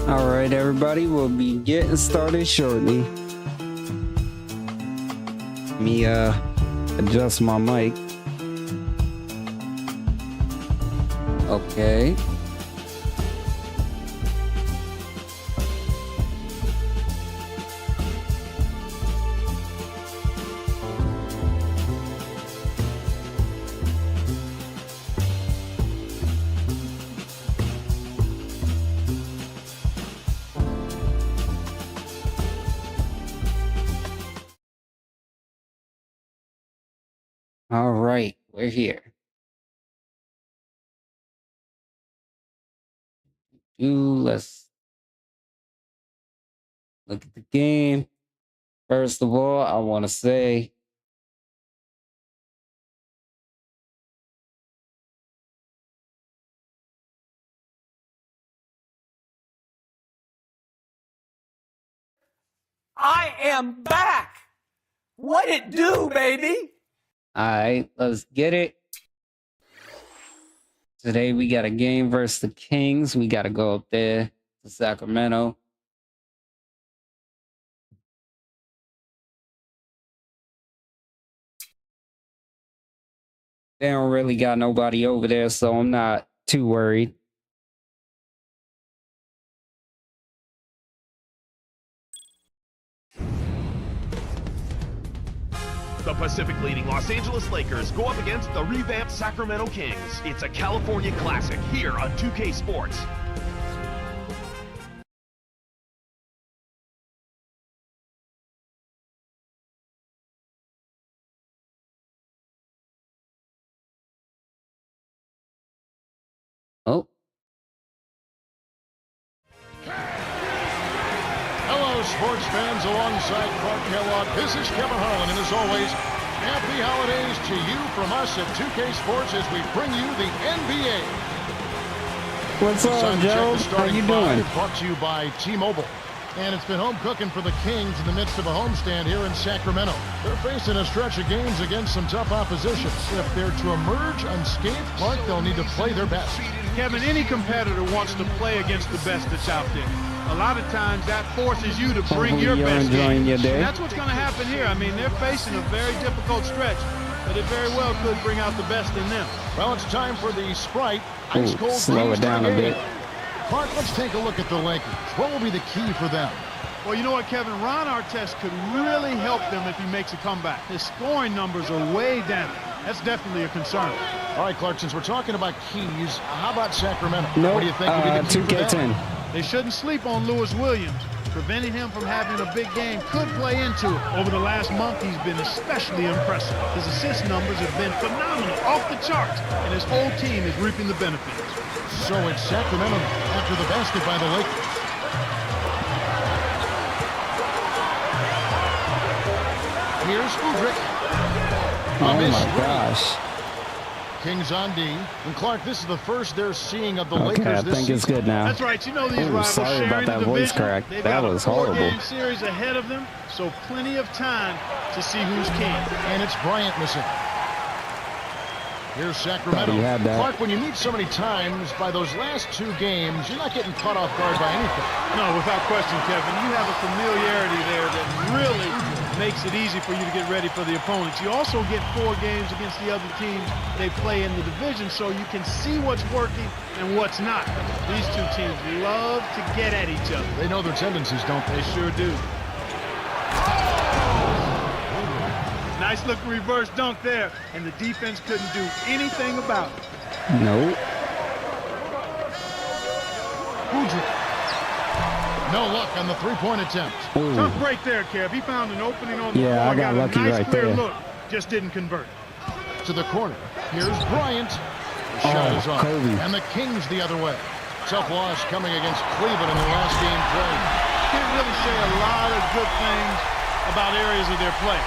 All right, everybody, we'll be getting started shortly. Let me adjust my mic. Okay. All right, we're here. Let's look at the game. First of all, I want to say I am back. What it do, baby? all right, let's get it. Today we got a game versus the Kings. We got to go up there to Sacramento. They don't really got nobody over there, so I'm not too worried. The Pacific-leading Los Angeles Lakers go up against the revamped Sacramento Kings. It's a California classic here on 2K Sports. Oh, Hello, sports fans. Alongside Clark Kellogg, this is Kevin Harlan, and as always, happy holidays to you from us at 2K Sports as we bring you the NBA. what's up, Joe? How you doing? Brought to you by T-Mobile. And it's been home cooking for the Kings in the midst of a homestand here in Sacramento. They're facing a stretch of games against some tough opposition. If they're to emerge unscathed, Clark, they'll need to play their best. Kevin, any competitor wants to play against the best that's out there. A lot of times that forces you to bring Hopefully your you're best enjoying game. your day. And that's what's going to happen here. I mean, they're facing a very difficult stretch, but it very well could bring out the best in them. Well, it's time for the Sprite. Ooh, Ice cold slow freeze it down a game. bit. Clark, let's take a look at the Lakers. What will be the key for them? Well, you know what, Kevin? Ron Artest could really help them if he makes a comeback. His scoring numbers are way down. That's definitely a concern. All right, Clark, since we're talking about keys, how about Sacramento? Nope, What do you think will be the key for them? 2K10. They shouldn't sleep on Lewis Williams. Preventing him from having a big game could play into it. Over the last month, he's been especially impressive. His assist numbers have been phenomenal, off the charts, and his whole team is reaping the benefits. So it's Sacramento after the basket by the Lakers. Here's Udrih. Oh my gosh. Kings on D. And Clark, this is the first they're seeing of the Okay, Lakers I this think it's season. good now. That's right. You know these Ooh, rivals sorry sharing about that the voice division. crack. They've That got was a horrible. 4-game series ahead of them, so plenty of time to see who's king. And it's Bryant missing. Here's Sacramento. Thought he had that. Clark, when you meet so many times, by those last two games, you're not getting caught off guard by anything. No, without question, Kevin. You have a familiarity there that really makes it easy for you to get ready for the opponents. You also get 4 games against the other teams they play in the division, so you can see what's working and what's not. These two teams love to get at each other. They know their tendencies, don't they? They sure do. Nice looking reverse dunk there, and the defense couldn't do anything about it. Nope. Udrih. No luck on the three-point attempt. Ooh. Tough break there, Kev. He found an opening on the Yeah, floor. I got lucky a nice right clear there. look. Just didn't convert. To the corner. Here's Bryant. The shot is off. Kobe. And the Kings the other way. Tough loss coming against Cleveland in the last game played. Can't really say a lot of good things about areas of their play.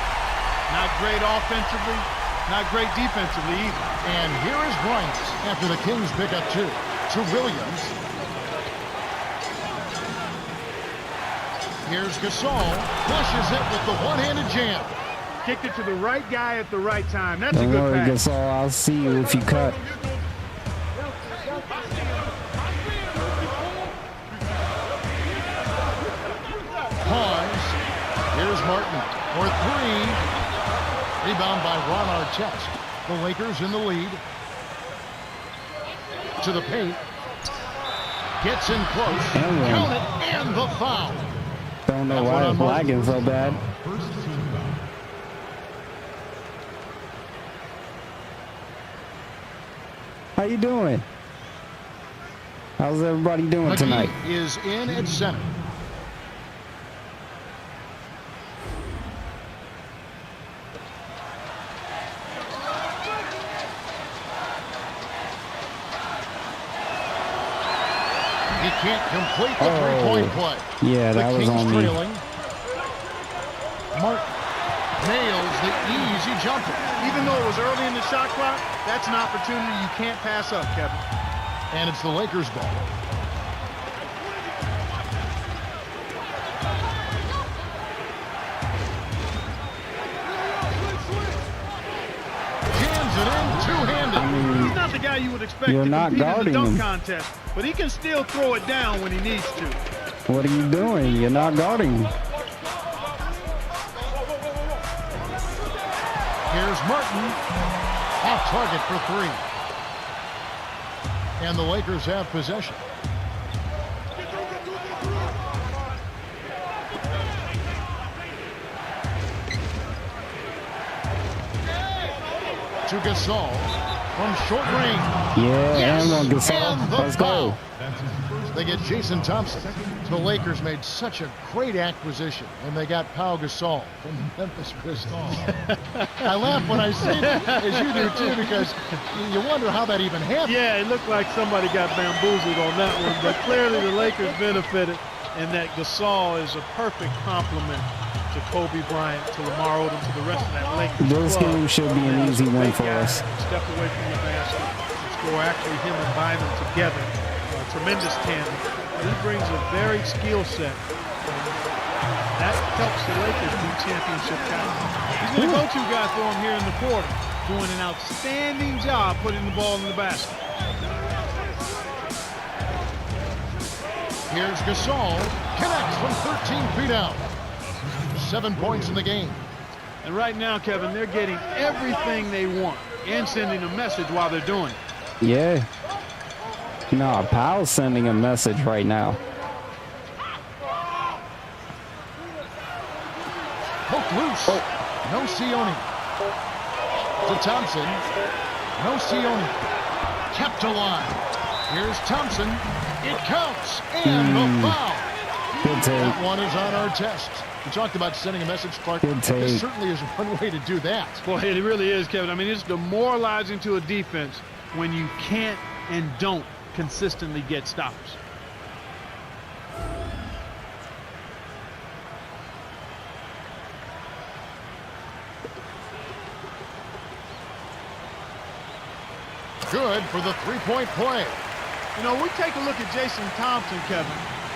Not great offensively, not great defensively either. And here is Bryant after the Kings pick up 2. To Williams. Here's Gasol. Flushes it with the one-handed jam. Kicked it to the right guy at the right time. That's a Don't good worry, pass. Gasol. I'll see you if you cut. Here's Martin for three. Rebound by Ron Artest. The Lakers in the lead. To the paint. Gets in close. Count it, and the foul. Don't know why it's lagging so bad. How you doing? How's everybody doing McGee tonight? is in at center. He can't complete the three-point play. Yeah, that was on me. Trailing. Martin nails the easy jumper. Even though it was early in the shot clock, that's an opportunity you can't pass up, Kevin. And it's the Lakers' ball. Jams it in two-handed. He's not the guy you would expect You're to not compete in the guarding dunk him. contest, but he can still throw it down when he needs to. What are you doing? You're not guarding him. Here's Martin. Off target for three. And the Lakers have possession. To Gasol from short range. Yeah, Yes, and on and Gasol. the Let's go. foul. They get Jason Thompson. The Lakers made such a great acquisition, and they got Pau Gasol from the Memphis Grizzlies. I laugh when I say that, as you do too, because you wonder how that even happened. Yeah, it looked like somebody got bamboozled on that one, but clearly the Lakers benefited, and that Gasol is a perfect complement to Kobe Bryant, to Lamar Odom, to the rest of that Lakers This club. game should be an easy win for us. Step away from the basket, score actually him and Bynum together. Tremendous tandem. He brings a varied skill set. That helps the Lakers do championship caliber. He's been a go-to guy for him here in the quarter, doing an outstanding job putting the ball in the basket. Here's Gasol. Connects from 13 feet out. 7 points in the game. And right now, Kevin, they're getting everything they want and sending a message while they're doing it. Yeah. No, Powell's sending a message right now. Poked loose. No Sione. To Thompson. No Sione. Kept alive. Here's Thompson. It counts. And the foul. Good take. That one is on our test. We talked about sending a message, Clark. Good take. This certainly is one way to do that. Boy, it really is, Kevin. I mean, it's demoralizing to a defense when you can't and don't consistently get stops. Good for the three-point play. You know, we take a look at Jason Thompson, Kevin.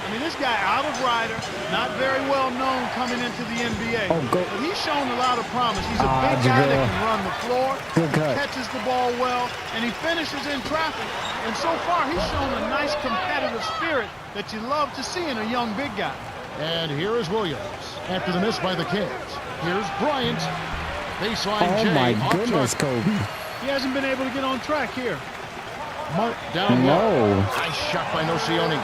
I mean, this guy out of Ryder, not very well known coming into the NBA. Oh, go. But he's shown a lot of promise. He's a big guy that can run the floor. Good cut. Catches the ball well, and he finishes in traffic. And so far, he's shown a nice competitive spirit that you love to see in a young big guy. And here is Williams after the miss by the Kings. Here's Bryant. Baseline Oh Jay my off goodness, target. Kobe. He hasn't been able to get on track here. Mark down low. No. Nice shot by Nocioni.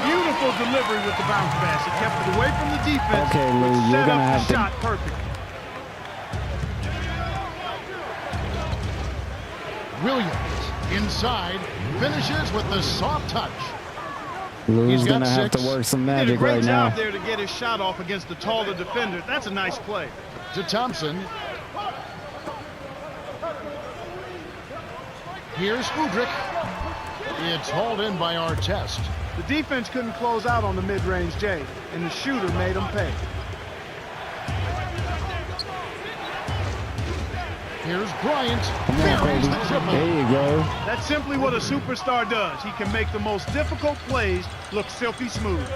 Beautiful delivery with the bounce pass. It kept it away from the defense. Okay, Lou, which you're set gonna up have the to- shot perfect. Williams inside finishes with the soft touch. Lou's He's got gonna have to 6. work some He did a magic great right job now. there to get his shot off against the taller defender. That's a nice play. To Thompson. Here's Udrich. It's hauled in by Artest. The defense couldn't close out on the mid-range J, and the shooter made him pay. Here's Bryant. Come on, Buries Kobe. the triple. There you go. That's simply what a superstar does. He can make the most difficult plays look silky smooth.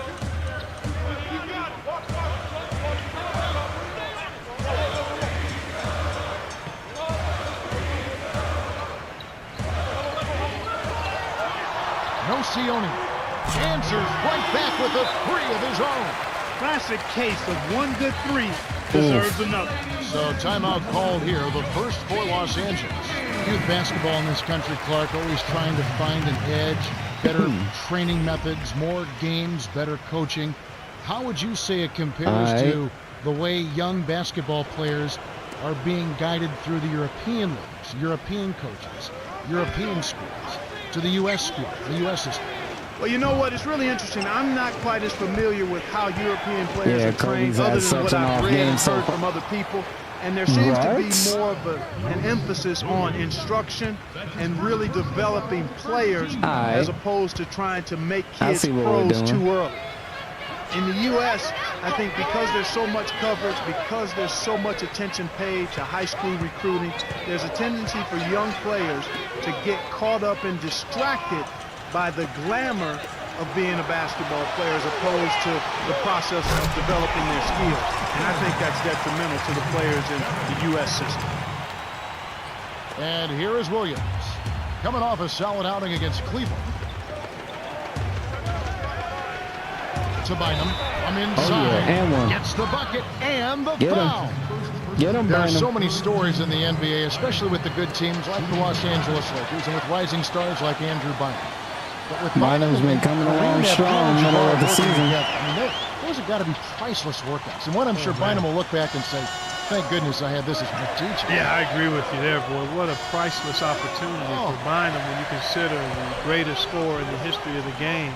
Nocioni answers right back with a three of his own. Classic case of one good three deserves another. So timeout called here, the first for Los Angeles. Youth basketball in this country, Clark, always trying to find an edge, better training methods, more games, better coaching. How would you say it compares to the way young basketball players are being guided through the European leagues, European coaches, European schools, to the U.S. schools, the U.S. system? Well, you know what? It's really interesting. I'm not quite as familiar with how European players are trained, other than what I've read and heard from other people. And there seems to be more of an emphasis on instruction and really developing players as opposed to trying to make kids pros too early. In the U.S., I think because there's so much coverage, because there's so much attention paid to high school recruiting, there's a tendency for young players to get caught up and distracted by the glamour of being a basketball player as opposed to the process of developing their skills. And I think that's detrimental to the players in the U.S. system. And here is Williams, coming off a solid outing against Cleveland. To Bynum, I'm inside, and one. Gets the bucket and the foul. Get him, There are Bynum. so many stories in the NBA, especially with the good teams like the Los Angeles Lakers and with rising stars like Andrew Bynum. But with Bynum's been coming along strong middle of the season. I mean, those have got to be priceless workouts. And one I'm sure Bynum will look back and say, thank goodness I had this as my teacher. Yeah, I agree with you there, boy. What a priceless opportunity for Bynum when you consider the greatest scorer in the history of the game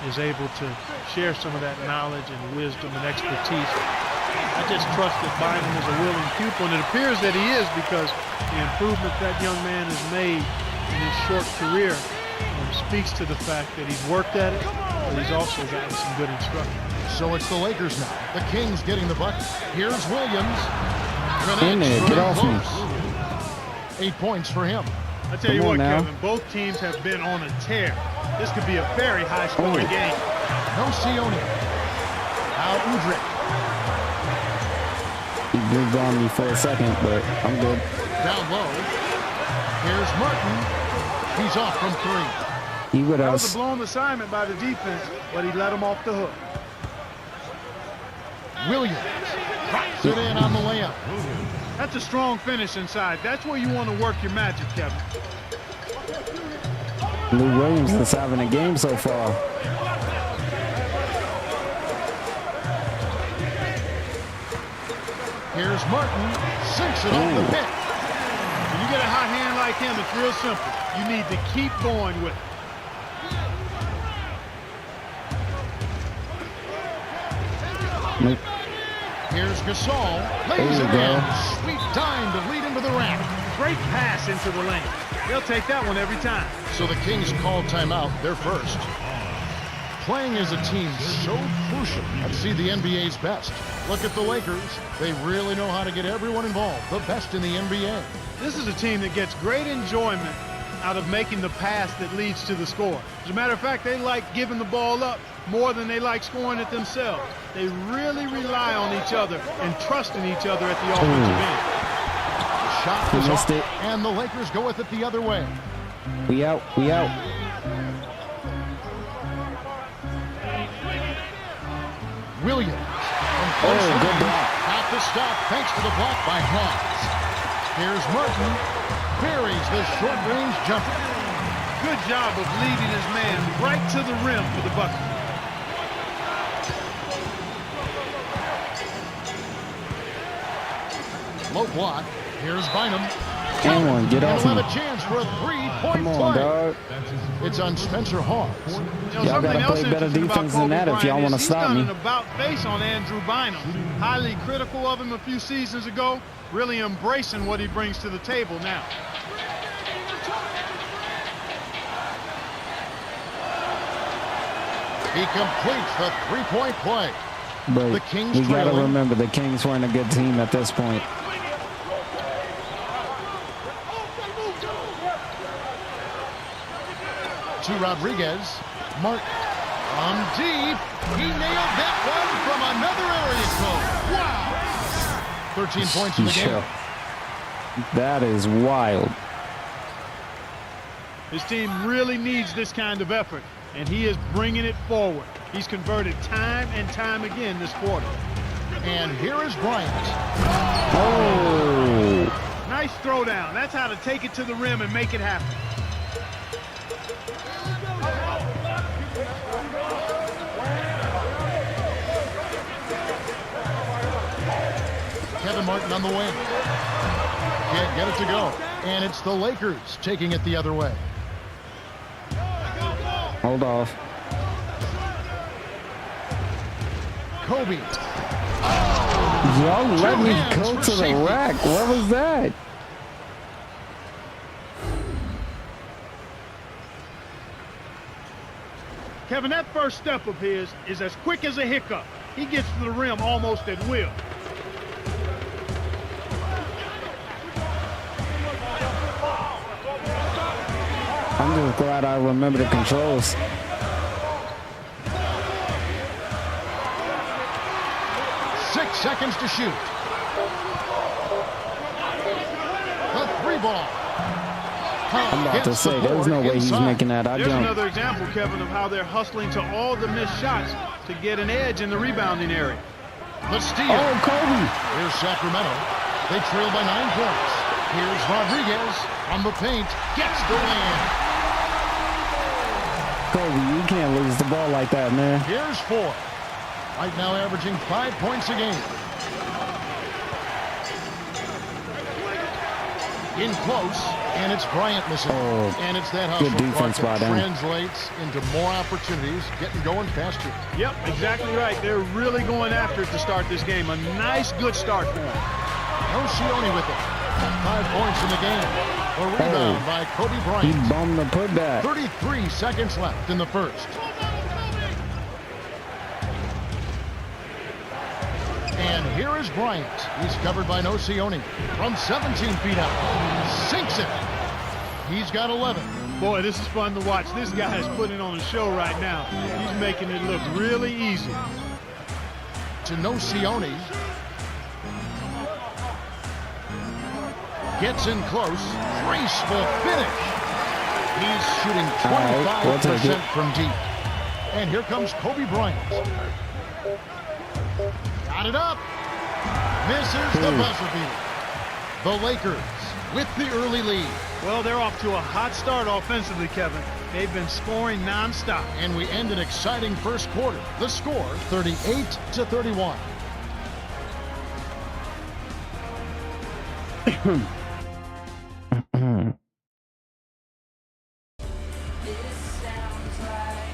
is able to share some of that knowledge and wisdom and expertise. I just trust that Bynum is a willing pupil, and it appears that he is, because the improvement that young man has made in his short career speaks to the fact that he's worked at it, but he's also gotten some good instruction. So it's the Lakers now. The Kings getting the bucket. Here's Williams. In there, get off me. 8 points for him. I tell you what, Kevin, both teams have been on a tear. This could be a very high-scoring game. No Sione. Now Udrih. He moved on me for a second, but I'm good. Down low. Here's Martin. He's off from three. He would That have. was a blown assignment by the defense, but he let him off the hook. Williams drops it in on the layup. That's a strong finish inside. That's where you want to work your magic, Kevin. Lou Williams is having a game so far. Here's Martin. Sinks it off the pick. When you get a hot hand like him, it's real simple. You need to keep going with it. Nope. Here's Gasol. Lays it in. Sweet dime to lead into the rack. Great pass into the lane. They'll take that one every time. So the Kings call timeout. They're first. Playing as a team so crucial. Let's see the NBA's best. Look at the Lakers. They really know how to get everyone involved. The best in the NBA. This is a team that gets great enjoyment out of making the pass that leads to the score. As a matter of fact, they like giving the ball up more than they like scoring it themselves. They really rely on each other and trusting each other at the offensive end. The shot is off, and the Lakers go with it the other way. We out. We out. Williams. Good block. At the stop, thanks to the block by Hawes. Here's Martin. Buries the short-range jumper. Good job of leading his man right to the rim for the bucket. Low block. Here's Bynum. And one. Get off He'll me. have a chance for a three-point Come on, play. dog. It's on Spencer Hawes. Y'all gotta play better defense than that if y'all want to stop me. He's done an about-face on Andrew Bynum. Highly critical of him a few seasons ago. Really embracing what he brings to the table now. He completes the three-point play. But The Kings we gotta trailing. remember the Kings weren't a good team at this point. To Rodriguez. Martin on deep. He nailed that one from another area code. Wow. 13 points in the game. That is wild. His team really needs this kind of effort, and he is bringing it forward. He's converted time and time again this quarter. And here is Bryant. Oh! Nice throwdown. That's how to take it to the rim and make it happen. Kevin Martin on the wing. Can't get it to go. And it's the Lakers taking it the other way. Hold off. Kobe. Y'all let me hands go for to the safety. rack. What was that? Kevin, that first step of his is as quick as a hiccup. He gets to the rim almost at will. I'm just glad I remember the controls. Seconds to shoot. The three ball. I'm about to say, there's no way he's making that. I There's jump. another example, Kevin, of how they're hustling to all the missed shots to get an edge in the rebounding area. The steal. Oh, Kobe. Here's Sacramento. They trail by 9 points. Here's Rodriguez on the paint. Gets the win. Kobe, you can't lose the ball like that, man. Here's 4. Right now averaging 5 points a game. In close, and it's Bryant missing. Oh, and it's that good hustle defense that by them. translates into more opportunities, getting going faster. Yep, exactly right. They're really going after it to start this game. A nice, good start for them. Nocioni with it. 5 points in the game. A rebound by Kobe He Bryant. bummed the putback. 33 seconds left in the first. And here is Bryant. He's covered by Nocioni from 17 feet out. Sinks it. He's got 11. Boy, this is fun to watch. This guy is putting on a show right now. He's making it look really easy. To Nocioni. Gets in close. Graceful finish. He's shooting 25% from deep. And here comes Kobe Bryant. Got it up. Misses the buzzer beater. The Lakers with the early lead. Well, they're off to a hot start offensively, Kevin. They've been scoring nonstop. And we end an exciting first quarter. The score, 38-31.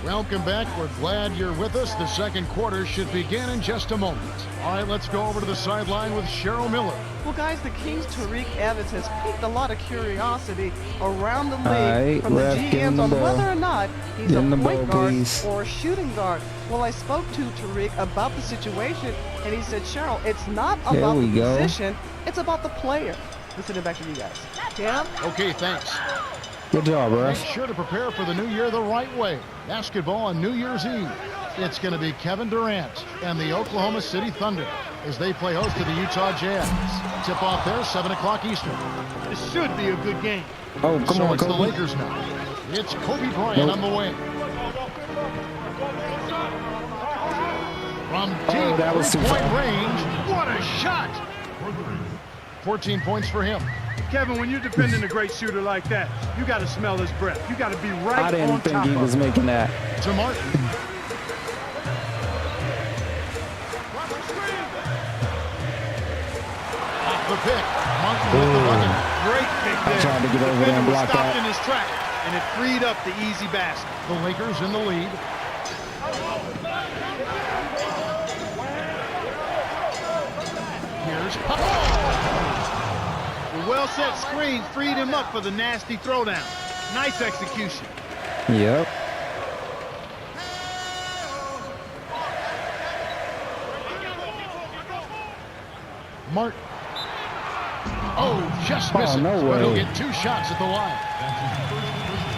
Welcome back. We're glad you're with us. The second quarter should begin in just a moment. All right, let's go over to the sideline with Cheryl Miller. Well, guys, the Kings' Tariq Evans has piqued a lot of curiosity around the league right, from the ref, get in GMs the on ball. whether or not he's Get in a the point ball, guard please. or a shooting guard. Well, I spoke to Tariq about the situation, and he said, Cheryl, it's not There about we the go. position, it's about the player. Listening back to you guys. Cam? Okay, thanks. Good job, Make ref. sure to prepare for the new year the right way. Basketball on New Year's Eve. It's going to be Kevin Durant and the Oklahoma City Thunder as they play host to the Utah Jazz. Tip off there, 7 o'clock Eastern. This should be a good game. Oh, come So on, it's the Kobe. Lakers now. It's Kobe Bryant Nope. on the wing. From deep Oh, that was too three-point far. range, what a shot! 14 points for him. Kevin, when you're defending a great shooter like that, you got to smell his breath. You got to be right I didn't on think top he of was it. making that. To Martin. Off the pick. Martin with the bucket. Great pick there. tried to get over there and Defender was block stopped that. in his track, and it freed up the easy basket. The Lakers in the lead. Here's The well-set screen freed him up for the nasty throwdown. Nice execution. Yep. Martin. Oh, just Oh, misses. no But he'll way. get 2 shots at the line.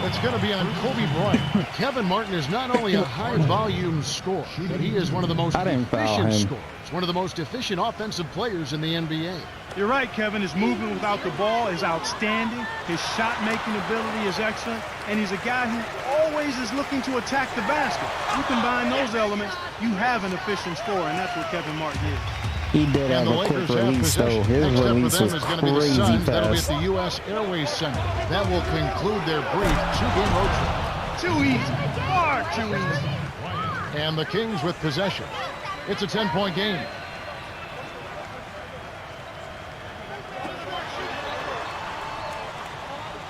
It's going to be on Kobe Bryant. Kevin Martin is not only a high-volume scorer, but he is one of the most I didn't foul efficient him. scorers, one of the most efficient offensive players in the NBA. You're right, Kevin. His movement without the ball is outstanding. His shot-making ability is excellent. And he's a guy who always is looking to attack the basket. You combine those elements, you have an efficient scorer, and that's what Kevin Martin is. He did have a quick release, though. His Next up for release them was is going to be the crazy Suns. That'll be at fast. the U.S. Airways Center. That will conclude their brief 2-game road trip. Too easy, far too easy. And the Kings with possession. It's a 10-point game.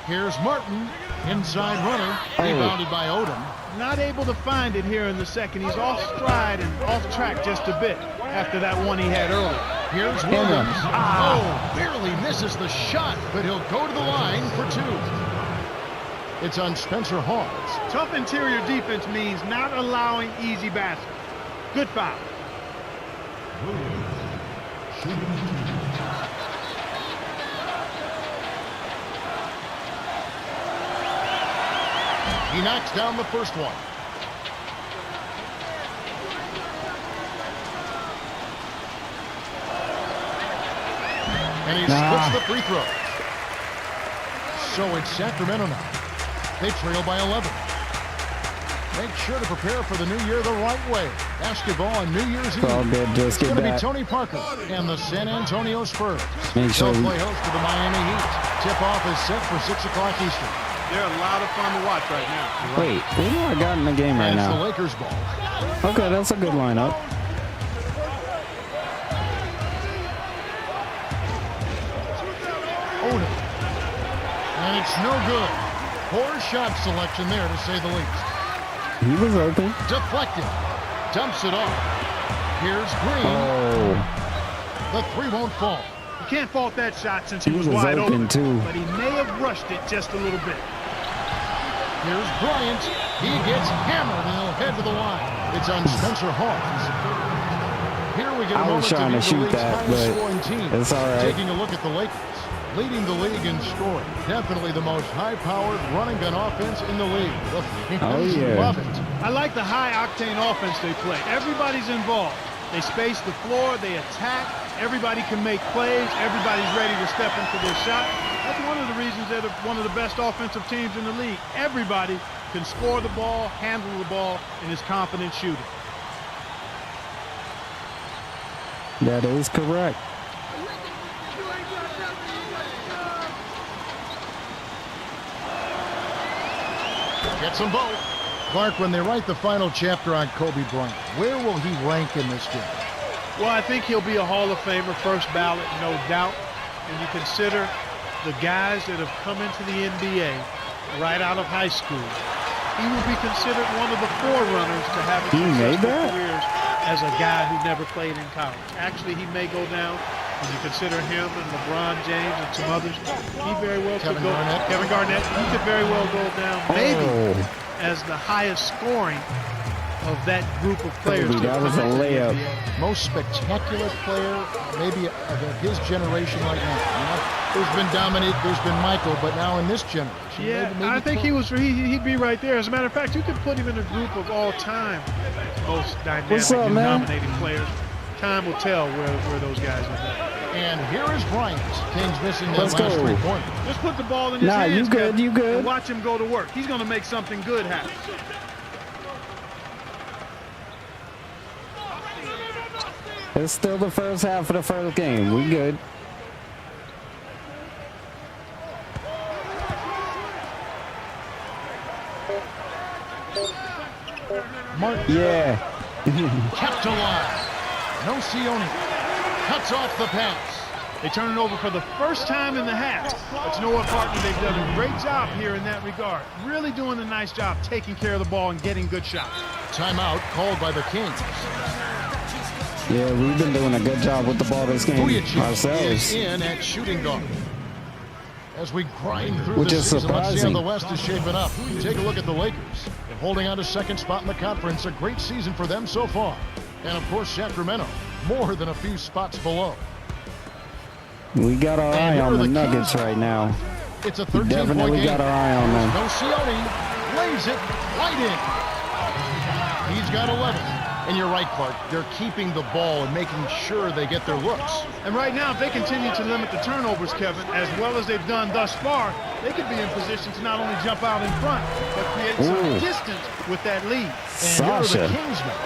Here's Martin, inside runner, rebounded by Odom. Not able to find it here in the second. He's off stride and off track just a bit after that one he had earlier. Here's Williams. Oh, barely misses the shot, but he'll go to the line for two. It's on Spencer Hawes. Tough interior defense means not allowing easy baskets. Good foul. He knocks down the first one. And he splits the free throw. So it's Sacramento now. They trail by 11. Make sure to prepare for the new year the right way. Basketball on New Year's Eve. All good, just It's get going to be back. Tony Parker and the San Antonio Spurs. Make sure They'll we- play host to the Miami Heat. Tip-off is set for 6 o'clock Eastern. They're a lot of fun to watch right now. Wait, who do I got in the game right And it's the now? Lakers ball. Okay, that's a good lineup. Odom. And it's no good. Poor shot selection there, to say the least. He was open. Deflected. Dumps it off. Here's Green. Oh, The three won't fall. You can't fault that shot since he He was was wide open, open. too. But he may have rushed it just a little bit. Here's Bryant. He gets hammered and he'll head to the line. It's on Spencer Hawes. Here we get a I moment was trying to to view the shoot league's that, highest but scoring team. it's all right. Taking a look at the Lakers. Leading the league in scoring. Definitely the most high-powered running gun offense in the league. The fans yeah. love it. I like the high-octane offense they play. Everybody's involved. They space the floor. They attack. Everybody can make plays. Everybody's ready to step into their shot. That's one of the reasons they're one of the best offensive teams in the league. Everybody can score the ball, handle the ball, and is confident shooting. that is correct. Gets them both. Clark, when they write the final chapter on Kobe Bryant, where will he rank in this game? Well, I think he'll be a Hall of Famer, first ballot, no doubt. And you consider the guys that have come into the NBA right out of high school. He will be considered one of the forerunners to have a He made successful that? careers as a guy who never played in college. Actually, he may go down, when you consider him and LeBron James and some others, he very well could Kevin go. Garnett. Kevin Garnett, he could very well go down, maybe Oh, as the highest scoring of that group of players. Kobe, to that come was a into the layup. NBA. Most spectacular player, maybe of his generation right now. You know, there's been Dominique, there's been Michael, but now in this generation. Yeah, maybe I think Kobe. he'd be right there. As a matter of fact, you could put him in a group of all-time most dynamic What's up, and man? dominating players. Time will tell where those guys end up. And here is Bryant. Kings missing that Let's last go. 3-pointer. Just put the ball in his Nah, hands. you good, Kevin, you good. And watch him go to work. He's going to make something good happen. it's still the first half of the first game. We good. Martin Yeah. kept alive. No Sione. Cuts off the pass. They turn it over for the first time in the half. But you know what, partner? They've done a great job here in that regard. Really doing a nice job taking care of the ball and getting good shots. Timeout called by the Kings. Yeah, we've been doing a good job with the ball this game Vujacic is ourselves. in at shooting guard. As we grind through Which the is season, let's see how surprising. the West is shaping up. Take a look at the Lakers. They're holding on to second spot in the conference. A great season for them so far. And of course, Sacramento, more than a few spots below. We got our And eye here on are the the Nuggets Kings. right now. It's a We 13-point definitely game. got our eye on them. No Sione lays it right in. He's got 11. And you're right, Clark. They're keeping the ball and making sure they get their looks. And right now, if they continue to limit the turnovers, Kevin, as well as they've done thus far, they could be in position to not only jump out in front, but create some distance with that lead. And here are the Kings now.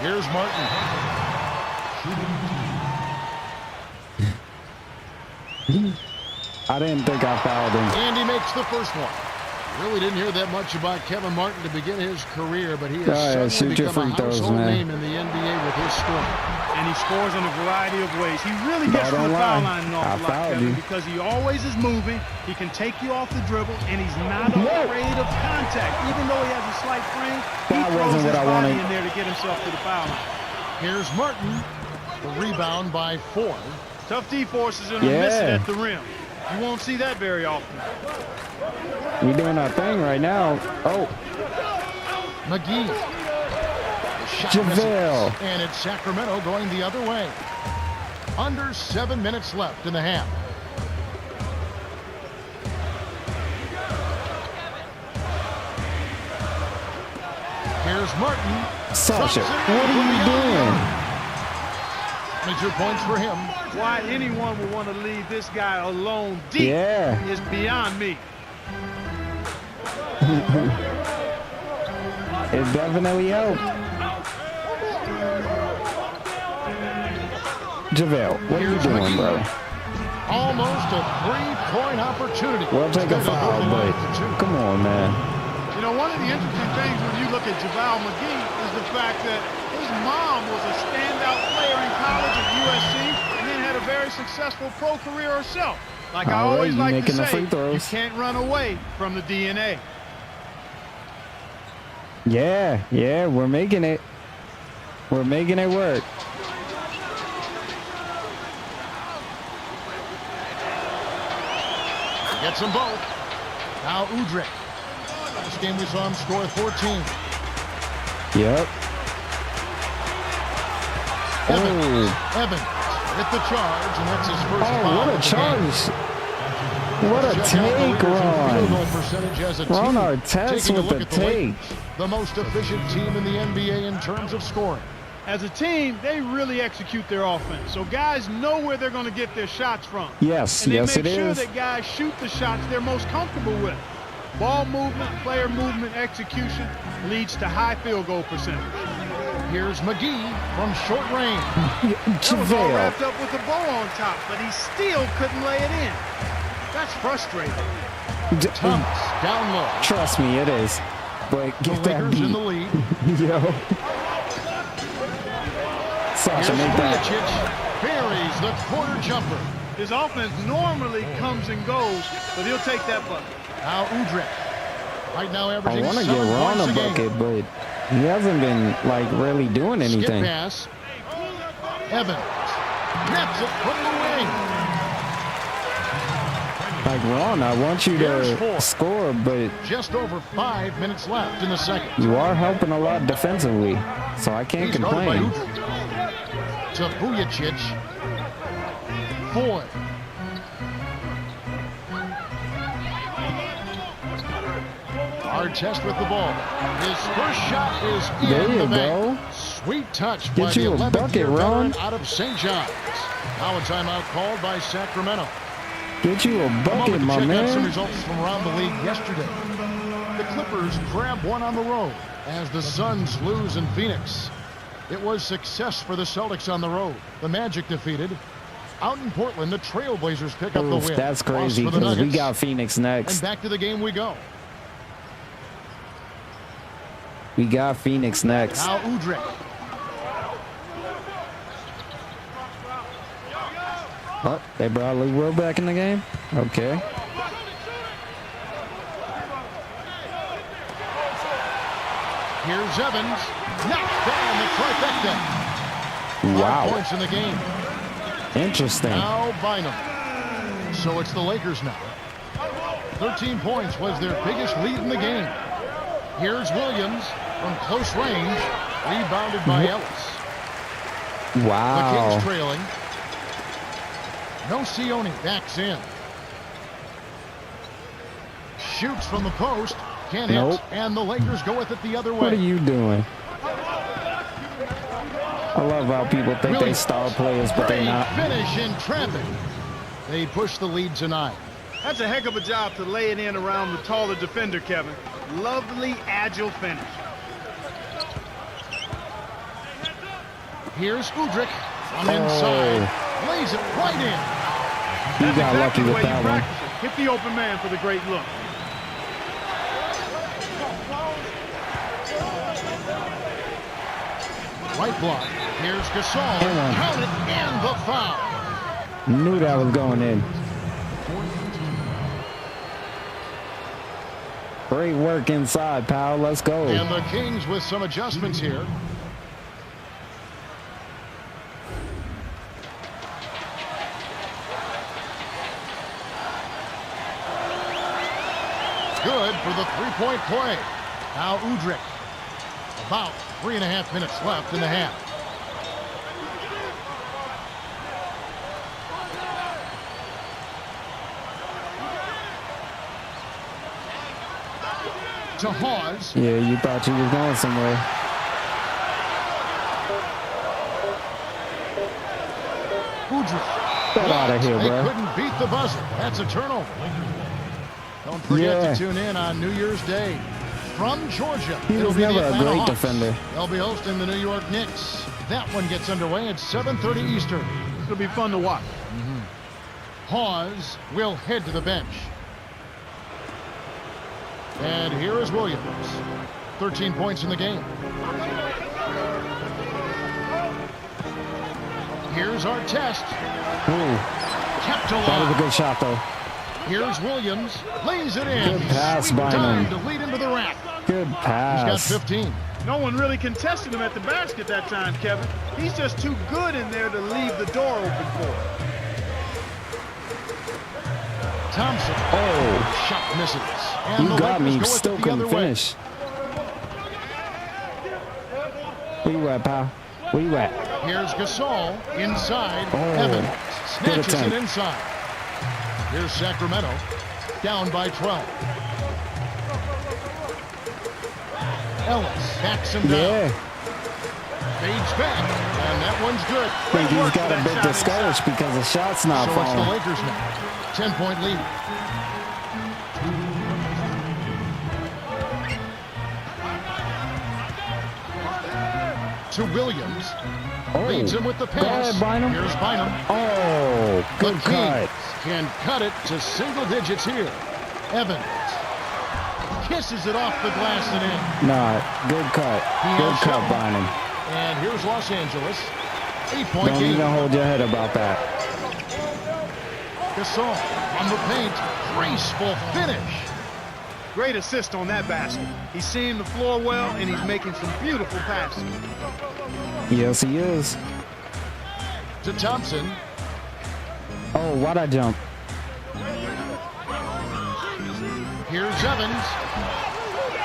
Here's Martin. I didn't think I fouled him. And he makes the first one. Really didn't hear that much about Kevin Martin to begin his career, but he has suddenly become a household name in the NBA with his scoring. And he scores in a variety of ways. He really gets to the foul line an awful lot, Kevin, because he always is moving. He can take you off the dribble, and he's not afraid of contact. Even though he has a slight frame, he throws his body in there to get himself to the foul line. Here's Martin. The rebound by Ford. Tough D-forces and missing at the rim. You won't see that very often. We doing our thing right now. Oh. McGee. JaVale. And it's Sacramento going the other way. Under 7 minutes left in the half. Here's Martin. Sasha, what are you doing? 22 points for him. Why anyone would want to leave this guy alone deep is beyond me. It definitely helped. JaVale, what are you doing, bro? Almost a 3-point opportunity. Well, take a foul, but come on, man. You know, one of the interesting things when you look at JaVale McGee is the fact that his mom was a standout player in college at USC and then had a very successful pro career herself. Like I always like to say, you can't run away from the DNA. Yeah, we're making it. We're making it work. Gets them both. Now Udrih. This game we saw him score 14. Yep. Evans with the charge, and that's his first foul. What a charge. What a take, Ron Artest with the take. The most efficient team in the NBA in terms of scoring. As a team, they really execute their offense. So guys know where they're going to get their shots from. Yes, and they yes, make sure that guys shoot the shots they're most comfortable with. Ball movement, player movement, execution leads to high field goal percentage. Here's McGee from short range. That was all wrapped up with a bow on top, but he still couldn't lay it in. That's frustrating. Thomas down low. Trust me, it is. But get that beat. In the lead. Yo. Sasha, make that. Buries the corner jumper. His offense normally comes and goes, but he'll take that bucket. Now Udrih. Right now averaging I want to 7 get Ron points a bucket, but he hasn't been, like, really doing anything. Skip pass. Evans. Nets it from the wing. Like, Ron, I want you to score, but just over 5 minutes left in the second. You are helping a lot defensively, so I can't complain. To Vujacic. Ford. Artest with the ball. His first shot is in the bank. Sweet touch by the 11th-year veteran out of St. John's. Now a timeout called by Sacramento. Get you a bucket, my man. Check out some results from around the league yesterday. The Clippers grab one on the road as the Suns lose in Phoenix. It was success for the Celtics on the road. The Magic defeated. Out in Portland, the Trailblazers pick up the win. That's crazy because we got Phoenix next. And back to the game we go. We got Phoenix next. Now Udrih. Oh, they brought Lou Will back in the game? Okay. Here's Evans. Knocked down the trifecta. Wow. 5 points in the game. Interesting. Now Bynum. So it's the Lakers now. 13 points was their biggest lead in the game. Here's Williams from close range. Rebounded by Ellis. Wow. The Kings trailing. Nocioni backs in. Shoots from the post. Can't hit. And the Lakers go with it the other way. What are you doing? I love how people think they star players, but they're Great not. finish in traffic. They push the lead to 9. That's a heck of a job to lay it in around the taller defender, Kevin. Lovely, agile finish. Here's Udrich from inside. Lays it right in. You That's got exactly lucky the with way you that one. practice it. Hit the open man for the great look. Right block. Here's Gasol. Come on. Count it and the foul. Knew that was going in. Great work inside, pal. Let's go. And the Kings with some adjustments here. Good for the three-point play. Now Udrich. About 3.5 minutes left in the half. To Hawes. Yeah, you thought you was going somewhere. Udrich. Get out of here, They bro. couldn't beat the buzzer. That's a turnover. Don't forget Yeah. to tune in on New Year's Day. From Georgia, He it'll was be the never a Atlanta great Hawks. defender. They'll be hosting the New York Knicks. That one gets underway at 7:30 Eastern. It'll be fun to watch. Hawes will head to the bench. And here is Williams. 13 points in the game. Here's our test. Ooh, Kept that was a alive. good shot, though. Here's Williams. Lays it in. Good pass Sweet by time him. to lead into the rack. Good He's got pass. 15. No one really contested him at the basket that time, Kevin. He's just too good in there to leave the door open for him. Thompson. Oh, Shot misses. And you the got Lakers me. go with Still it the couldn't other way. finish. Where you at, pal? Where you at? Here's Gasol inside. Oh, Evans good snatches it attempt. inside. Here's Sacramento down by 12. Ellis backs him down. Yeah. Fades back. And that one's good. I think he's got a bit discouraged because the shot's not So it's the falling. Lakers now. 10-point lead. To Williams. Leads him with the Go ahead, pass. Bynum. Here's Bynum. Oh, The good cut. Kings can cut it to single digits here. Evans kisses it off the glass and in. Nah, good cut. He Good has cut, shown. Bynum. And here's Los Angeles. 8-point Don't game. even hold your head about that. Gasol on the paint. Graceful finish. Great assist on that basket. He's seeing the floor well, and he's making some beautiful passes. Yes, he is. To Thompson. Oh, why'd I jump? Here's Evans.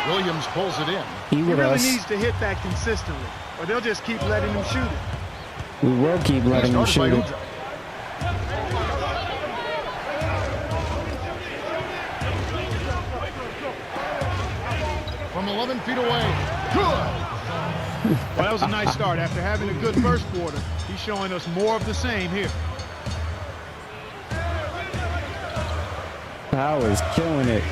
Williams pulls it in. He He with really us. needs to hit that consistently, or they'll just keep letting him shoot it. We will keep letting him Started by shoot it. Udrich. From 11 feet away. Good. Well, that was a nice start. After having a good first quarter, he's showing us more of the same here. Powell is killing it.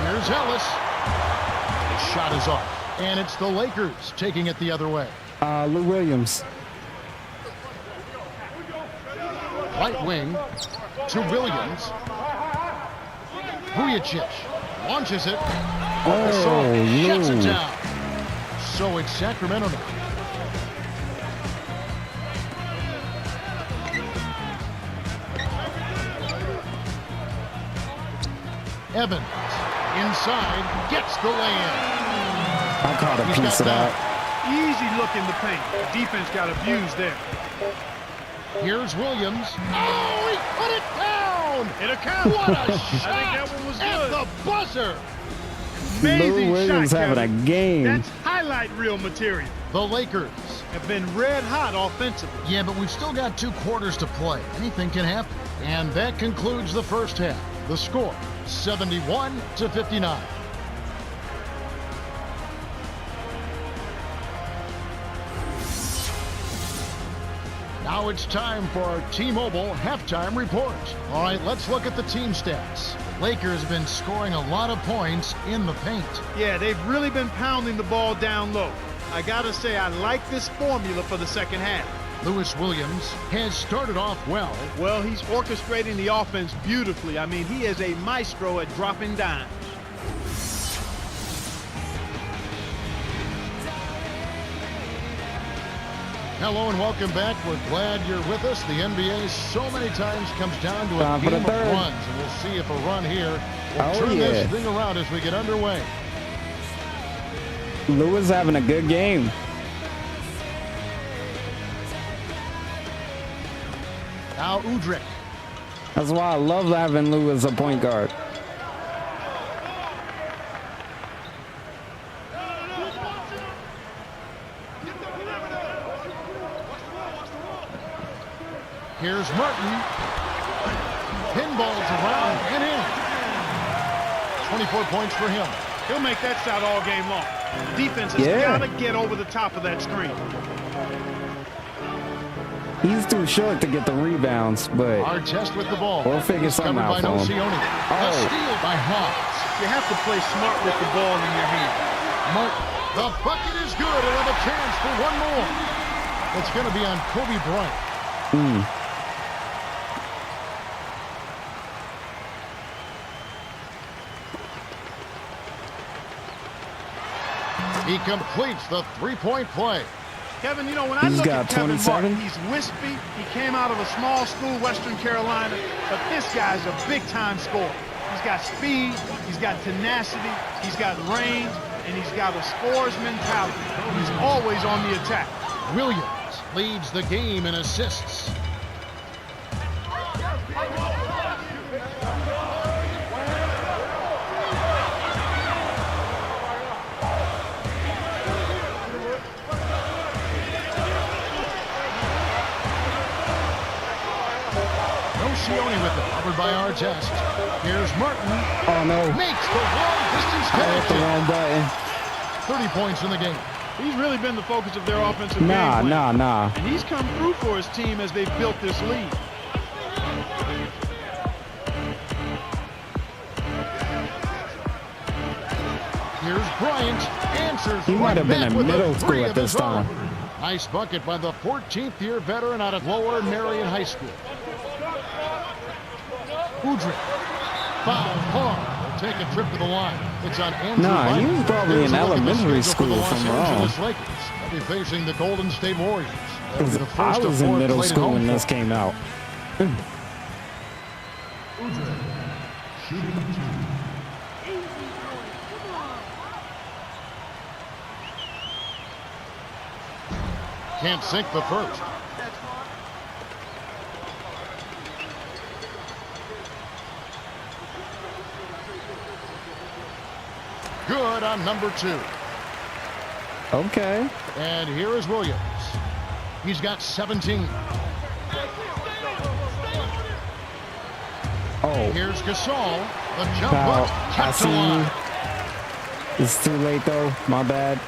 Here's Ellis. The shot is off. And it's the Lakers taking it the other way. Lou Williams. Right wing to Williams. Vujicic launches it. Oh, Shuts it Lou. down. So it's Sacramento now. Evans inside gets the lay-in. I caught a He's piece of got that. Easy look in the paint. The defense got abused there. Here's Williams. Oh, he put it down! It'll count. What a I shot! think that one was At good. the buzzer! Amazing Lou Williams shot, having Kevin. a game. That's highlight reel material. The Lakers. Have been red hot offensively. Yeah, but we've still got 2 quarters to play. Anything can happen. And that concludes the first half. The score, 71-59. Now it's time for our T-Mobile halftime report. All right, let's look at the team stats. Lakers have been scoring a lot of points in the paint. Yeah, they've really been pounding the ball down low. I gotta say, I like this formula for the second half. Lewis Williams has started off well. Well, he's orchestrating the offense beautifully. I mean, he is a maestro at dropping dimes. Hello and welcome back. We're glad you're with us. The NBA so many times comes down to a Time for the game of third. runs, and we'll see if a run here will Oh, turn yeah. this thing around as we get underway. Lewis having a good game. Now Udrih. That's why I love having Lewis a point guard. Here's Martin. Pinballs around and in. 24 points for him. He'll make that shot all game long. Defense has Yeah. got to get over the top of that screen. He's too short to get the rebounds, but Our test with the ball. We'll figure something Discovered out by for him. Nocioni. A Oh. steal by Hawks. You have to play smart with the ball in your hand. Martin. The bucket is good. He'll have a chance for one more. It's going to be on Kobe Bryant. He completes the three-point play. Kevin, you know, when I He's look got at Kevin 27. Martin, he's wispy. He came out of a small school, Western Carolina, but this guy's a big-time scorer. He's got speed, he's got tenacity, he's got range, and he's got a scorer's mentality. He's always on the attack. Williams leads the game in assists. Nocioni with it, covered by Artest. Here's Martin. oh no, Makes the long distance I hit the connection. wrong button. 30 points in the game. He's really been the focus of their offensive Nah, game plan. nah. And he's come through for his team as they've built this lead. Here's Bryant. Answers He might right have been back in with a middle three school at of this his own. time. Nice bucket by the 14th year veteran out of Lower Marion High School. Udrih. Foul hard. Will take a trip to the line. It's on Andrew Nah, he Bynum. was probably Here's in a look at the elementary schedule for the school, if Los I'm wrong. Angeles Lakers. They'll be facing the Golden State Warriors. That'll be the I first of was in four middle played at school home when for this came out. Can't sink the first. Good on number 2. Okay. And here is Williams. He's got 17. Oh, Here's Gasol. The jump foul. hook I kept see alive. you. It's too late though. My bad.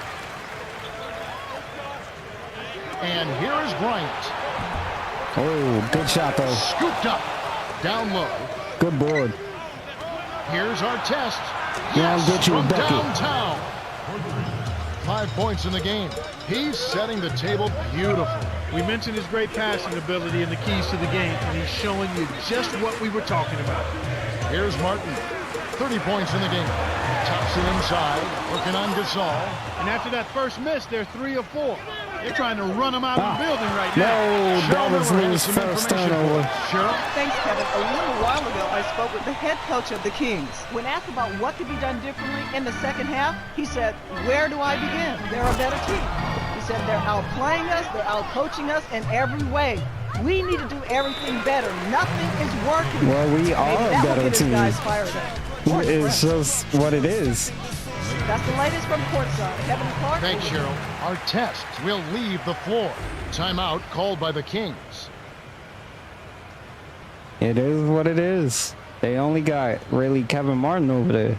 And here is Bryant. Oh, good shot though. Scooped up. Down low. Good board. Here's our test. Yeah, I'll get you a from bucket. downtown. 5 points in the game. He's setting the table beautifully. We mentioned his great passing ability and the keys to the game, and he's showing you just what we were talking about. Here's Martin. 30 points in the game. Tops it inside. Working on Gasol. And after that first miss, they're 3 of 4. They're trying to run him out of the building right No, now. that was Cheryl has Lewis' some first information for turnover. us. Cheryl? Thanks, Kevin. A little while ago, I spoke with the head coach of the Kings. When asked about what could be done differently in the second half, he said, "Where do I begin? They're a better team." He said, "They're outplaying us, they're outcoaching us in every way. We need to do everything better. Nothing is working." Well, we Maybe are a that will better get his team. guys fired up. It's just what it is. That's the latest from courtside. Kevin Clark. Thanks, Cheryl. Our test will leave the floor. Timeout called by the Kings. It is what it is. They only got really Kevin Martin over there.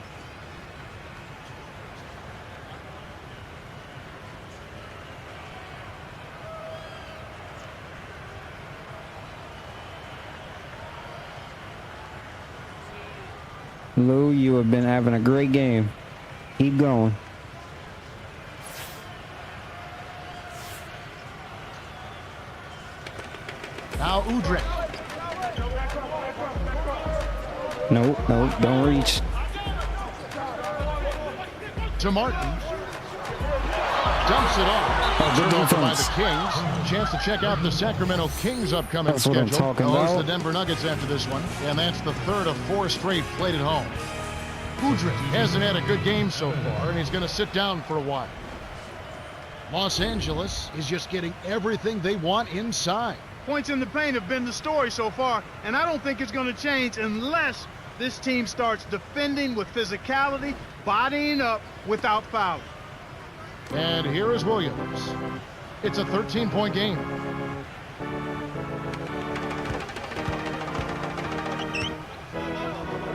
Lou, you have been having a great game. Keep going. Now Udrih. Nope, don't reach. To Martin. Dumps it off. Good Turned over by defense. the Kings. Chance to check out the Sacramento Kings upcoming That's what schedule. I'm talking They'll host about. the Denver Nuggets after this one, and that's the third of 4 straight played at home. Udrih hasn't had a good game so far, and he's going to sit down for a while. Los Angeles is just getting everything they want inside. Points in the paint have been the story so far, and I don't think it's going to change unless this team starts defending with physicality, bodying up without fouling. And here is Williams. It's a 13-point game.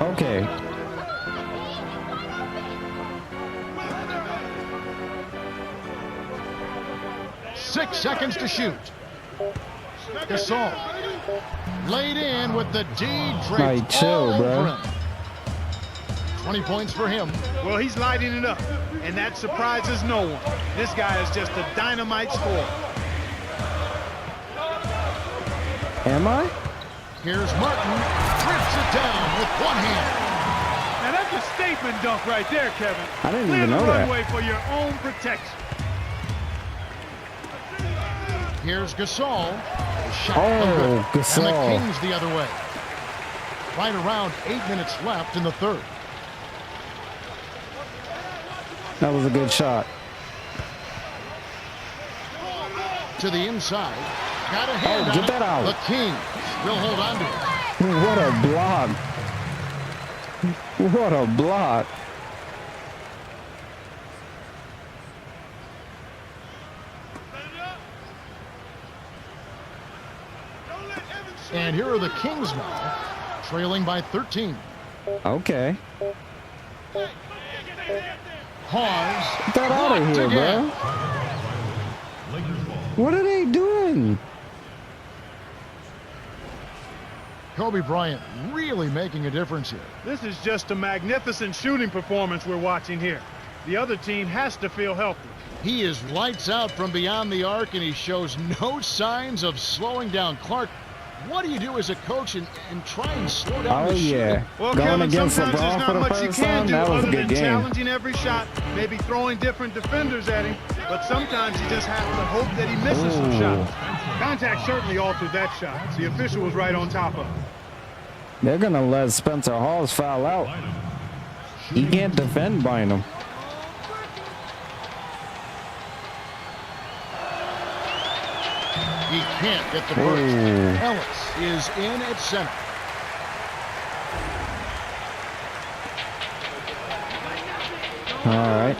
Okay. Six seconds to shoot. Gasol laid in with the D draped Hey, chill, all bro. over him. 20 points for him. Well, he's lighting it up, and that surprises no one. This guy is just a dynamite scorer. Am I? Here's Martin. Rips it down with one hand. Now that's a statement dunk right there, Kevin. I didn't Clear even the know that. runway for your own protection. Here's Gasol. Shot Oh, no good. And Gasol. the Kings the other way. Right around 8 minutes left in the third. That was a good shot. To the inside. Got a hand on get it. that out. The Kings will hold on to it. What a block. What a block. And here are the Kings now, trailing by 13. Okay. Hawes. Get that out of blocked here, again. bro. What are they doing? Kobe Bryant really making a difference here. This is just a magnificent shooting performance we're watching here. The other team has to feel healthy. He is lights out from beyond the arc, and he shows no signs of slowing down. Clark, what do you do as a coach and try and slow down Oh, the shooting? yeah. Well, Going Kevin, against sometimes there's LeBron not for the much you first can time, do that was a other good than game. challenging every shot, maybe throwing different defenders at him, but sometimes you just have to hope that he misses some Ooh. shots. Contact certainly altered that shot. The official was right on top of it. They're going to let Spencer Hawes foul out. He can't defend Bynum. He can't get the burst. Ooh. Ellis is in at center. All right.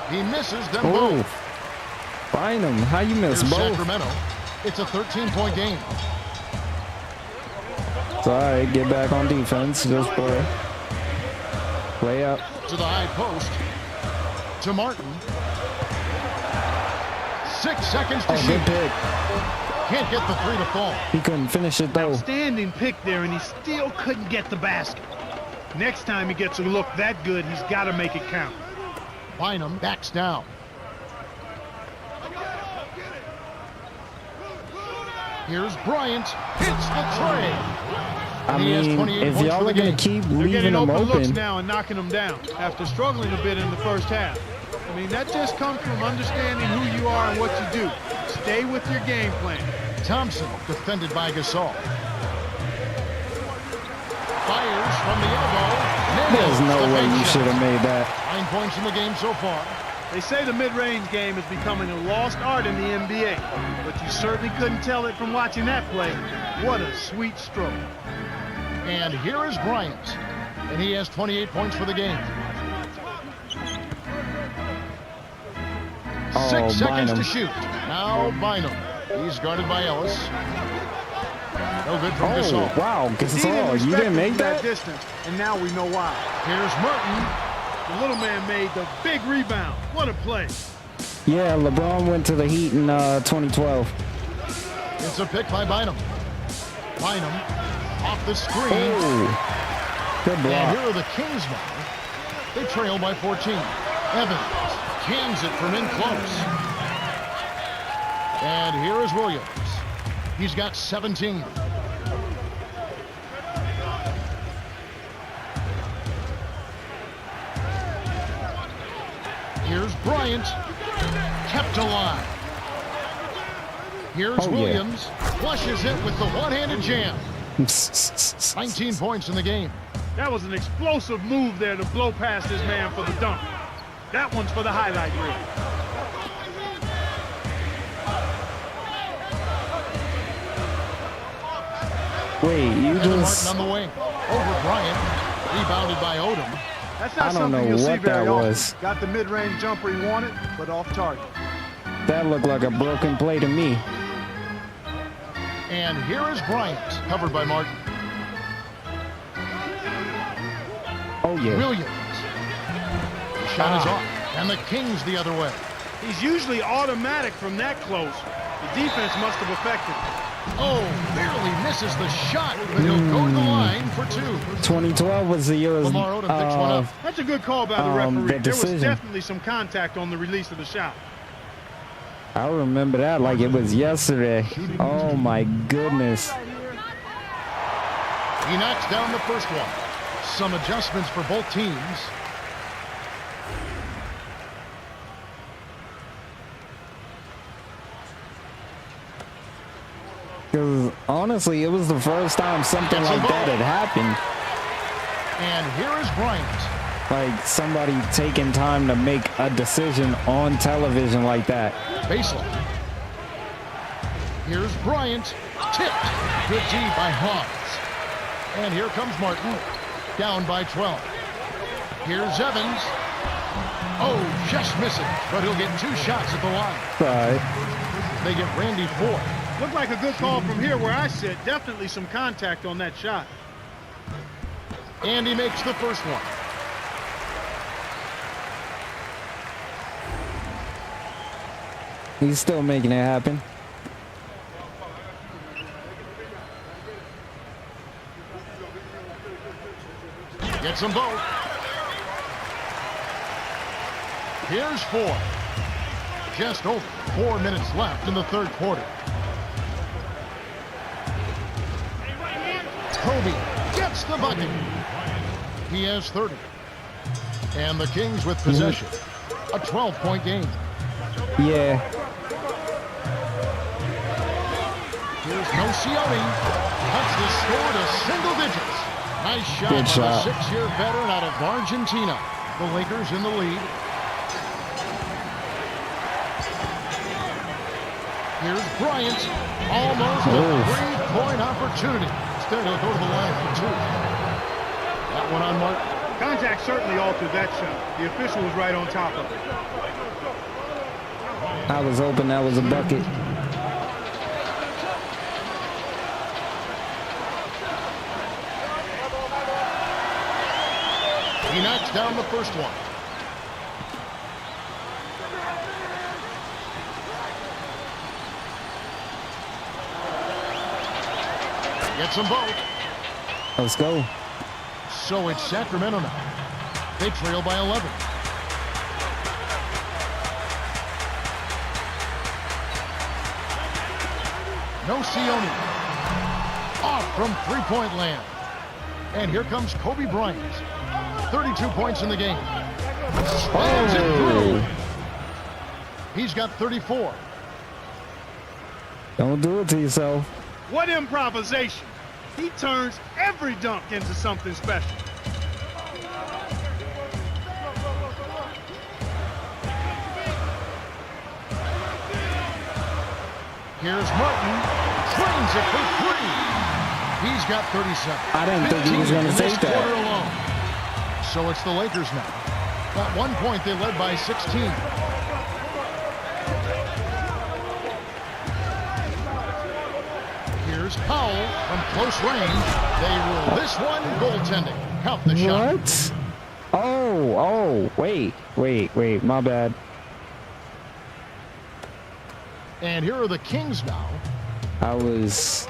He misses them Oh, both. Bynum, how you miss Here's both? Sacramento. It's a 13-point game. It's all right. Get back on defense. Just play. Play up. To the high post. To Martin. 6 seconds to Oh, shoot. good pick. Can't get the three to fall. He couldn't finish it though. Outstanding pick there, and he still couldn't get the basket. Next time he gets a look that good, he's got to make it count. Bynum backs down. Here's Bryant. Hits the tray. I He has mean, 28 if points y'all for the are going game. to keep They're leaving getting them open looks open, now and knocking them down after struggling a bit in the first half. I mean, that just comes from understanding who you are and what you do. Stay with your game plan. Thompson defended by Gasol. Fires from the elbow. there's no Nails the way bank you shot. should have made that. 9 points in the game so far. They say the mid-range game is becoming a lost art in the NBA, but you certainly couldn't tell it from watching that play. What a sweet stroke. And here is Bryant. And he has 28 points for the game. Oh, 6 seconds Bynum. to shoot. Now Bynum. He's guarded by Ellis. No good from Oh, Gasol. wow. He didn't Gasol, you expect didn't to make be that? distance, and now we know why. Here's Martin. The little man made the big rebound. What a play. Yeah, LeBron went to the Heat in 2012. It's a pick by Bynum. Bynum. 6 seconds to shoot. Now Bynum. He's guarded by Ellis. No good from Gasol. Here's Martin. The little man made the big rebound. What a play. Yeah, LeBron went to the Heat in 2012. 2012. It's a pick by Bynum. Bynum Off the screen. Oh, good And block. here are the Kings now. They trail by 14. Evans cans it from in close. And here is Williams. He's got 17. Here's Bryant. Kept alive. Here's Oh, yeah. Williams. Flushes it with the one-handed jam. 19 points in the game. That was an explosive move there to blow past his man for the dunk. That one's for the highlight reel. Wait, you And Martin just... on the wing. Over Bryant. Rebounded by Odom. That's not I don't something know you'll see what very that often. was. Got the mid-range jumper he wanted, but off target. That looked like a broken play to me. And here is Bryant, covered by Martin. Oh, yeah. Williams. The shot is off. And the Kings the other way. He's usually automatic from that close. The defense must have affected him. Oh, barely misses the shot, but he'll go to the line for two. 2012 was the year Lamar Odom picks one up. That's a good call by the referee. the There was decision. definitely some contact on the release of the shot. I remember that like it was yesterday. Oh, my goodness. He knocks down the first one. Some adjustments for both teams. Because, honestly, it was the first time something like that had happened. And here is Bryant. Like, somebody taking time to make a decision on television like that. Baseline. Here's Bryant. Tipped. Good D by Hawes. And here comes Martin. Down by 12. Here's Evans. Oh, just missing. But he'll get two shots at the line. Right. They get Randy Ford. Looked like a good call from here where I sit. Definitely some contact on that shot. And he makes the first one. He's still making it happen. Gets them both. Here's Ford. Just over 4 minutes left in the third quarter. Kobe gets the bucket. He has 30. And the Kings with possession. A 12-point game. Yeah. Here's Nocioni. Cuts the score to single digits. Nice shot Good by shot. the 6-year veteran out of Argentina. The Lakers in the lead. Here's Bryant. Almost a three-point opportunity. Instead, he'll go to the line for two. That one on Martin. Contact certainly altered that shot. The official was right on top of it. I was hoping that was a bucket. He knocks down the first one. Gets them both. Let's go. So it's Sacramento now. They trail by 11. Nocioni. Off from three-point land. And here comes Kobe Bryant. 32 points in the game. Slams it through. He's got 34. Don't do it to yourself. What improvisation. He turns every dunk into something special. Here's Martin. Trains it for three. He's got 37. I didn't think he was 15 going in to this take quarter that. alone. So it's the Lakers now. At one point, they led by 16. Here's Powell from close range. They rule this one goaltending. Count the shot. What? Oh, wait, my bad. And here are the Kings now. I was...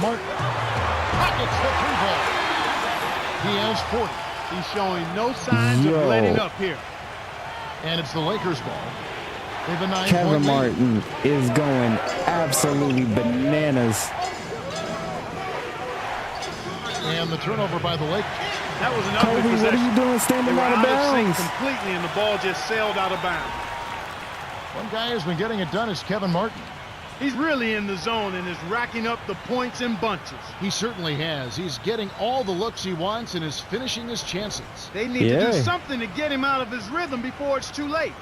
Martin pockets the 3-ball. He has 40. He's showing no signs of letting up here. And it's the Lakers ball. They have a 9-point Kevin lead. Martin is going absolutely bananas. And the turnover by the Lakers. That was an ugly Kobe, what possession. are you doing They standing were out of out of sync bounds? completely, and the ball just sailed out of bounds. One guy who's been getting it done is Kevin Martin. He's really in the zone and is racking up the points in bunches. He certainly has. He's getting all the looks he wants and is finishing his chances. They need to Yeah. do something to get him out of his rhythm before it's too late.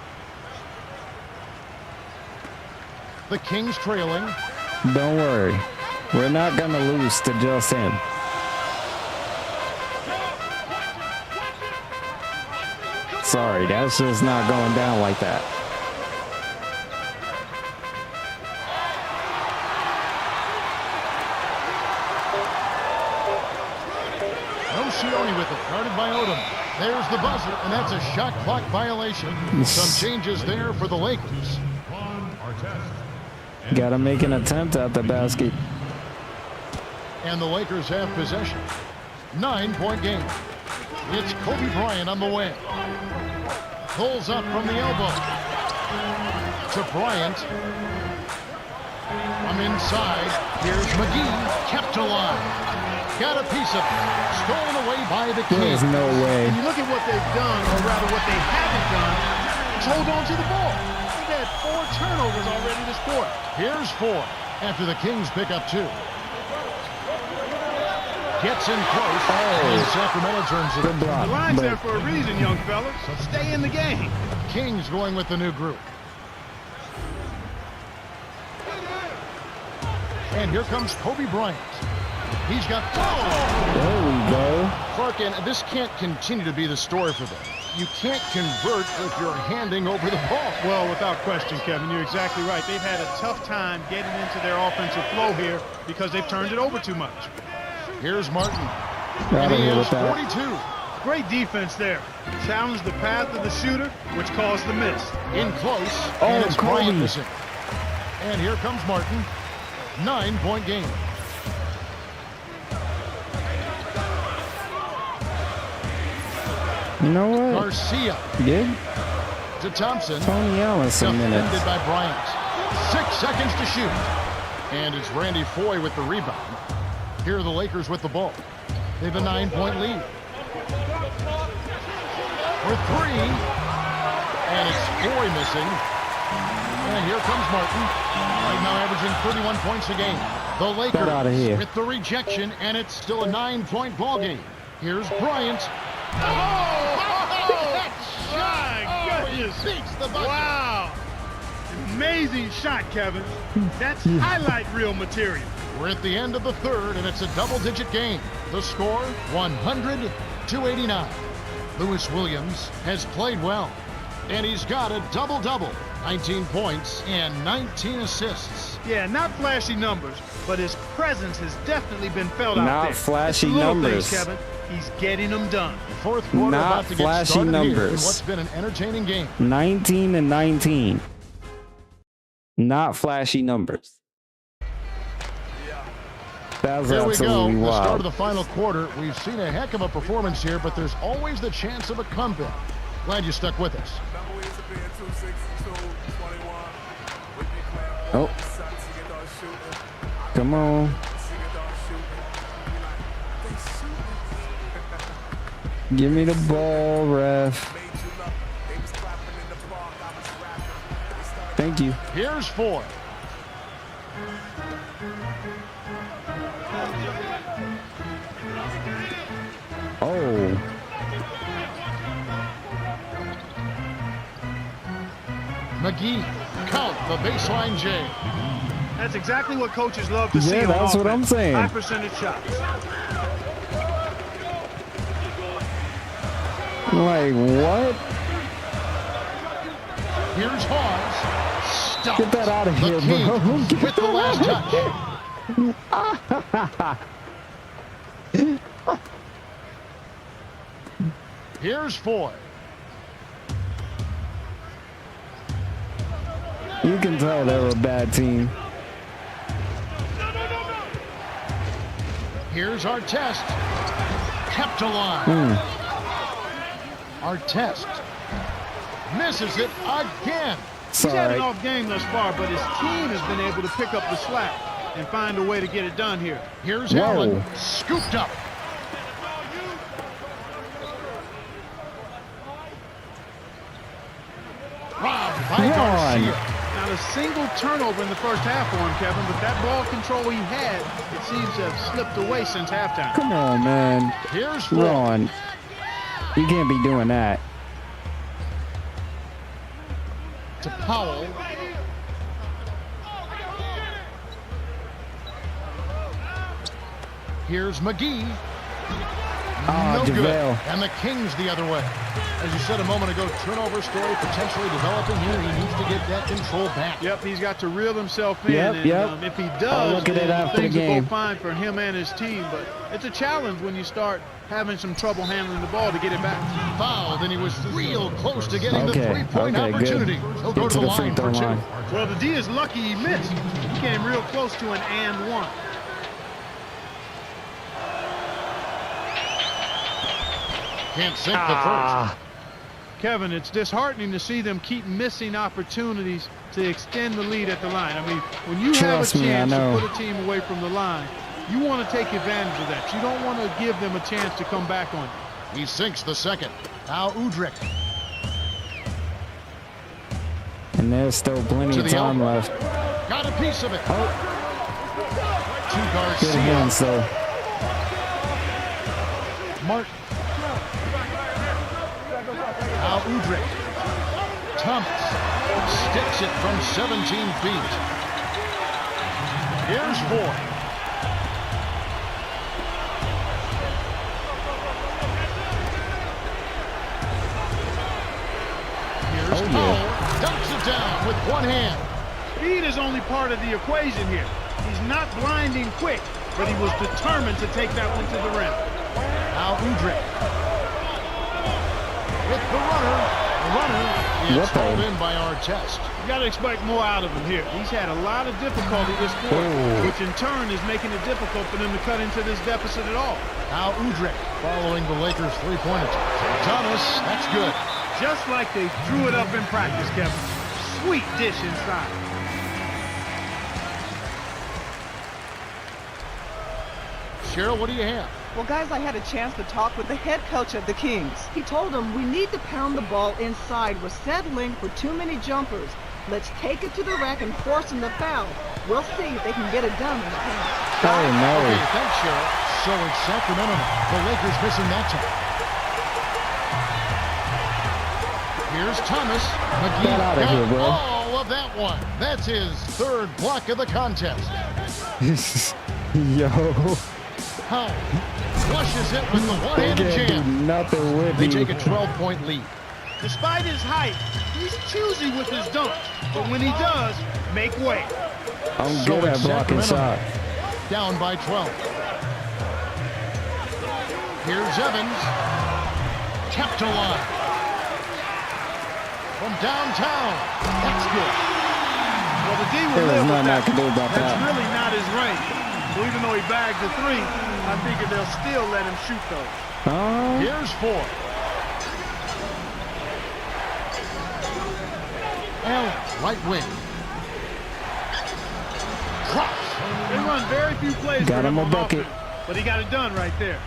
The Kings trailing. Don't worry. We're not going to lose to just him. Sorry, that's just not going down like that. No Shioni with it. Guarded by Odom. There's the buzzer, and that's a shot clock violation. Some changes there for the Lakers. Got to make an attempt at the basket. And the Lakers have possession. 9-point game. It's Kobe Bryant on the way. Pulls up from the elbow. To Bryant. From inside. Here's McGee. Kept alive. Got a piece of it. Stolen away by the Kings. There's no way. When you look at what they've done, or rather what they haven't done, is hold on to the ball. They've had 4 turnovers already this quarter. Here's 4 after the Kings pick up 2. Gets in close. And Sacramento turns it Good up. The block. line's there But for a reason, young fellas, so stay in the game. Kings going with the new group. And here comes Kobe Bryant. He's got... there we go. Clark, and this can't continue to be the story for them. You can't convert if you're handing over the ball. Well, without question, Kevin, you're exactly right. They've had a tough time getting into their offensive flow here because they've turned it over too much. Here's Martin. Out And of he here has with that. 42. Great defense there. Challenged the path of the shooter, which caused the miss. In close. Oh, and it's Bryant Kobe. missing. And here comes Martin. 9-point game. You know what? Garcia Give to Thompson. Tony Allen some Defended minutes. by Bryant. 6 seconds to shoot. And it's Randy Foye with the rebound. Here are the Lakers with the ball. They have a 9-point lead. For 3. And it's Foye missing. And here comes Martin. Right now averaging 31 points a game. The Get outta Lakers here. with the rejection, and it's still a 9-point ball game. Here's Bryant. My goodness. Beats the buzzer. Wow. Amazing shot, Kevin. That's highlight reel material. We're at the end of the third, and it's a double-digit game. The score, 100-89. Lewis Williams has played well, and he's got a double-double. 19 points and 19 assists. Yeah, not flashy numbers, but his presence has definitely been felt out Not there. flashy It's the little numbers. things, Kevin. He's getting them done. The fourth quarter Not about to get flashy started here in numbers. what's been an entertaining game. 19 and 19. Not flashy numbers. That's Here we go, absolutely the start of wild. the final quarter. We've seen a heck of a performance here, but there's always the chance of a comeback. Glad you stuck with us. Oh. Come on. Give me the ball, ref. Thank you. Here's Foye. Oh. McGee, count the baseline J. That's exactly what coaches love to see on that's what I'm offense. saying. High percentage shots. Like, what? Here's Hawes. Stop. Get that out of here, bro. Get With the that last touch. Here's Foye. You can tell they were a bad team. Here's Artest. Kept alive. Artest misses it again. He's had an Sorry. off game thus far, but his team has been able to pick up the slack and find a way to get it done here. Here's Whoa. Allen. Scooped up. Robbed by Run. Garcia. Not a single turnover in the first half for him, Kevin, but that ball control he had, it seems to have slipped away since halftime. Come on, man. Here's Ford. Ron. You can't be doing that. To Powell. Here's McGee. Ah, No good. JaVale. And the Kings the other way. As you said a moment ago, turnover story potentially developing here. He needs to get that control back. Yep, he's got to reel himself in, Yep, and yep. If he I'll does, look at it then after the things will game. go fine for him and his team, but it's a challenge when you start having some trouble handling the ball to get it back. Fouled, and he was real close to getting the Okay, three-point okay, good. opportunity. He'll go Get to the free line throw for two. line. Well, the D is lucky he missed. He came real close to an and one. Can't sink the first. Kevin, it's disheartening to see them keep missing opportunities to extend the lead at the line. I mean, when you Trust have a me, I chance to know. put a team away from the line, you want to take advantage of that. You don't want to give them a chance to come back on you. He sinks the second. Now Udrich And there's still plenty to of the time elbow. left. Got a piece of it. To Good Garcia. hands, though. Martin. Now Udrich. Thomas sticks it from 17 feet. Here's Ford. Here's Oh, Powell. yeah. Dumps it down with one hand. Speed is only part of the equation here. He's not blinding quick, but he was determined to take that one to the rim. Now Udrich. With the runner. The runner is What the- held in by Artest. You got to expect more out of him here. He's had a lot of difficulty this quarter, Oh. which in turn is making it difficult for them to cut into this deficit at all. Now Udrich following the Lakers' three-point attempt. Thomas, that's good. Just like they drew it up in practice, Kevin. Sweet dish inside. Cheryl, what do you have? Well, guys, I had a chance to talk with the head coach of the Kings. He told them we need to pound the ball inside. We're settling for too many jumpers. Let's take it to the rack and force them to foul. We'll see if they can get it done in the paint. Oh, Okay, no. thanks, Cheryl. So it's Sacramento now. The Lakers missing that time. Here's Thomas. McGee Get out of got here, bro. all of that one. That's his third block of the contest. Yo. Powell flushes it with the They one-handed can't do jam. nothing with They you. take a 12-point lead. Despite his height, he's choosy with his dunks. But when he does, make way. I'm So good at it's blocking Sacramento shots. down by 12. Here's Evans. Kept alive. From downtown. That's good. Well, the D will There was live with nothing I that. could do about That's that. really not his range. So even though he bagged the three, I figure they'll still let him shoot those. Here's Ford. Allen, right wing. Cross. They run very few plays Got for him him a on bucket. offense, but he got it done right there.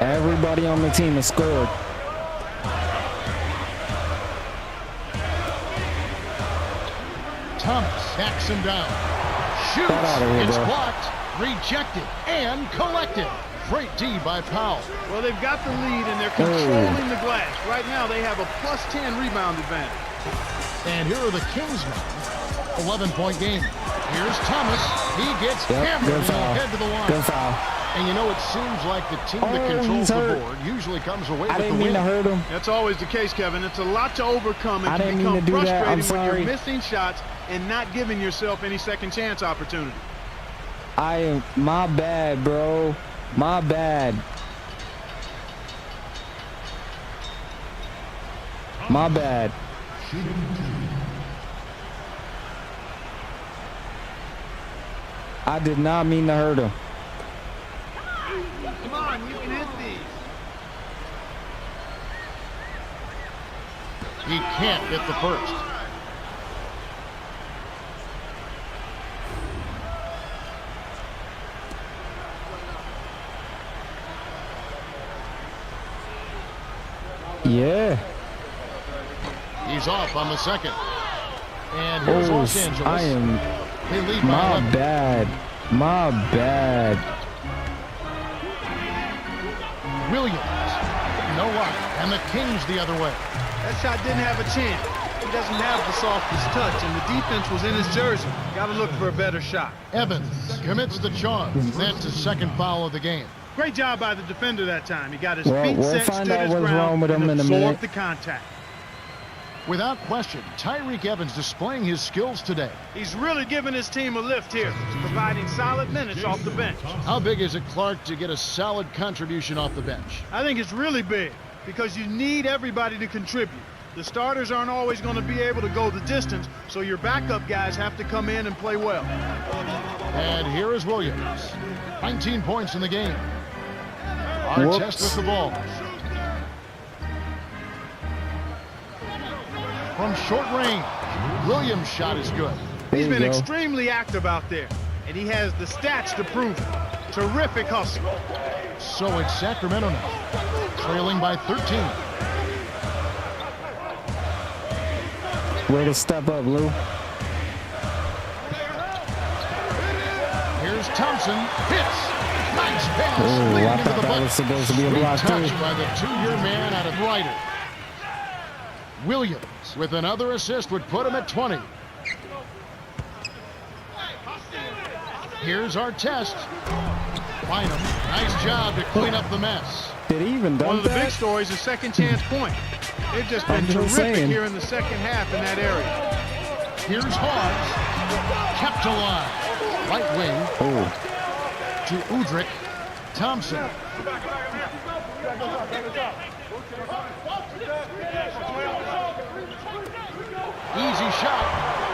Everybody on the team has scored. Thomas backs him down. Shoots. Get outta here, It's bro. blocked, rejected, and collected. Great D by Powell. Well, they've got the lead, and they're controlling the glass. Right now, they have a plus 10 rebound advantage. And here are the Kings now. 11-point game. Here's Thomas. He gets Yep, hammered good and he'll foul. head to the line. Good foul. And you know, it seems like the team that Oh, controls he's the hurt. board usually comes away I with the didn't mean win. to hurt him. That's always the case, Kevin. It's a lot to overcome, and I to didn't become mean to do that. I'm frustrating when sorry. you're missing shots and not giving yourself any second chance opportunity. My bad, bro. My bad. My bad. I did not mean to hurt him. Come on, you can hit these. He can't get the first. Yeah. He's off on the second. And here's Los Angeles. They lead by My 11. bad. My bad. Williams. No luck. And the Kings the other way. That shot didn't have a chance. He doesn't have the softest touch, and the defense was in his jersey. Got to look for a better shot. Evans commits the charge. That's his second foul of the game. Great job by the defender that time. He got his Well, feet we'll set, find stood out his what's ground, wrong with him and in a absorbed minute. the contact. Without question, Tyreek Evans displaying his skills today. He's really giving his team a lift here, providing solid minutes off the bench. How big is it, Clark, to get a solid contribution off the bench? I think it's really big because you need everybody to contribute. The starters aren't always going to be able to go the distance, so your backup guys have to come in and play well. And here is Williams. 19 points in the game. Whoops. Artest with the ball. From short range, Williams' shot is good. There He's you been go. extremely active out there, and he has the stats to prove it. Terrific hustle. So it's Sacramento now, trailing by 13. Way to step up, Lou. Here's Thompson. Hits. Nice pass. Oh, Leading I into thought the that bucket. was supposed to be a Sweet block, touch too. by the two-year man out of Ryder. Williams with another assist would put him at 20. Here's our test. Bynum, nice job to clean up the mess. Did he even One done of the big that? stories is second chance point. They've just been I'm just terrific saying. here in the second half in that area. Here's Hawes. Kept alive. Right wing Oh, to Udrich. Thompson. Easy shot.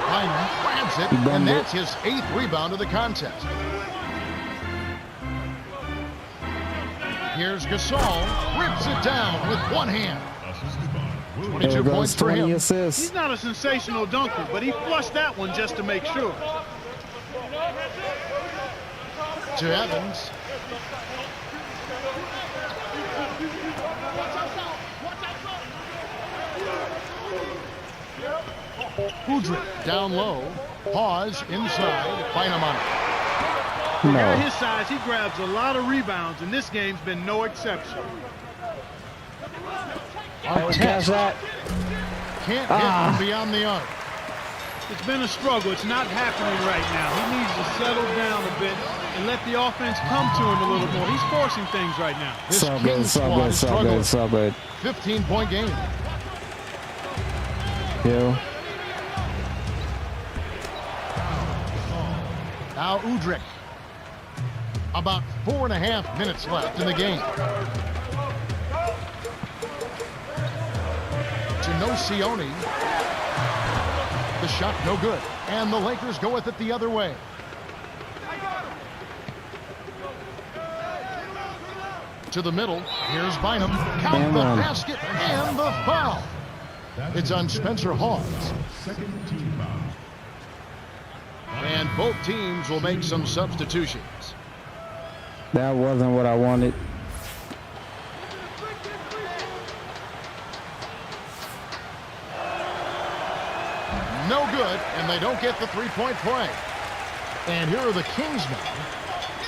Bynum grabs it, He and bummed it. that's his 8th rebound of the contest. Here's Gasol. Rips it down with one hand. 22 there goes points for 20 him. assists. He's not a sensational dunker, but he flushed that one just to make sure. To Evans. Udrich down low. Pause inside. Bynum on it. For a guy No. his size, he grabs a lot of rebounds, and this game's been no exception. Catch Artest that. can't hit from beyond the arc. It's been a struggle. It's not happening right now. He needs to settle down a bit and let the offense come to him a little more. He's forcing things right now. This So good, Kings so squad good, is so struggling. good, so good. 15-point game. Yo. Now Udrich. About 4.5 minutes left in the game. To Nocioni. The shot no good. And the Lakers go with it the other way. To the middle. Here's Bynum. Count And the one. basket and the foul. It's on Spencer Hawes. And both teams will make some substitutions. That wasn't what I wanted. No good, and they don't get the three-point play. And here are the Kings now,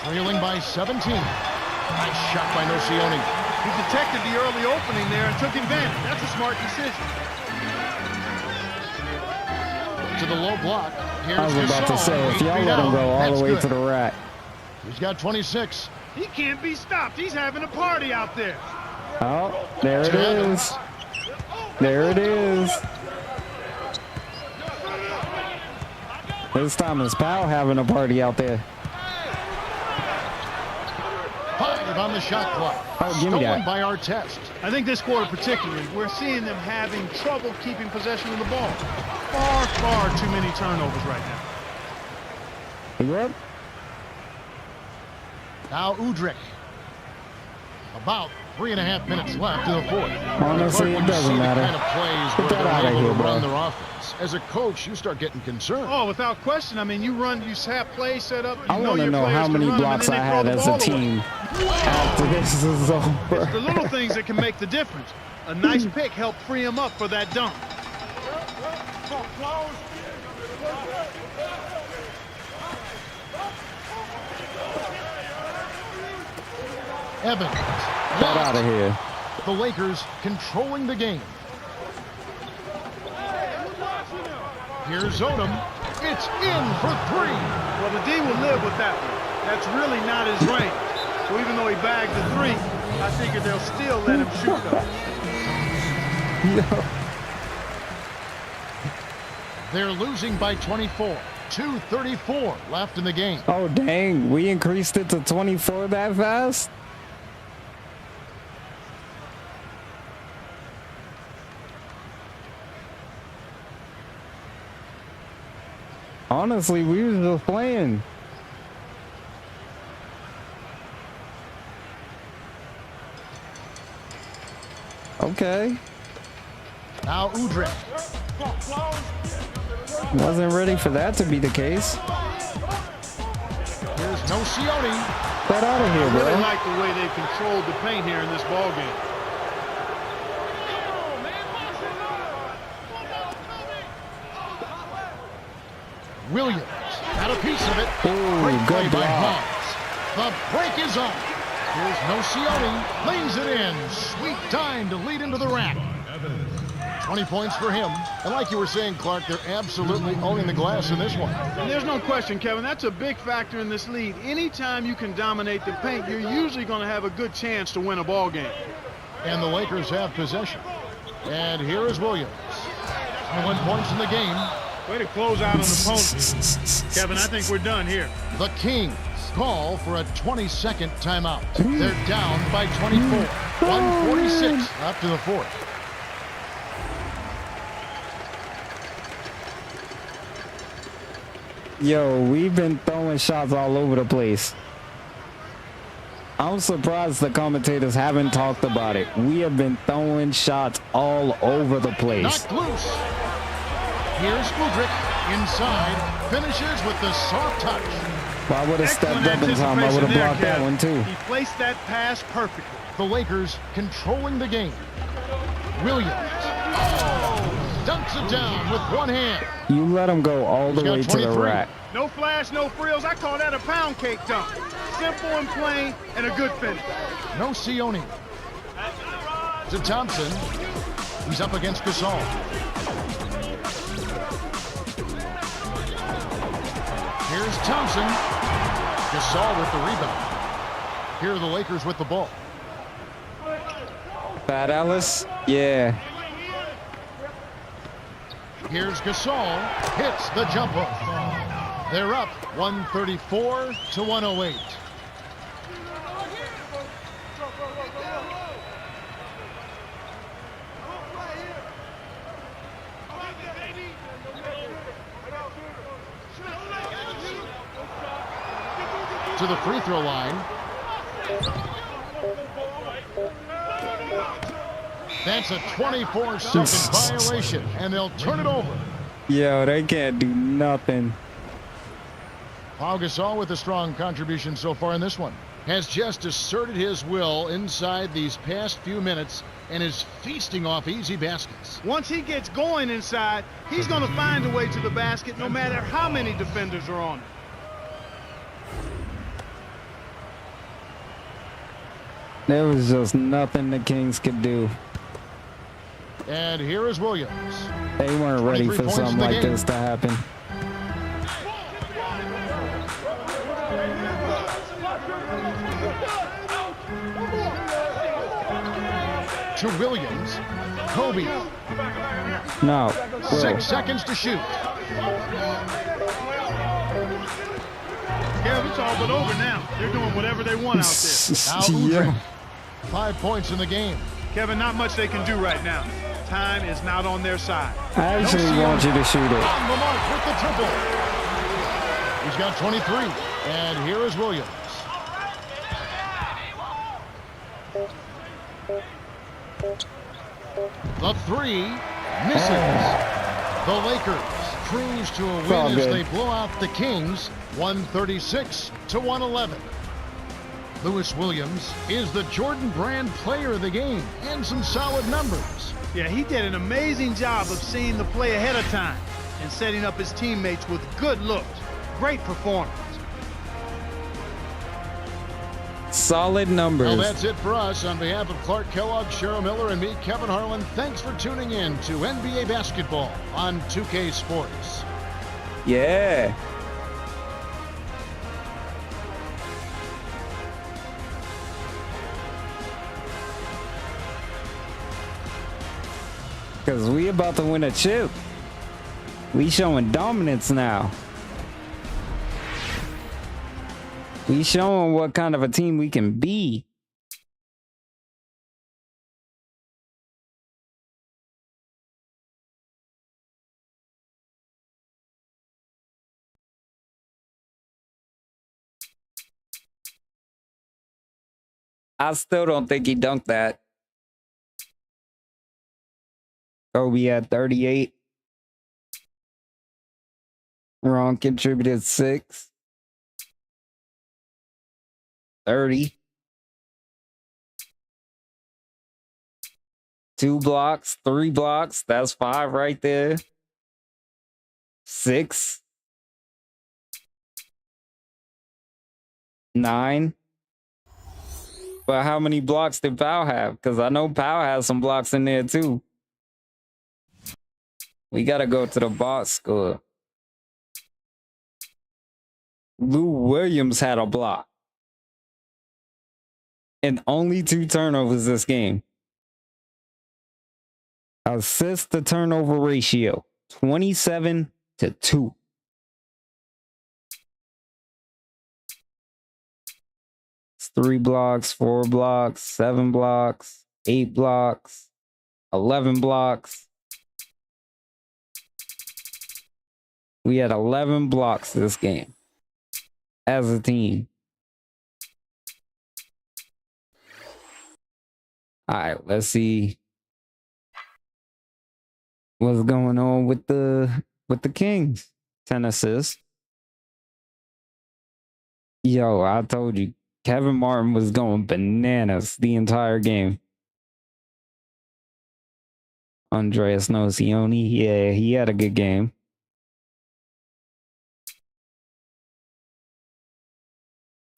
trailing by 17. Nice shot by Nocioni. He detected the early opening there and took advantage. That's a smart decision. To the low block. Here's I was about to Gasol. say, if 8 y'all feet let him out, go all that's the way good. to the rack. He's got 26. He can't be stopped. He's having a party out there. Oh, there it To Evans. is. There it is. This time it's Powell having a party out there. 5 on the shot clock. Oh, give me Stolen that. by Artest. I think this quarter particularly, we're seeing them having trouble keeping possession of the ball. Far, far too many turnovers right now. You up? Now Udrih. About 3.5 minutes left in the fourth. Honestly, it doesn't matter. Kind of plays Get where that out they're of able here, to bro. run their offense. As a coach, you start getting concerned. Oh, without question. I mean, you have plays set up. I want to know how many blocks I had as a team after this is over. It's the little things that can make the difference. A nice pick helped free him up for that dunk. Evans. Get out of here. The Lakers controlling the game. Here's Odom. It's in for three. Well, the D will live with that one. That's really not his range. So even though he bagged the three, I figure they'll still let him shoot though. They're losing by 24. 2:34 left in the game. Oh, dang. We increased it to 24 that fast? Honestly, we was just playing. Okay. Now Udrih. Wasn't ready for that to be the case. Here's Nocioni. Get out of here, I really bro. like the way they've controlled the paint here in this ball game. Williams got a piece of it. Ooh, Great play good by block. Hawks. The break is on. Here's Nocioni. Lays it in. Sweet time to lead into the rack. 20 points for him. And like you were saying, Clark, they're absolutely owning the glass in this one. And there's no question, Kevin, that's a big factor in this lead. Anytime you can dominate the paint, you're usually going to have a good chance to win a ball game. And the Lakers have possession. And here is Williams. 21 points in the game. Way to close out on the opponent. Kevin, I think we're done here. The Kings call for a 20-second timeout. They're down by 24. 146 after the fourth. Yo, we've been throwing shots all over the place. I'm surprised the commentators haven't talked about it. We have been throwing shots all over the place. Knocked loose. Here's Udrih inside. Finishes with the soft touch. If I would have stepped Excellent up in time, I would have anticipation blocked there, that Kev. one too. He placed that pass perfectly. The Lakers controlling the game. Williams. Oh, dunks it down with one hand. You let him go all the He's got way to the 23. rack. No flash, no frills. I call that a pound cake dunk. Simple and plain and a good finish. Nocioni. To Thompson. He's up against Gasol. Here's Thompson. Gasol with the rebound. Here are the Lakers with the ball. Fat Ellis? Yeah. Here's Gasol. Hits the jumper. They're up 134 to 108. To the free throw line. That's a 24-second violation, and they'll turn it over. Yo, they can't do nothing. Pau Gasol with a strong contribution so far in this one. Has just asserted his will inside these past few minutes and is feasting off easy baskets. Once he gets going inside, he's going to find a way to the basket no matter how many defenders are on it. There was just nothing the Kings could do. And here is Williams. They weren't ready 23 for points something in the like game. this to happen. To Williams. Kobe. No. 6 seconds to shoot. Yeah, it's all but over now. They're doing whatever they want out there. Now Yeah. Udrih. 5 points in the game. Kevin, not much they can do right now. Time is not on their side. I actually want you to shoot it. On the mark with the triple. He's got 23. And here is Williams. The three misses. The Lakers cruise to a win all as good. they blow out the Kings 136 to 111. Lewis Williams is the Jordan Brand player of the game and some solid numbers. Yeah, he did an amazing job of seeing the play ahead of time and setting up his teammates with good looks. Great performance. Solid numbers. Well, that's it for us. On behalf of Clark Kellogg, Cheryl Miller, and me, Kevin Harlan, thanks for tuning in to NBA Basketball on 2K Sports. Yeah. Because we about to win a chip. We showing dominance now. We showing what kind of a team we can be. I still don't think he dunked that. Kobe had 38. Ron contributed 6. 30. 2 blocks, 3 blocks. That's 5 right there. 6. 9. But how many blocks did Powell have? Because I know Powell has some blocks in there too. We got to go to the box score. Lou Williams had a block. And only 2 turnovers this game. Assist to turnover ratio, 27-2. It's 3 blocks, 4 blocks, 7 blocks, 8 blocks, 11 blocks. We had 11 blocks this game as a team. All right, let's see what's going on with the Kings. 10 assists. Yo, I told you, Kevin Martin was going bananas the entire game. Andreas Nocioni, yeah, he had a good game.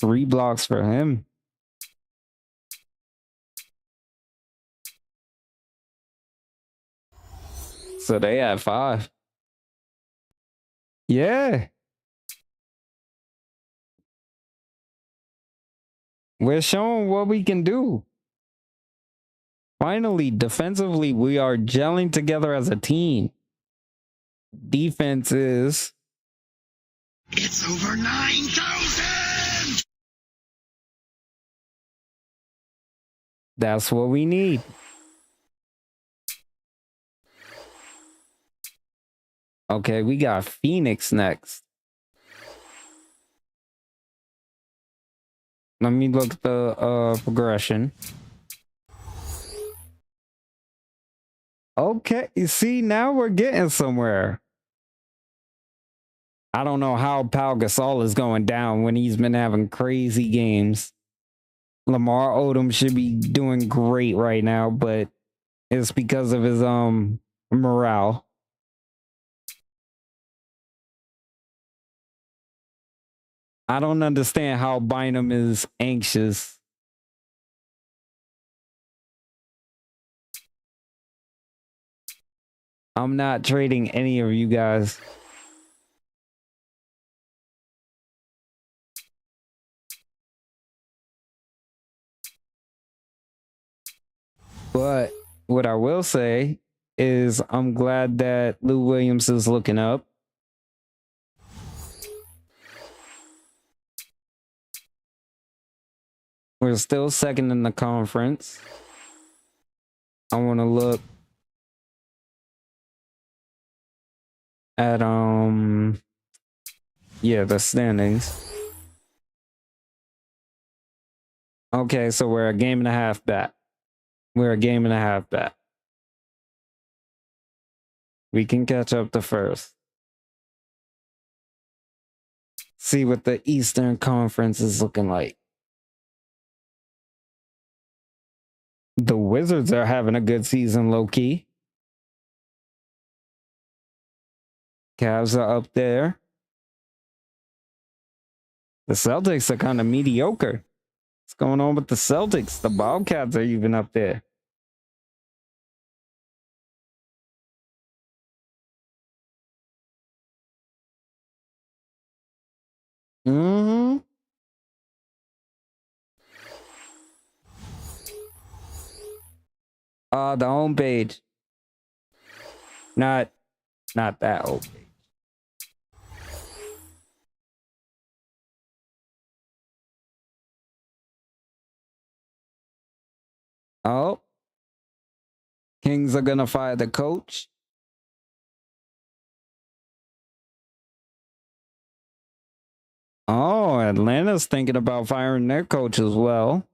Three blocks for him. So they had 5. Yeah. We're showing what we can do. Finally, defensively, we are gelling together as a team. Defense is... It's over 9,000! That's what we need. Okay, we got Phoenix next. Let me look at the progression. Okay, you see, now we're getting somewhere. I don't know how Pau Gasol is going down when he's been having crazy games. Lamar Odom should be doing great right now, but it's because of his morale. I don't understand how Bynum is anxious. I'm not trading any of you guys. But what I will say is I'm glad that Lou Williams is looking up. We're still second in the conference. I want to look at the standings. Okay, so we're a game and a half back. We're a game and a half back. We can catch up to first. See what the Eastern Conference is looking like. The Wizards are having a good season, low-key. Cavs are up there. The Celtics are kind of mediocre. What's going on with the Celtics? The Bobcats are even up there. Mm-hmm. The home page. Not that home page. Oh. Kings are gonna fire the coach. Oh, Atlanta's thinking about firing their coach as well.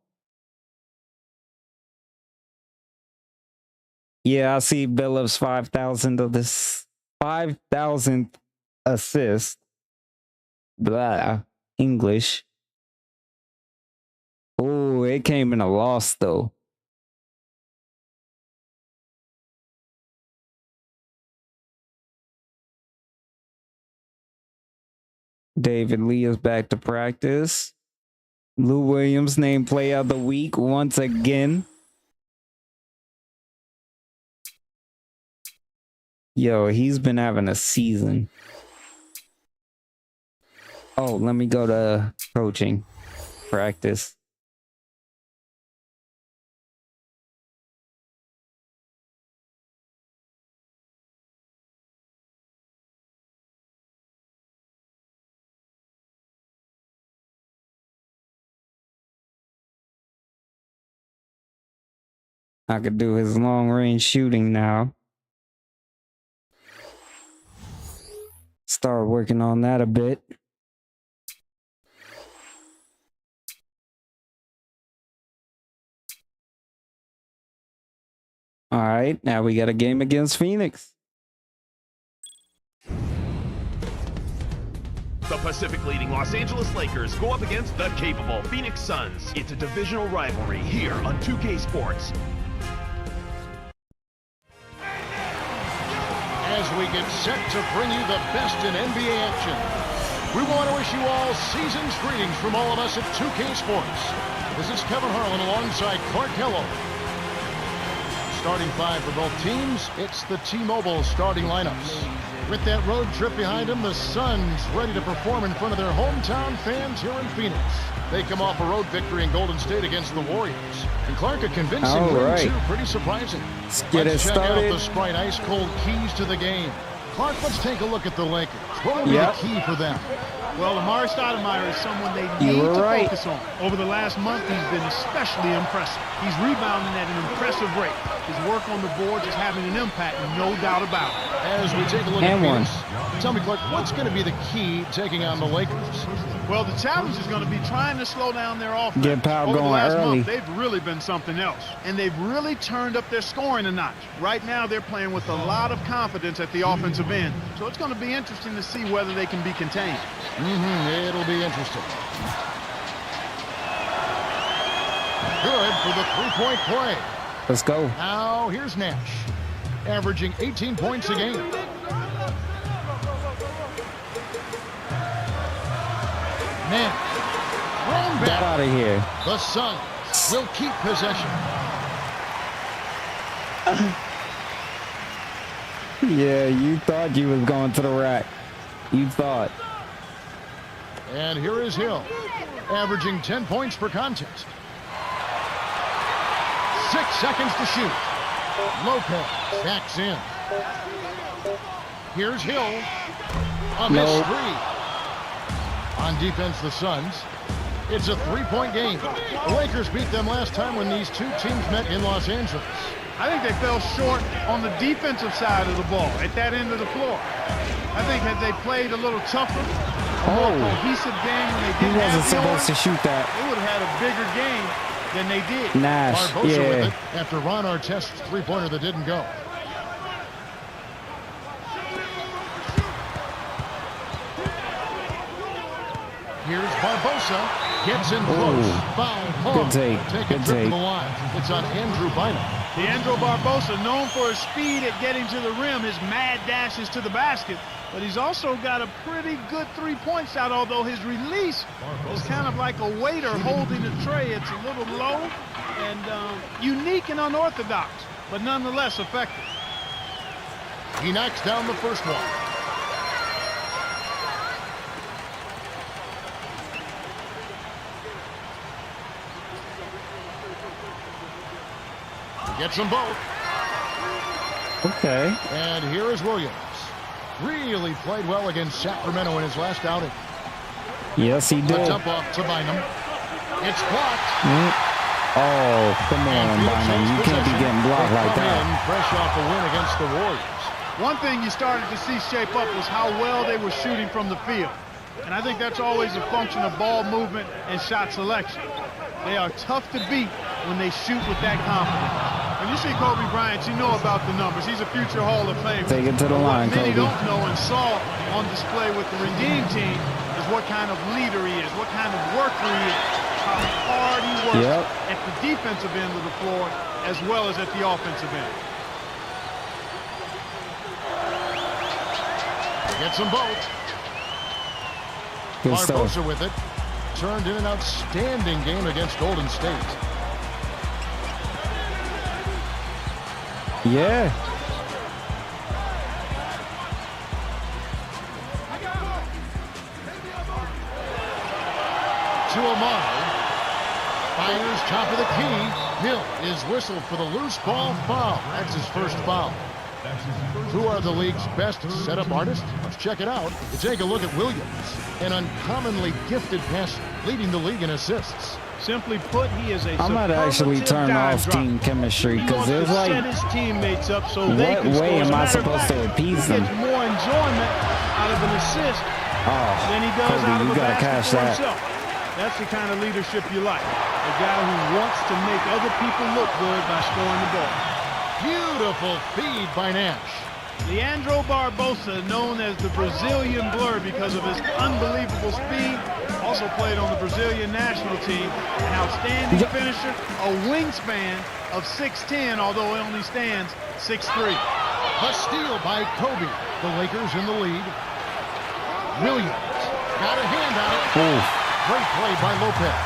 Yeah, I see Billups 5,000 of this 5,000th assist. Blah. English. Oh, it came in a loss though. David Lee is back to practice. Lou Williams named Player of the Week once again. Yo, he's been having a season. Oh, let me go to coaching practice. I could do his long range shooting now. Start working on that a bit. All right, now we got a game against Phoenix. The Pacific-leading Los Angeles Lakers go up against the capable Phoenix Suns. It's a divisional rivalry here on 2K Sports. As we get set to bring you the best in NBA action, we want to wish you all season's greetings from all of us at 2K Sports. This is Kevin Harlan alongside Clark Hello. Starting five for both teams, it's the T-Mobile starting lineups. With that road trip behind them, the Suns ready to perform in front of their hometown fans here in Phoenix. They come off a road victory in Golden State against the Warriors. And Clark, a convincing win, too. Pretty surprising. Let's check started. out the Sprite ice-cold keys to the game. Clark, let's take a look at the Lakers. What will be the key for them? Well, Amari Stoudemire is someone they need to focus on. Over the last month, he's been especially impressive. He's rebounding at an impressive rate. His work on the boards is having an impact, no doubt about it. As we take a look at Phoenix, tell me, Clark, what's going to be the key taking on the Lakers? Well, the challenge is going to be trying to slow down their offense. Get Powell Over the going last early. month, they've really been something else. And they've really turned up their scoring a notch. Right now, they're playing with a lot of confidence at the offensive end. So it's going to be interesting to see whether they can be contained. It'll be interesting. Good for the three-point play. Let's go. Now, here's Nash, averaging 18 points a game. Nash, thrown Get back. out of here. The Suns will keep possession. Yeah, you thought you was going to the rack. You thought. And here is Hill, averaging 10 points per contest. 6 seconds to shoot. Lopez backs in. Here's Hill. A missed three. On defense, the Suns. It's a three-point game. The Lakers beat them last time when these two teams met in Los Angeles. I think they fell short on the defensive side of the ball, at that end of the floor. I think had they played a little tougher, a more cohesive game when they He didn't wasn't have supposed to shoot that. they would have had a bigger game. than they did. Nash, Barbosa with yeah. it after Ron Artest's three-pointer that didn't go. Here's Barbosa. Gets in close. Foul. Good take. Take Good a trip take. to the line. It's on Andrew Bynum. Leandro Barbosa, known for his speed at getting to the rim, his mad dashes to the basket, but he's also got a pretty good three-point shot, although his release is kind of like a waiter holding a tray. It's a little low and unique and unorthodox, but nonetheless effective. He knocks down the first one. Gets them both. Okay. And here is Williams. Really played well against Sacramento in his last outing. Yes, he The did. dump off to Bynum. It's blocked. Oh, come on, And Phoenix Bynum. has You can't be possession. getting blocked They like come that. in fresh off a win against the Warriors. One thing you started to see shape up was how well they were shooting from the field. And I think that's always a function of ball movement and shot selection. They are tough to beat when they shoot with that confidence. When you see Kobe Bryant, you know about the numbers. He's a future Hall of Famer. Take it to the But line, what many Kobe. don't know and saw on display with the Redeem team is what kind of leader he is, what kind of worker he is, how hard he works Yep. at the defensive end of the floor as well as at the offensive end. Gets them both. Good stuff. Barbosa with it. Turned in an outstanding game against Golden State. Yeah. To Amaro. Fires top of the key. Hill is whistled for the loose ball foul. That's his first foul. Who are the league's best setup artists? Let's check it out. Take a look at Williams, an uncommonly gifted passer, leading the league in assists. Simply put, he is a I might actually superlative turn dime off dropper. team chemistry He because wants it's to like, set his teammates up so they what can score. way As a am I matter of supposed to fact, appease he them? gets more enjoyment out of an assist Oh, than he does Kobe, out of you a gotta basket cash for that. himself. That's the kind of leadership you like. A guy who wants to make other people look good by scoring the ball. Beautiful feed by Nash. Leandro Barbosa, known as the Brazilian Blur because of his unbelievable speed, also played on the Brazilian national team, an outstanding finisher, a wingspan of 6'10", although he only stands 6'3". A steal by Kobe. The Lakers in the lead. Williams got a hand on it. oof. Great play by Lopez.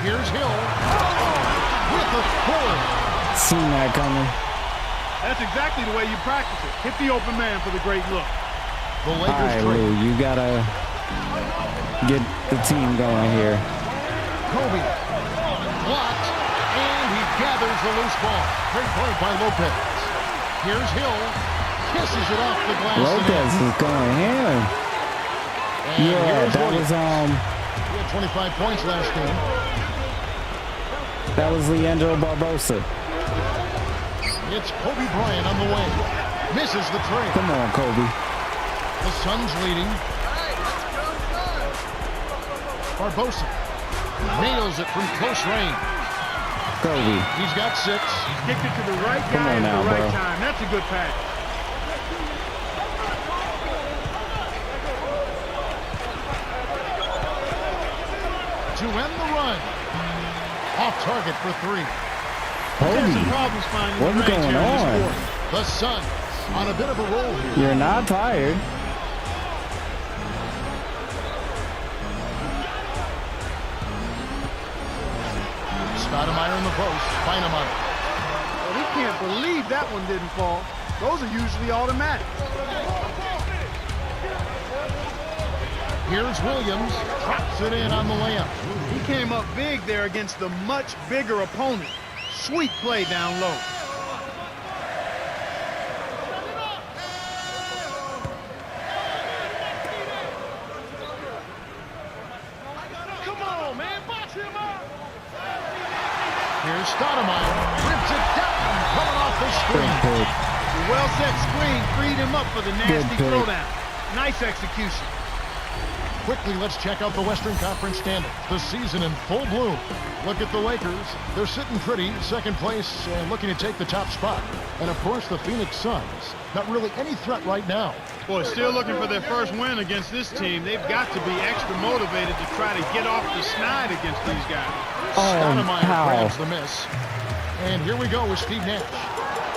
Here's Hill with a pull. Seen that coming. That's exactly the way you practice it. Hit the open man for the great look. The All Lakers right, trade. Lou, you gotta get the team going here. Kobe blocked, and he gathers the loose ball. Great play by Lopez. Here's Hill, kisses it off the glass. Lopez is going ham. And Yeah, here's that Williams. was He had 25 points last game. Leandro Barbosa. It's Kobe Bryant on the way. Misses the trade. Come on, Kobe. The Suns leading. Barbosa nails it from close range. Kobe. He's got 6. Kicked it to the right Come guy on at now, the right bro. time. That's a good pass. To end the run. Off target for 3. There's some Kobe, problems finding what's the range going here in this on? quarter. The Suns on a bit of a roll here. You're not tired. Stoudemire in the post. Bynum on it. Well, he can't believe that one didn't fall. Those are usually automatic. Here's Williams. Drops it in on the layup. He came up big there against the much bigger opponent. Sweet play down low. Come on, man. Box him up. Here's Stoudemire. Rips it down. Coming off the Good screen. pick. The well-set screen freed him up for the nasty pick. throwdown. Nice execution. Quickly, let's check out the Western Conference standings. The season in full bloom. Look at the Lakers. They're sitting pretty, second place, and looking to take the top spot. And, of course, the Phoenix Suns. Not really any threat right now. Boy, still looking for their first win against this team. They've got to be extra motivated to try to get off the snide against these guys. Stoudemire how? grabs the miss. And here we go with Steve Nash.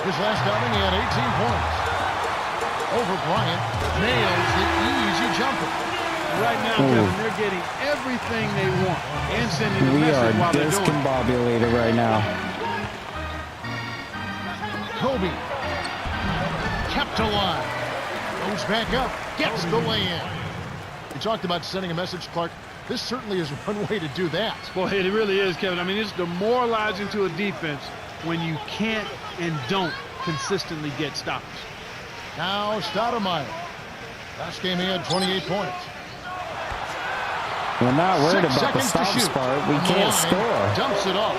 His last outing, he had 18 points. Over Bryant, nails the easy jumper. Right now, Kevin, they're getting everything they want and sending the We message are while they're doing it. discombobulated right now. Kobe kept alive. Goes back up, gets the lay-in. We talked about sending a message, Clark. This certainly is one way to do that. Boy, it really is, Kevin. I mean, it's demoralizing to a defense when you can't and don't consistently get stops. Now Stoudemire. Last game he had 28 points. We're not worried 6 about the seconds to stops shoot. part. We On the can't line, score. Dumps it off.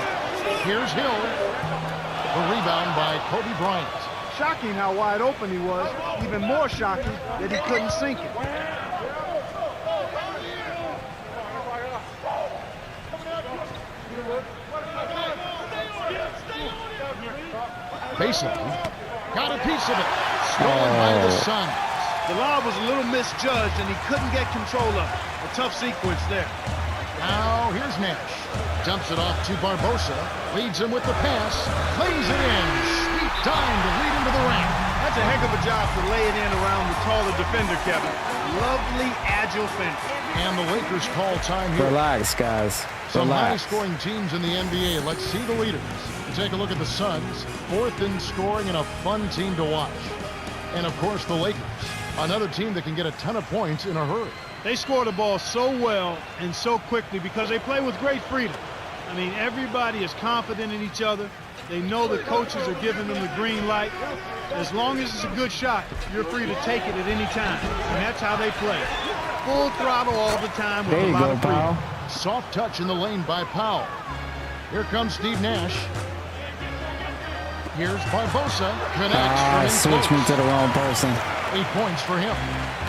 Here's Hill. The rebound by Kobe Bryant. Shocking how wide open he was. Even more shocking that he couldn't sink it. Baseline. Got a piece of it. Stolen by the Suns. The lob was a little misjudged, and he couldn't get control of it. A tough sequence there. Now here's Nash. Dumps it off to Barbosa. Leads him with the pass. Lays it in. Sweet dime to lead him to the rack. That's a heck of a job to lay it in around the taller defender, Kevin. Lovely, agile finish. And the Lakers call time here. Relax, guys. Some Relax. high-scoring teams in the NBA. Let's see the leaders. Take a look at the Suns. 4th in scoring and a fun team to watch. And, of course, the Lakers. Another team that can get a ton of points in a hurry. They score the ball so well and so quickly because they play with great freedom. I mean, everybody is confident in each other. They know the coaches are giving them the green light. As long as it's a good shot, you're free to take it at any time. And that's how they play. Full throttle all the time with There a you lot go, of freedom. pal. Soft touch in the lane by Powell. Here comes Steve Nash. Here's Barbosa. Connects from in Switch me close. to the wrong person. 8 points for him.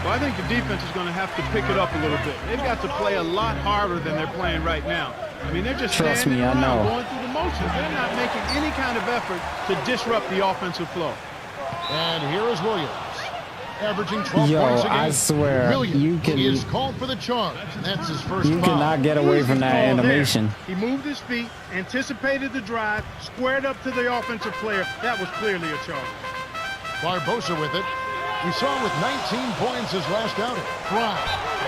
Well, I think the defense is going to have to pick it up a little bit. They've got to play a lot harder than they're playing right now. I mean, they're just Trust standing me, I around know. going through the motions. They're not making any kind of effort to disrupt the offensive flow. And here is Williams. Averaging 12 Yo, points a game. I swear, Williams you can- is called for the charge. That's his first You foul. cannot get away from that Ball there. animation. He moved his feet, anticipated the drive, squared up to the offensive player. That was clearly a charge. Barbosa with it. We saw him with 19 points his last outing. Fry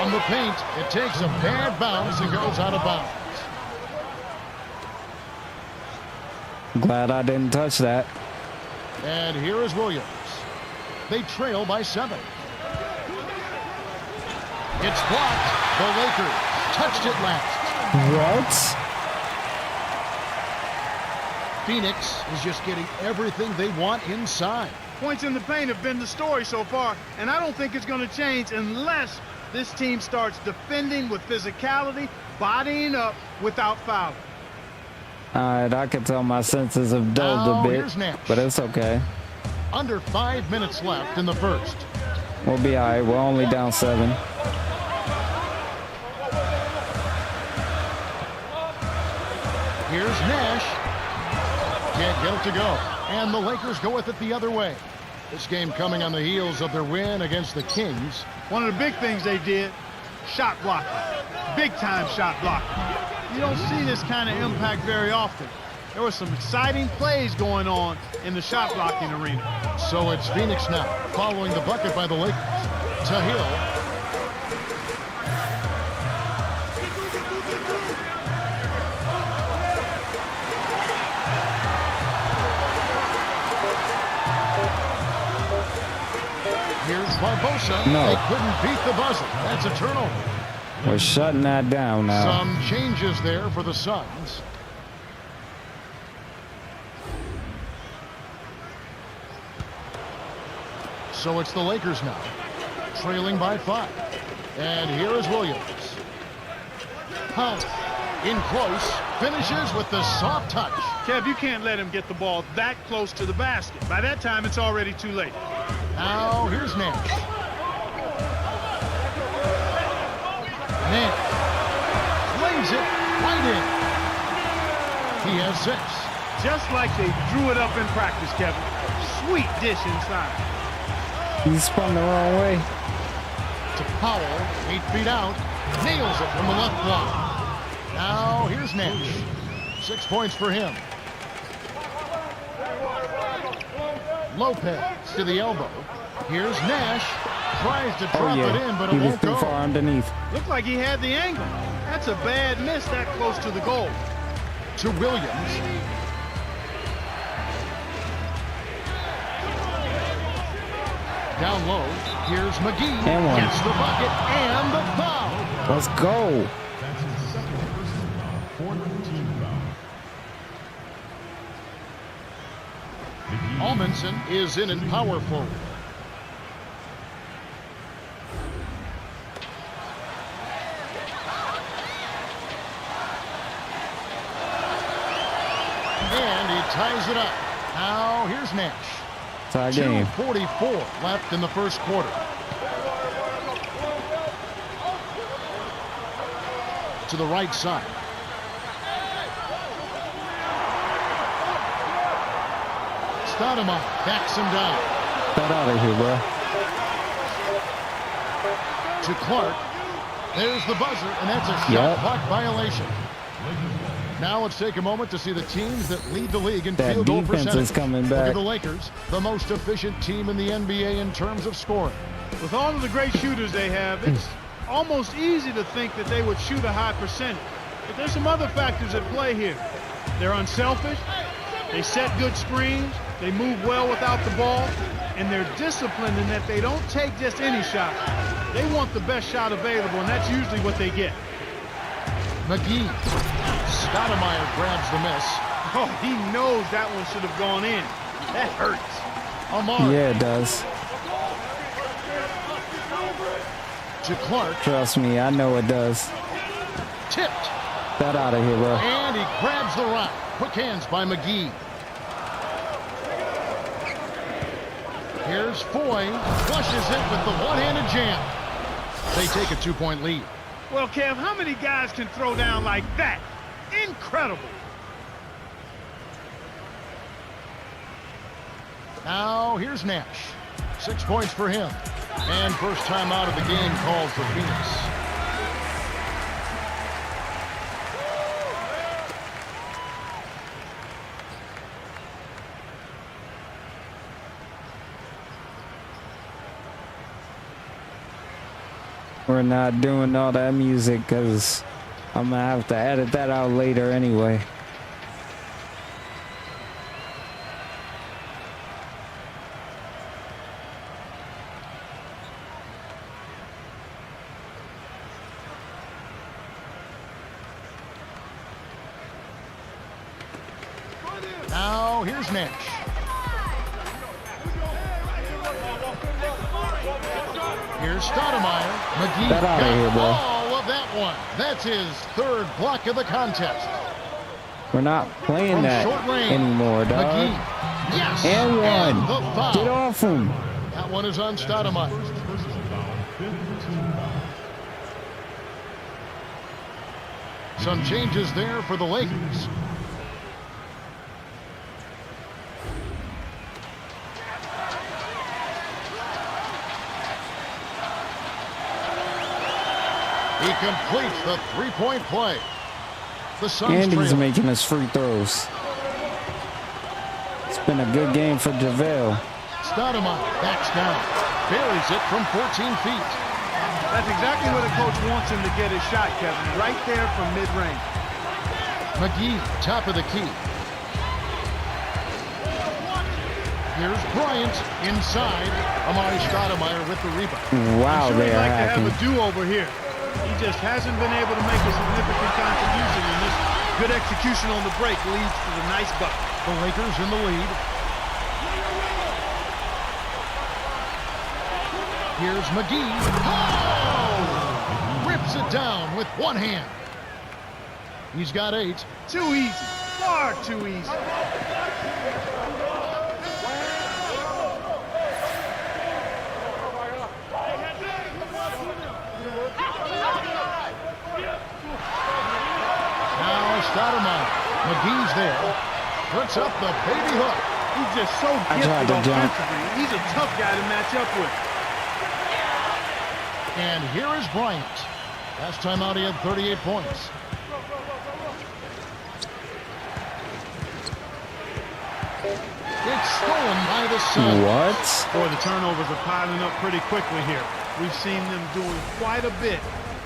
on the paint. It takes a bad bounce and goes out of bounds. Glad I didn't touch that. And here is Williams. They trail by 7. It's blocked. The Lakers touched it last. What? Phoenix is just getting everything they want inside. Points in the paint have been the story so far, and I don't think it's going to change unless this team starts defending with physicality, bodying up without fouling. Alright, I can tell my senses have dulled Now a bit, here's Nash. but it's okay. Under 5 minutes left in the first. We'll be alright. We're only down 7. Here's Nash. Can't get it to go. And the Lakers go with it the other way. This game coming on the heels of their win against the Kings. One of the big things they did, shot blocking. Big time shot blocking. You don't see this kind of impact very often. There were some exciting plays going on in the shot blocking arena. So it's Phoenix now, following the bucket by the Lakers. To Hill. Here's Barbosa. No. They couldn't beat the buzzer. That's a turnover. We're shutting that down now. Some changes there for the Suns. So it's the Lakers now, trailing by 5. And here is Williams. Powell in close, finishes with the soft touch. Kev, you can't let him get the ball that close to the basket. By that time, it's already too late. Now here's Nash. Nash lays it right in. He has 6. Just like they drew it up in practice, Kevin. Sweet dish inside. He spun the wrong way. To Powell, 8 feet out, nails it from the left block. Now here's Nash. 6 points for him. Lopez to the elbow. Here's Nash. Tries to drop it in, but he it was won't too go. far underneath. Looked like he had the angle. That's a bad miss that close to the goal. To Williams. Down low. Here's McGee. And one. Gets the bucket and the foul. Let's go. That's his second personal foul. 4th team foul. Almanson is in power forward. And he ties it up. Now here's Nash. Tie game. 2:44 left in the first quarter. To the right side. Stoudemire backs him down. Get out of here, bro. To Clark. There's the buzzer, and that's a shot Yep. clock violation. Now let's take a moment to see the teams that lead the league in That field goal defense percentage. is coming Look at back. the Lakers, the most efficient team in the NBA in terms of scoring. With all of the great shooters they have, it's almost easy to think that they would shoot a high percentage. But there's some other factors at play here. They're unselfish, they set good screens, they move well without the ball, and they're disciplined in that they don't take just any shot. They want the best shot available, and that's usually what they get. McGee. Stoudemire grabs the miss. Oh, he knows that one should have gone in. That hurts. Amari Yeah, it does. to Clark. Trust me, I know it does. Tipped. Get out of here, bro. And he grabs the rock. Quick hands by McGee. Here's Foy. Flushes it with the one-handed jam. They take a 2-point lead. Well, Kev, how many guys can throw down like that? Incredible. Now here's Nash. 6 points for him. And first time out of the game called for Phoenix. We're not doing all that music because I'm going to have to edit that out later anyway. Now here's Nash. Here's Stoudemire. McGee Get outta here, got bro. all of that one. That's his third block of the contest. We're not playing From that short range, anymore, McGee. dog. Yes. And one. the foul. Get off him. That one is on Stoudemire. Some changes there for the Lakers. He completes the three-point play. The Suns And he's trail. making his free throws. It's been a good game for JaVale. Stoudemire backs down. Buries it from 14 feet. That's exactly where the coach wants him to get his shot, Kevin. Right there from mid-range. McGee, top of the key. Here's Bryant inside. Amari Stoudemire with the rebound. Wow, I'm sure they he'd are like to hacking. have a do-over here. He just hasn't been able to make a significant contribution, and this good execution on the break leads to the nice bucket. The Lakers in the lead. Here's McGee. Oh! Rips it down with one hand. He's got 8. Too easy. Far too easy. puts up the baby hook. He's just so I tried gifted to jump. offensively. He's a tough guy to match up with. And here is Bryant. Last time out, he had 38 points. It's stolen by the Suns. What? Boy, the turnovers are piling up pretty quickly here. We've seen them doing quite a bit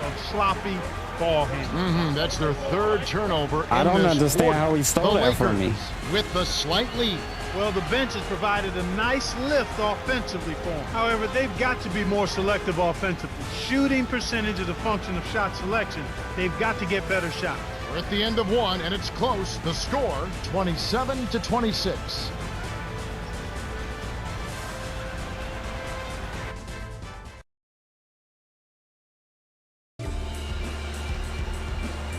of sloppy ball handling. That's their third turnover. I in don't this understand quarter. how he stole The that from me. Lakers with the slight lead. Well, the bench has provided a nice lift offensively for them. However, they've got to be more selective offensively. Shooting percentage is a function of shot selection. They've got to get better shots. We're at the end of one, and it's close. The score, 27-26.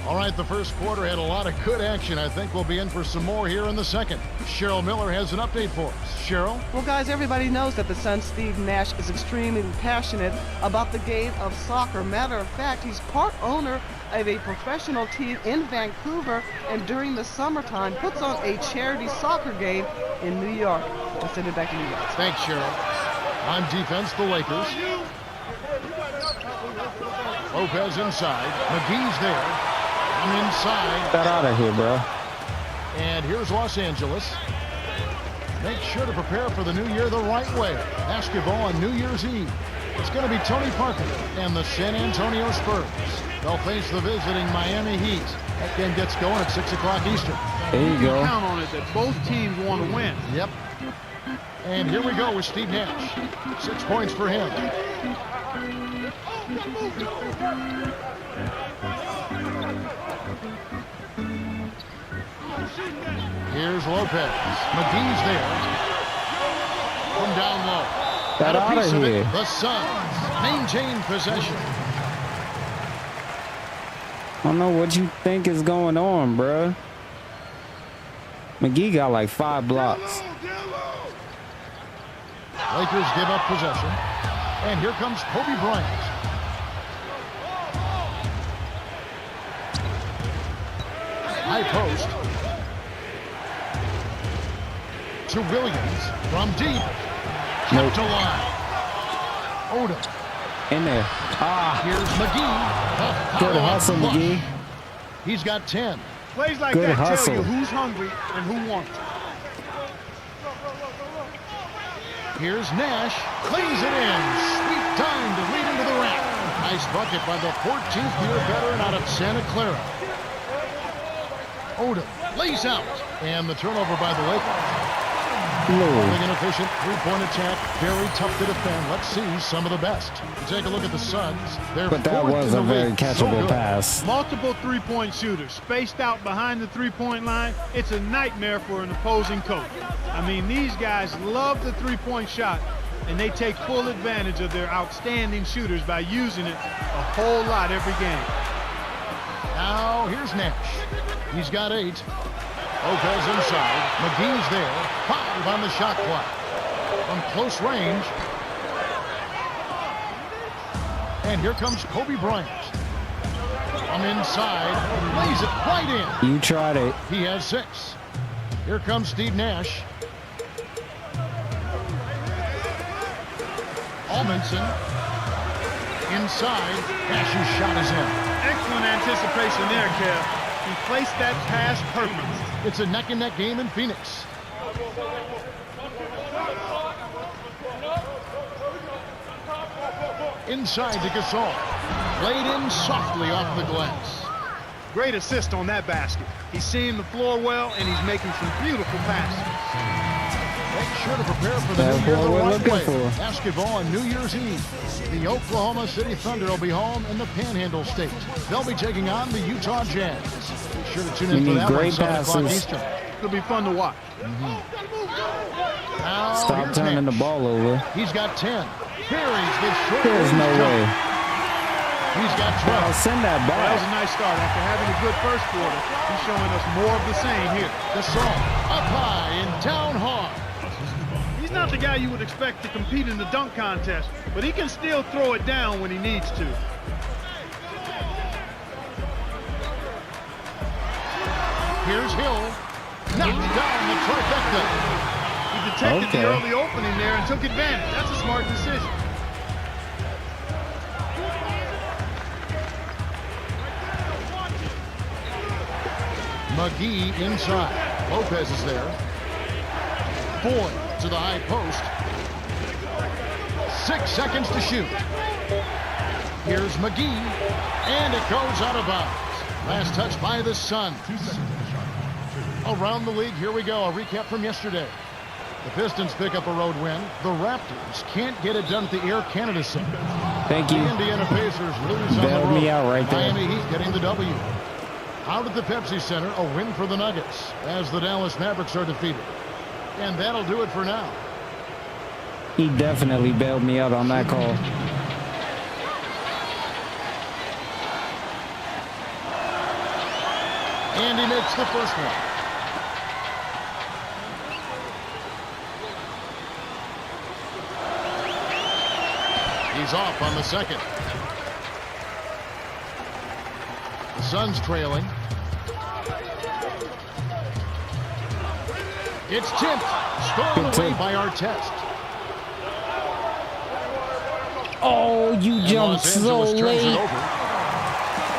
All right, the first quarter had a lot of good action. I think we'll be in for some more here in the second. Cheryl Miller has an update for us. Cheryl? Well, guys, everybody knows that the Suns' Steve Nash is extremely passionate about the game of soccer. Matter of fact, he's part owner of a professional team in Vancouver, and during the summertime puts on a charity soccer game in New York. I'll send it back to you guys. Thanks, Cheryl. On defense, the Lakers. Lopez inside. McGee's there. Inside. Get out of here, bro. And here's Los Angeles. Make sure to prepare for the new year the right way. Basketball on New Year's Eve. It's going to be Tony Parker and the San Antonio Spurs. They'll face the visiting Miami Heat. That game gets going at 6 o'clock Eastern. There you go. Count on it that both teams want to win. Yep. And here we go with Steve Nash. 6 points for him. Here's Lopez. McGee's there. From down low. Get Got a out piece of of it. here. The Suns maintain possession. I don't know what you think is going on, bro. McGee got like 5 blocks. Lakers give up possession. And here comes Kobe Bryant. High post. To Williams from deep. Nope. To line. Odom. In there. Ah, Here's McGee. good hustle, Flush. McGee. He's got 10. Plays like Good that hustle. tell you who's hungry and who wants it. Here's Nash. Lays it in. Sweet time to lead into the rack. Nice bucket by the 14th year veteran out of Santa Clara. Odom lays out. And the turnover by the Lakers. Lord. Inefficient three-point attack. Very tough to defend. Let's see some of the best. You take a look at the Suns. They're But that fourth was in a the very league. catchable So good. pass. Multiple three-point shooters spaced out behind the three-point line. It's a nightmare for an opposing coach. I mean, these guys love the three-point shot, and they take full advantage of their outstanding shooters by using it a whole lot every game. Now here's Nash. He's got 8. Lopez inside. McGee's there. 5 on the shot clock. From close range. And here comes Kobe Bryant. From inside. Lays it right in. You tried it. He has 6. Here comes Steve Nash. Almondson. Inside. Nash's shot is in. Excellent anticipation there, Kev. He placed that pass perfect. It's a neck-and-neck game in Phoenix. Inside to Gasol. Laid in softly off the glass. Great assist on that basket. He's seeing the floor well, and he's making some beautiful passes. Make sure to prepare for the That's new year what the we're right looking way. for. Basketball on New Year's Eve. The Oklahoma City Thunder will be home in the Panhandle State. They'll be taking on the Utah Jazz. Be sure to tune in We for need that one, great 7 o'clock passes. Eastern. It'll be fun to watch. Now, Stop here's turning the Nash. ball over. He's got 10. Buries the short There's no range way. jumper. He's got Bro, 12. send that Well, that was a back. nice start. After having a good first quarter, he's showing us more of the same here. Gasol up high and down hard. He's not the guy you would expect to compete in the dunk contest, but he can still throw it down when he needs to. Here's Hill. knocks down the trifecta. He detected Okay. the early opening there and took advantage. That's a smart decision. McGee inside. Lopez is there. Boyd to the high post. 6 seconds to shoot. Here's McGee, and it goes out of bounds. Last touch by the Suns. Around the league, here we go. A recap from yesterday. The Pistons pick up a road win. The Raptors can't get it done at the Air Canada Center. Thank The you. Indiana Pacers lose on the Bailed road. me out right there. Miami Heat getting the W. Out at the Pepsi Center, a win for the Nuggets as the Dallas Mavericks are defeated. And that'll do it for now. He definitely bailed me out on that call. And he makes the first one. He's off on the second. The Suns trailing. It's tipped. Stolen Good away tip. by Artest. Oh, you And jumped Los so Angeles turns it late. over.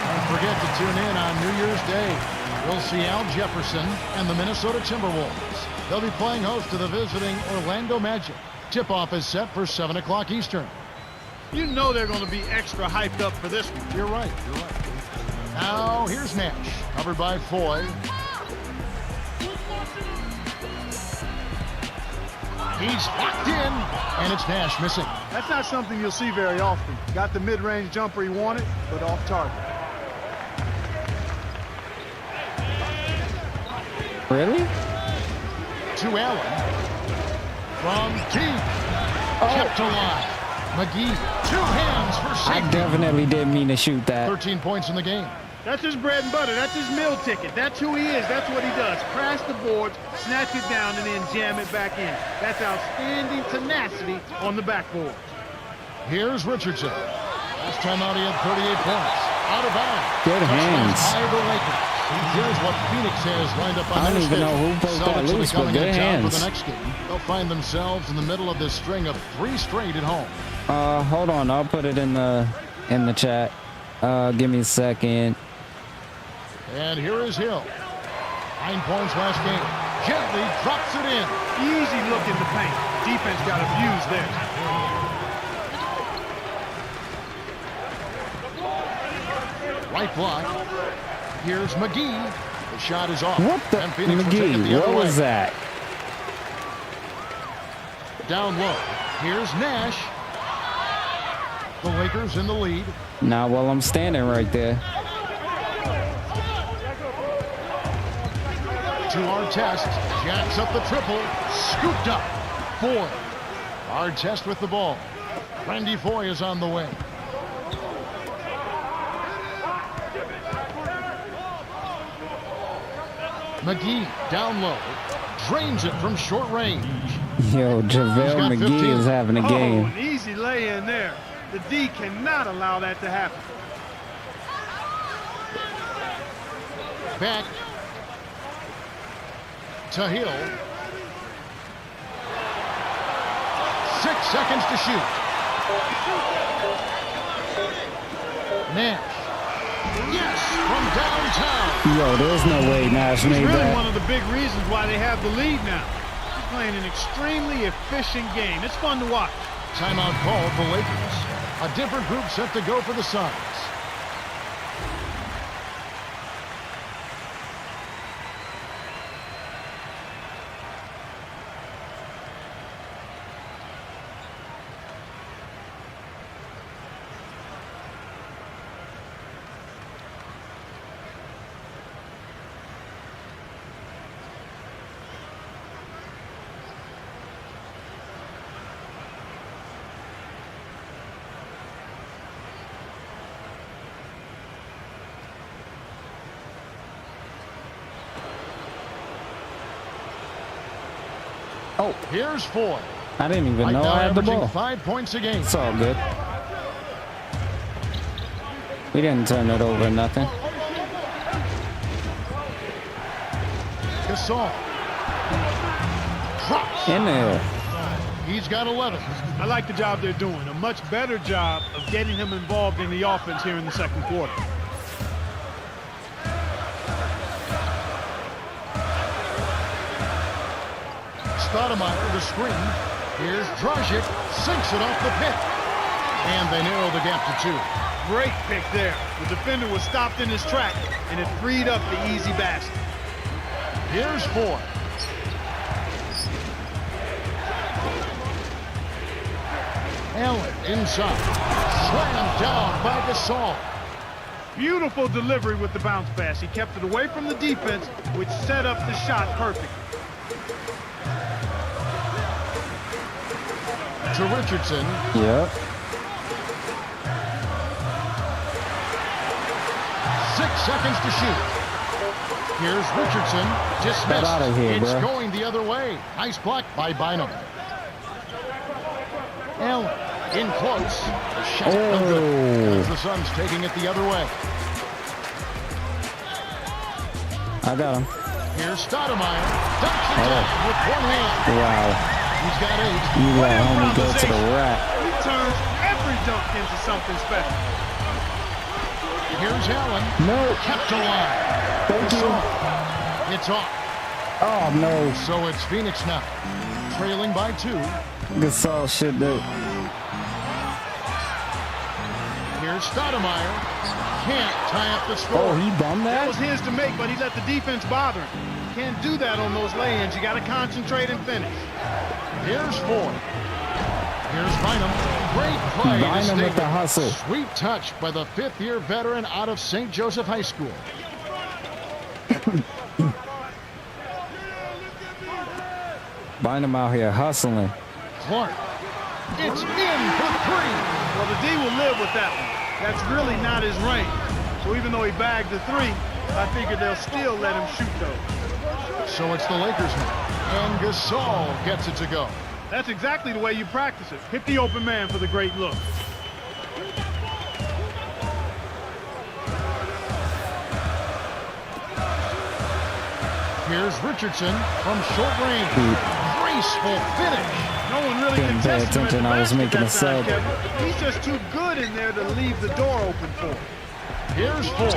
Don't forget to tune in on New Year's Day. We'll see Al Jefferson and the Minnesota Timberwolves. They'll be playing host to the visiting Orlando Magic. Tip-off is set for 7 o'clock Eastern. You know they're going to be extra hyped up for this one. You're right. You're right. Now, here's Nash, covered by Foy. He's locked in, and it's Nash missing. That's not something you'll see very often. Got the mid-range jumper he wanted, but off target. Really? To Allen. From deep. Kept alive. McGee, 2 hands for I safety. definitely didn't mean to shoot that. 13 points in the game. That's his bread and butter. That's his meal ticket. That's who he is. That's what he does. Crash the boards, snatch it down, and then jam it back in. That's outstanding tenacity on the backboard. Here's Richardson. Last time out, he had 38 points. Out of bounds. Good hands. By the Lakers. Here's what Phoenix has lined up on I don't their even know schedule. who broke that Celtics will be loose, but coming good in town for hands. the next game. They'll find themselves in the middle of this string of 3 straight at home. Hold on, I'll put it in the chat. Give me a second. And here is Hill. 9 points last game. Gently drops it in. Easy look in the paint. Defense got abused there. Right block. Here's McGee. The shot is off. What the And Phoenix will take it the McGee? other What way. was that? Down low. Here's Nash. The Lakers in the lead. Not while I'm standing right there. To Artest. Jacks up the triple. Scooped up. Foy. Artest with the ball. Randy Foy is on the way. McGee down low. Drains it from short range. Yo, He's JaVale got 15. McGee is having a Oh, game. an easy lay in there. The D cannot allow that to happen. Back to Hill. 6 seconds to shoot. Nash. Yes, from downtown. Yo, there's no way Nash He's made really that. one of the big reasons why they have the lead now. He's playing an extremely efficient game. It's fun to watch. Timeout called the Lakers. A different group set to go for the Suns. Oh, Here's Foy. I didn't even Right know now I had the averaging ball. 5 points a game. It's all good. We didn't turn it over nothing. Gasol Drops. In there. He's got 11. I like the job they're doing. A much better job of getting him involved in the offense here in the second quarter. Stoudemire, the screen. Here's Dragic, sinks it off the pit. And they narrow the gap to 2. Great pick there. The defender was stopped in his track, and it freed up the easy basket. Here's 4. Allen inside. Slammed down by Gasol. Beautiful delivery with the bounce pass. He kept it away from the defense, which set up the shot perfect. To Richardson. Yep. 6 seconds to shoot. Here's Richardson. Dismissed. Get out of here, it's bro. going the other way. Nice block by Bynum. Allen in close. The shot no good. As the Suns taking it the other way. I got him. Here's Stoudemire. Dunks it down with one hand. Wow. He's got 8. You let homie go to the rack. He turns every dunk into something special. Here's Allen. No. Kept alive. Thank you. It's off. Oh, no. So it's Phoenix now. Trailing by 2. Gasol should do. Here's Stoudemire. Can't tie up the score. Oh, he bummed That that? was his to make, but he let the defense bother him. Can't do that on those lay-ins. You got to concentrate and finish. Here's 4. Here's Bynum. Great play. to Bynum stay with the with- hustle. Sweet touch by the 5th-year veteran out of St. Joseph High School. Bynum out here hustling. Clark. It's in for 3. Well, the D will live with that one. That's really not his range. So even though he bagged the 3, I figure they'll still let him shoot those. So it's the Lakers now. And Gasol gets it to go. That's exactly the way you practice it. Hit the open man for the great look. Here's Richardson from short range. Graceful finish. No one really Didn't pay contested him at the attention. I was basket making that a sub. time, Kevin. He's just too good in there to leave the door open for him. Here's 4.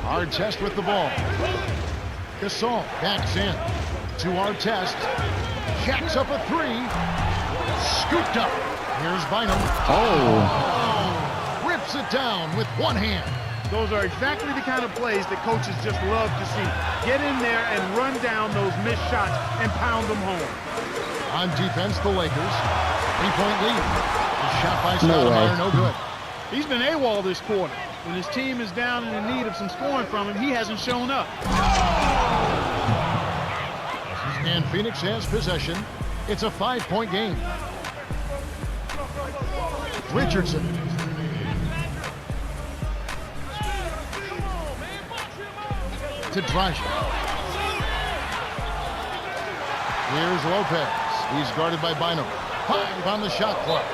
Artest with the ball. Gasol backs in. To Artest. Jacks up a 3. Scooped up. Here's Bynum. Oh. Rips it down with one hand. Those are exactly the kind of plays that coaches just love to see. Get in there and run down those missed shots and pound them home. On defense, the Lakers. 3-point lead. The shot by No way. Stoudemire, no good. He's been AWOL this quarter. When his team is down and in need of some scoring from him, he hasn't shown up. And Phoenix has possession. It's a 5-point game. Richardson. To Dragic. Here's Lopez. He's guarded by Bynum. 5 on the shot clock.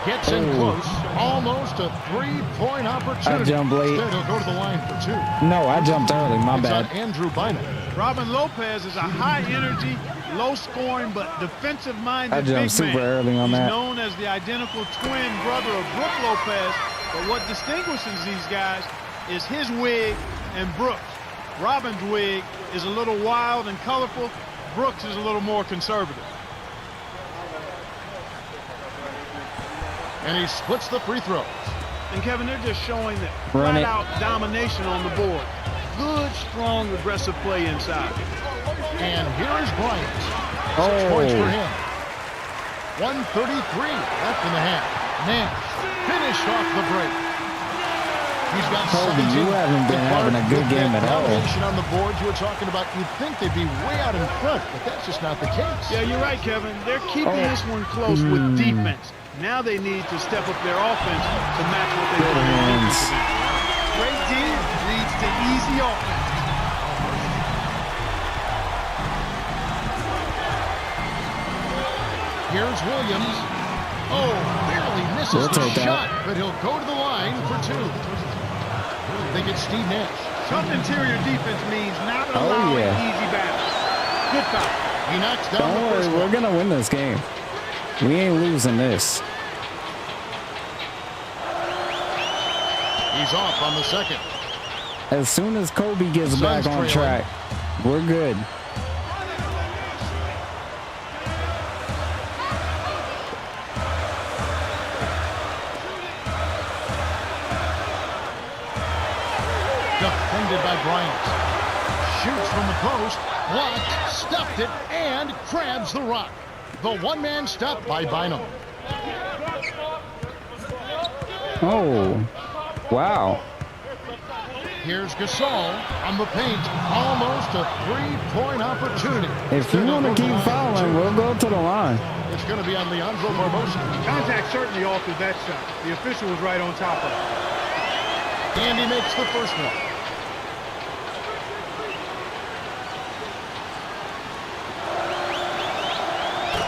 Gets in close. Almost a 3-point opportunity. I jumped late. Instead, he'll go to the line for 2. No, I jumped early. My It's on bad. Andrew Bynum. Robin Lopez is a high-energy, low-scoring, but defensive-minded I big jumped super man. early on He's that. known as the identical twin brother of Brook Lopez, but what distinguishes these guys is his wig and Brook's. Robin's wig is a little wild and colorful. Brooks is a little more conservative. And he splits the free throws. And Kevin, they're just showing that Run it. flat-out domination on the board. Good, strong, aggressive play inside. And here is Bryant. 6 points for him. 1:33 left in the half. Nash finished off the break. He's got Kobe, 17. you haven't been having a good With game that at all. domination on the boards you were talking about, you'd think they'd be way out in front, but that's just not the case. Yeah, you're right, Kevin. They're keeping this one close with defense. Now they need to step up their offense to match what they Good do on hands. defense. Great D leads to easy offense. Here's Williams. Oh, barely misses We'll the take that. shot, but he'll go to the line for 2. They get Steve Nash. Tough interior defense means not allowing yeah. easy baskets. Good foul. He knocks down Don't the worry, first we're one. going to win this game. We ain't losing this. He's off on the second. As soon as Kobe gets Suns back on trailing. track, we're good. Defended by Bryant. Shoots from the post. Blocked. Stuffed it. And grabs the rock. The one-man stop by Bynum. Oh, wow. Here's Gasol on the paint. Almost a three-point opportunity. If you want to keep fouling, we'll go to the line. It's going to be on Leandro Barbosa. Contact certainly altered that shot. The official was right on top of it. And he makes the first one.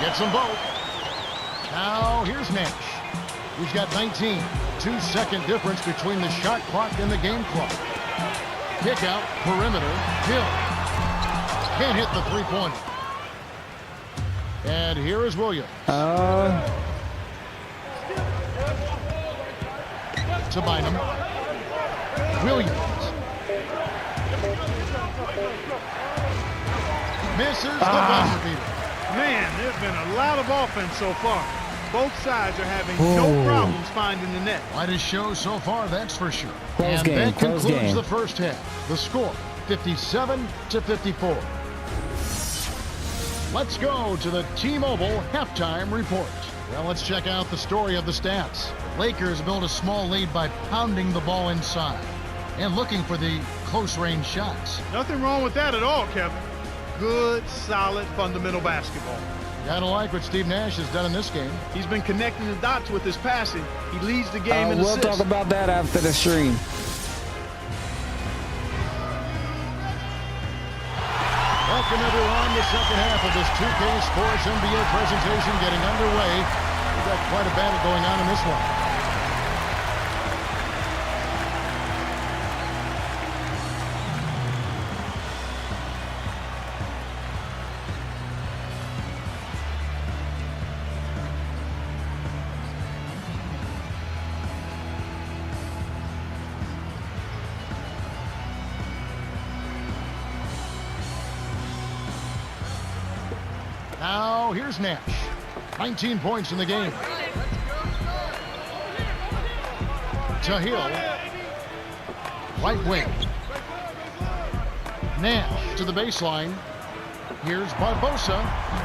Gets them both. Now here's Nash. He's got 19. 2-second difference between the shot clock and the game clock. Kick out, perimeter, Hill. Can't hit the three-pointer. And here is Williams. To Bynum. Williams. Misses the buzzer beater. Man, there's been a lot of offense so far. Both sides are having no problems finding the net. Quite a show so far, that's for sure. Close And game, that close concludes game. the first half. The score, 57-54. Let's go to the T-Mobile halftime report. Well, let's check out the story of the stats. Lakers built a small lead by pounding the ball inside and looking for the close-range shots. Nothing wrong with that at all, Kevin. Good, solid, fundamental basketball. Gotta like what Steve Nash has done in this game. He's been connecting the dots with his passing. He leads the game in We'll assists. talk about that after the stream. Welcome, everyone. The second half of this 2K Sports NBA presentation getting underway. We've got quite a battle going on in this one. Now, here's Nash. 19 points in the game. To Hill. Right wing. Nash to the baseline. Here's Barbosa.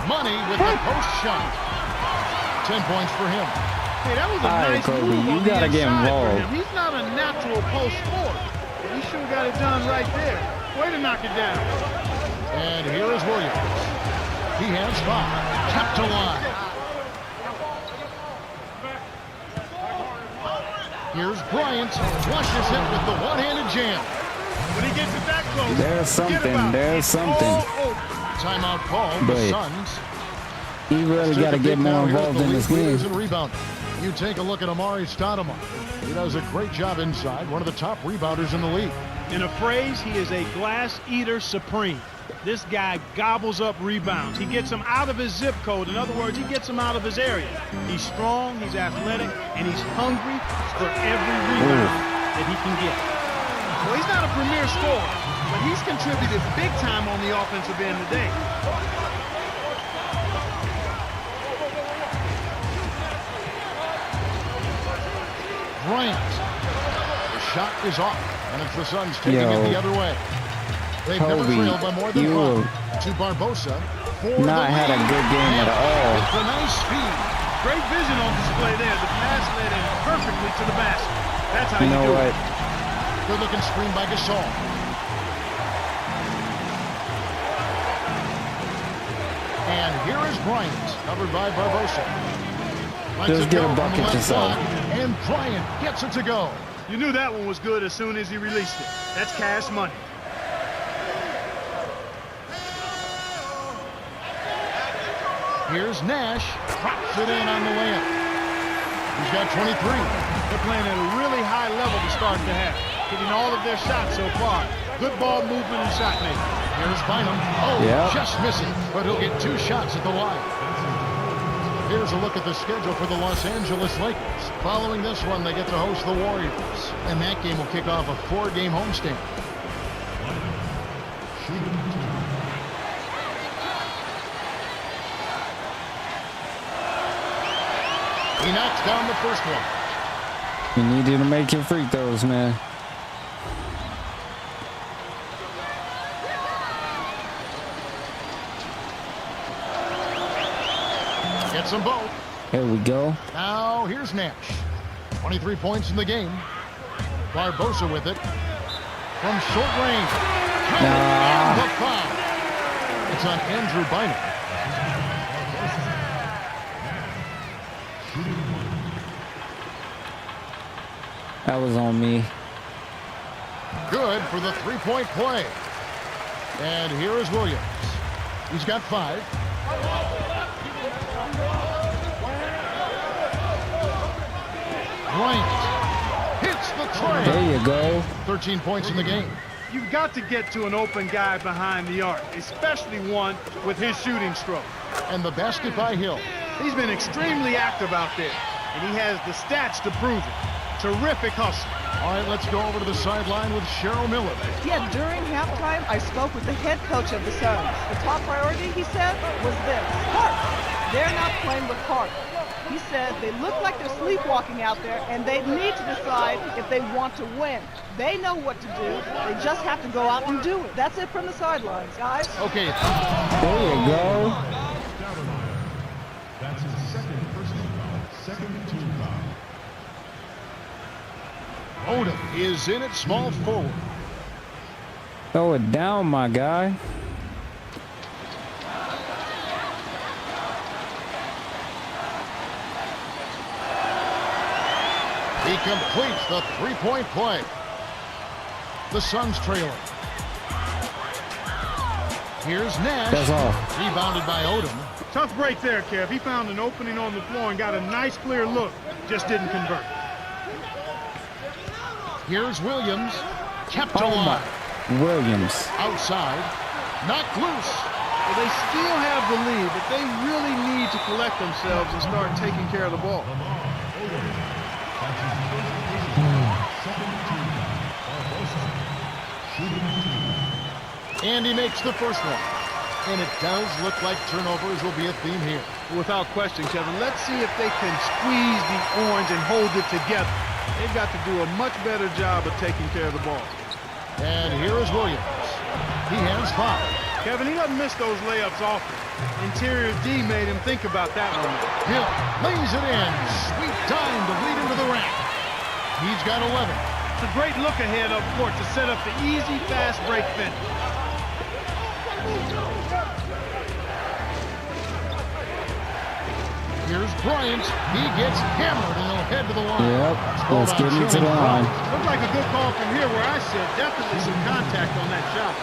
Money with the post shot. 10 points for him. Hey, that was a All right, nice Kobe, move you on gotta the get inside for involved. him. He's not a natural post scorer. But he sure got it done right there. Way to knock it down. And here is Williams. He has 5. Kept alive. Here's Bryant. Flushes it with the one-handed jam. When he gets it that close, There's forget something, about it. there's It's something. all over. Timeout called. The But Suns. he really got to get more involved in this game. And rebounding. You take a look at Amari Stoudemire. He does a great job inside. One of the top rebounders in the league. In a phrase, he is a glass eater supreme. This guy gobbles up rebounds. He gets them out of his zip code. In other words, he gets them out of his area. He's strong, he's athletic, and he's hungry for every rebound that he can get. Well, he's not a premier scorer, but he's contributed big time on the offensive end today. Bryant. The shot is off, and it's the Suns taking it the other way. They've never Kobe, trailed by more than you 5. To Barbosa. For not the had a lead. good game at all. With the nice speed. Great vision on display there. The pass led him perfectly to the basket. That's how You you know do what? it. Good looking screen by Gasol. And here is Bryant, covered by Barbosa. Lets Just it get go a from the bucket left yourself. block, and Bryant gets it to go. You knew that one was good as soon as he released it. That's cash money. Here's Nash, drops it in on the layup. He's got 23. They're playing at a really high level to start the half, hitting all of their shots so far. Good ball movement and shot making. Here's Bynum. Oh, Yep. just missing, but he'll get 2 shots at the line. Here's a look at the schedule for the Los Angeles Lakers. Following this one, they get to host the Warriors, and that game will kick off a 4-game homestand. He knocks down the first one. We need you to make your free throws, man. Gets them both. There we go. Now here's Nash. 23 points in the game. Barbosa with it. From short range. And the foul. It's on Andrew Bynum. That was on me. Good for the 3-point play. And here is Williams. He's got 5. Bryant hits the tray. There you go. 13 points in the game. You've got to get to an open guy behind the arc, especially one with his shooting stroke. And the basket by Hill. He's been extremely active out there, and he has the stats to prove it. Terrific hustle. All right, let's go over to the sideline with Cheryl Miller. Yeah, during halftime, I spoke with the head coach of the Suns. The top priority, he said, was this: heart. They're not playing with heart. He said they look like they're sleepwalking out there, and they need to decide if they want to win. They know what to do. They just have to go out and do it. That's it from the sidelines, guys. Okay. There you go. That's his second personal foul. Second team foul. Odom is in at small forward. Throw it down, my guy. He completes the 3-point play. The Suns trailing. Here's Nash. That's all. Rebounded by Odom. Tough break there, Kev. He found an opening on the floor and got a nice clear look. Just didn't convert. Here's Williams. Kept Oh my. alive. Williams. Outside. Knocked loose. Well, they still have the lead, but they really need to collect themselves and start taking care of the ball. And he makes the first one. And it does look like turnovers will be a theme here. Without question, Kevin. Let's see if they can squeeze the orange and hold it together. They've got to do a much better job of taking care of the ball. And here is Williams. He has 5. Kevin, he doesn't miss those layups often. Interior D made him think about that one. Hill lays it in. Sweet time to lead him to the rack. He's got 11. It's a great look ahead up court to set up the easy, fast break finish. Here's Bryant. He gets hammered and he'll head to the line. Yep. Let's get him to the line. Looked like a good call from here where I sit. Definitely some contact on that shot.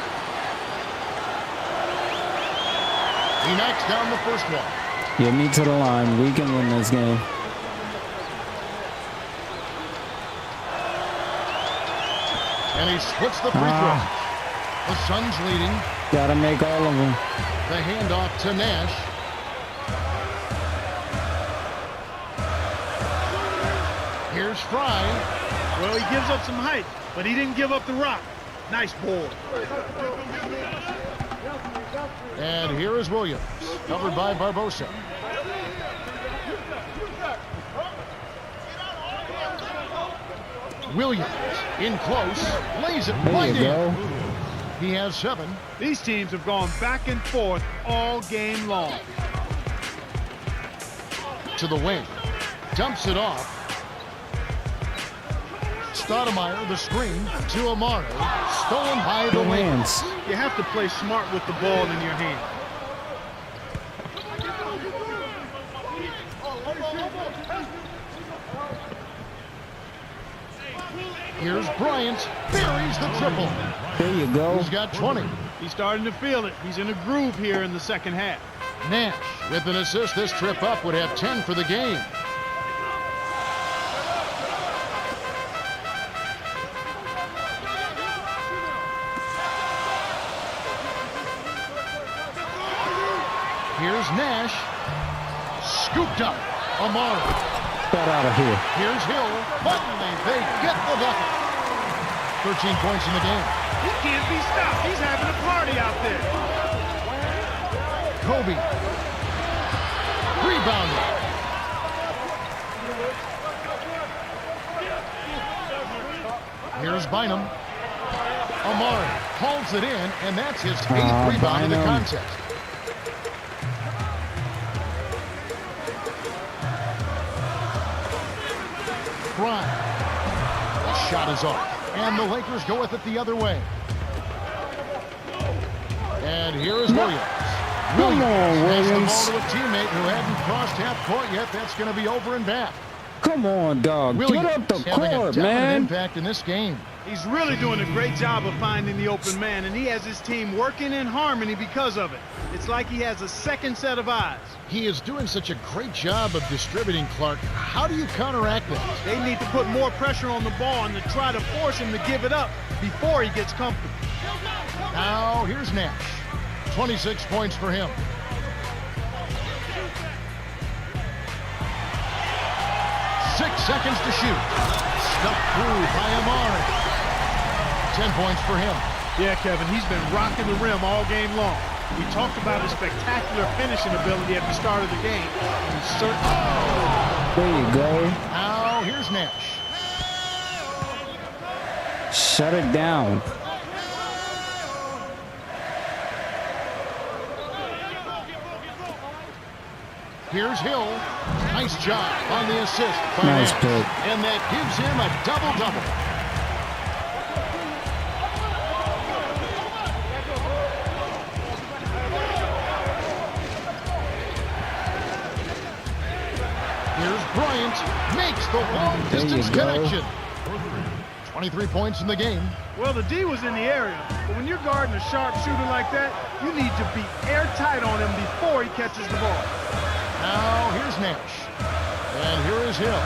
He knocks down the first one. Get me to the line. We can win this game. And he splits the free throw. The Suns leading. Gotta make all of them. The handoff to Nash. Here's Fry. Well, he gives up some height, but he didn't give up the rock. Nice ball. And here is Williams, covered by Barbosa. Williams in close, lays it There right you go. in. He has 7. These teams have gone back and forth all game long. To the wing, dumps it off. Stoudemire, the screen to Amaro, stolen by the Good wing. hands. You have to play smart with the ball in your hand. Here's Bryant, buries the triple. There you go. He's got 20. He's starting to feel it. He's in a groove here in the second half. Nash with an assist. This trip up would have 10 for the game. Here's Nash. Scooped up. Amari. Get out of here. Here's Hill. Finally, they get the bucket. 13 points in the game. He can't be stopped. He's having a party out there. Kobe. Rebounded. Here's Bynum. Amari holds it in, and that's his 8th rebound in the contest. Bryant. The shot is off, and the Lakers go with it the other way. And here is Williams. Come on, Has the Williams. ball to a teammate who hadn't crossed half court yet. That's going to be over and back. Come on, dog. Williams Get up the having a court, definite man. impact in this game. He's really doing a great job of finding the open man, and he has his team working in harmony because of it. It's like he has a second set of eyes. He is doing such a great job of distributing, Clark. How do you counteract that? They need to put more pressure on the ball and to try to force him to give it up before he gets comfortable. Now, here's Nash. 26 points for him. Seconds to shoot. Stuck through by Amari. 10 points for him. Yeah, Kevin, he's been rocking the rim all game long. We talked about his spectacular finishing ability at the start of the game. He's certainly... There you go. Now, here's Nash. Shut it down. Here's Hill. Nice job on the assist by Nice Nash. pick. And that gives him a double-double. Here's Bryant. Makes the long-distance There you go. connection. 23 points in the game. Well, the D was in the area, but when you're guarding a sharp shooter like that, you need to be airtight on him before he catches the ball. Now, here's Nash. And here is Hill.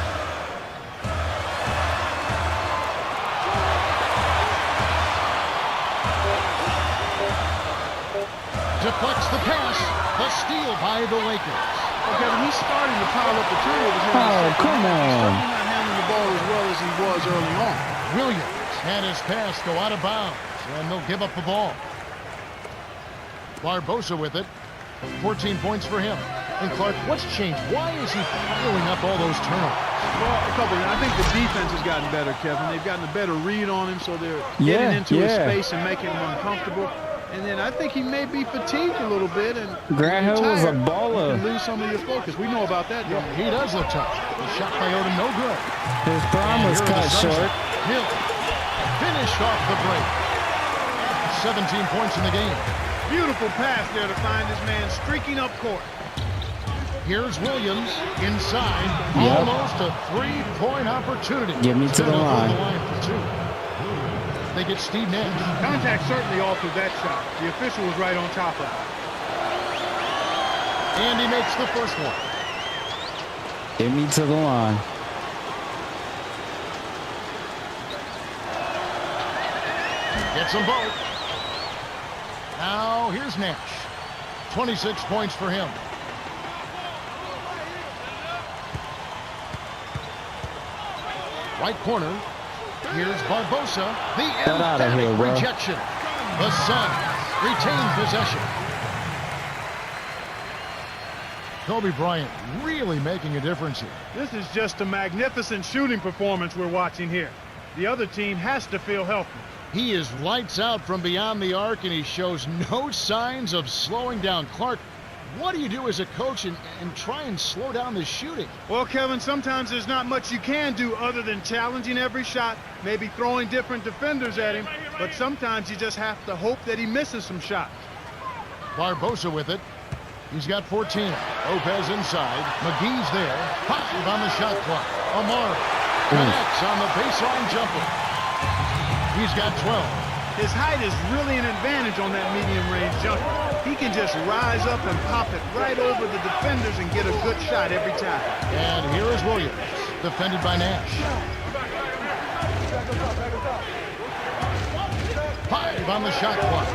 Deflects the pass. The steal by the Lakers. Well, Kevin, he's starting to pile up the turnovers here. Oh, come on. He's certainly not handling the ball as well as he was early on. Williams had his pass go out of bounds, and they'll give up the ball. Barbosa with it. 14 points for him. And Clark, what's changed? Why is he piling up all those turnovers? Well, a couple of, I think the defense has gotten better, Kevin. They've gotten a better read on him, so they're getting into his space and making him uncomfortable. And then I think he may be fatigued a little bit. And Grant Hill was a tired, baller. You can lose some of your focus. We know about that, don't we? He does look tough. The shot by Odom, no good. His prime was And here are cut the Suns. short. Hill finished off the break. 17 points in the game. Beautiful pass there to find this man streaking up court. Here's Williams inside. Yep. Almost a three-point opportunity. Get me to the They'll line. hold the line for two. They get Steve Nash. Contact certainly altered that shot. The official was right on top of it. And he makes the first one. Get me to the line. Gets them both. Now here's Nash. 26 points for him. Right corner. Here's Barbosa. The Get out of emphatic here, bro. rejection. The Suns retain possession. Kobe Bryant really making a difference here. This is just a magnificent shooting performance we're watching here. The other team has to feel healthy. He is lights out from beyond the arc, and he shows no signs of slowing down. Clark, what do you do as a coach and try and slow down the shooting? Well, Kevin, sometimes there's not much you can do other than challenging every shot, maybe throwing different defenders at him, but sometimes you just have to hope that he misses some shots. Barbosa with it. He's got 14. Lopez inside. McGee's there. 5 on the shot clock. Amari connects on the baseline jumper. He's got 12. His height is really an advantage on that medium-range jumper. He can just rise up and pop it right over the defenders and get a good shot every time. And here is Williams, defended by Nash. 5 on the shot clock.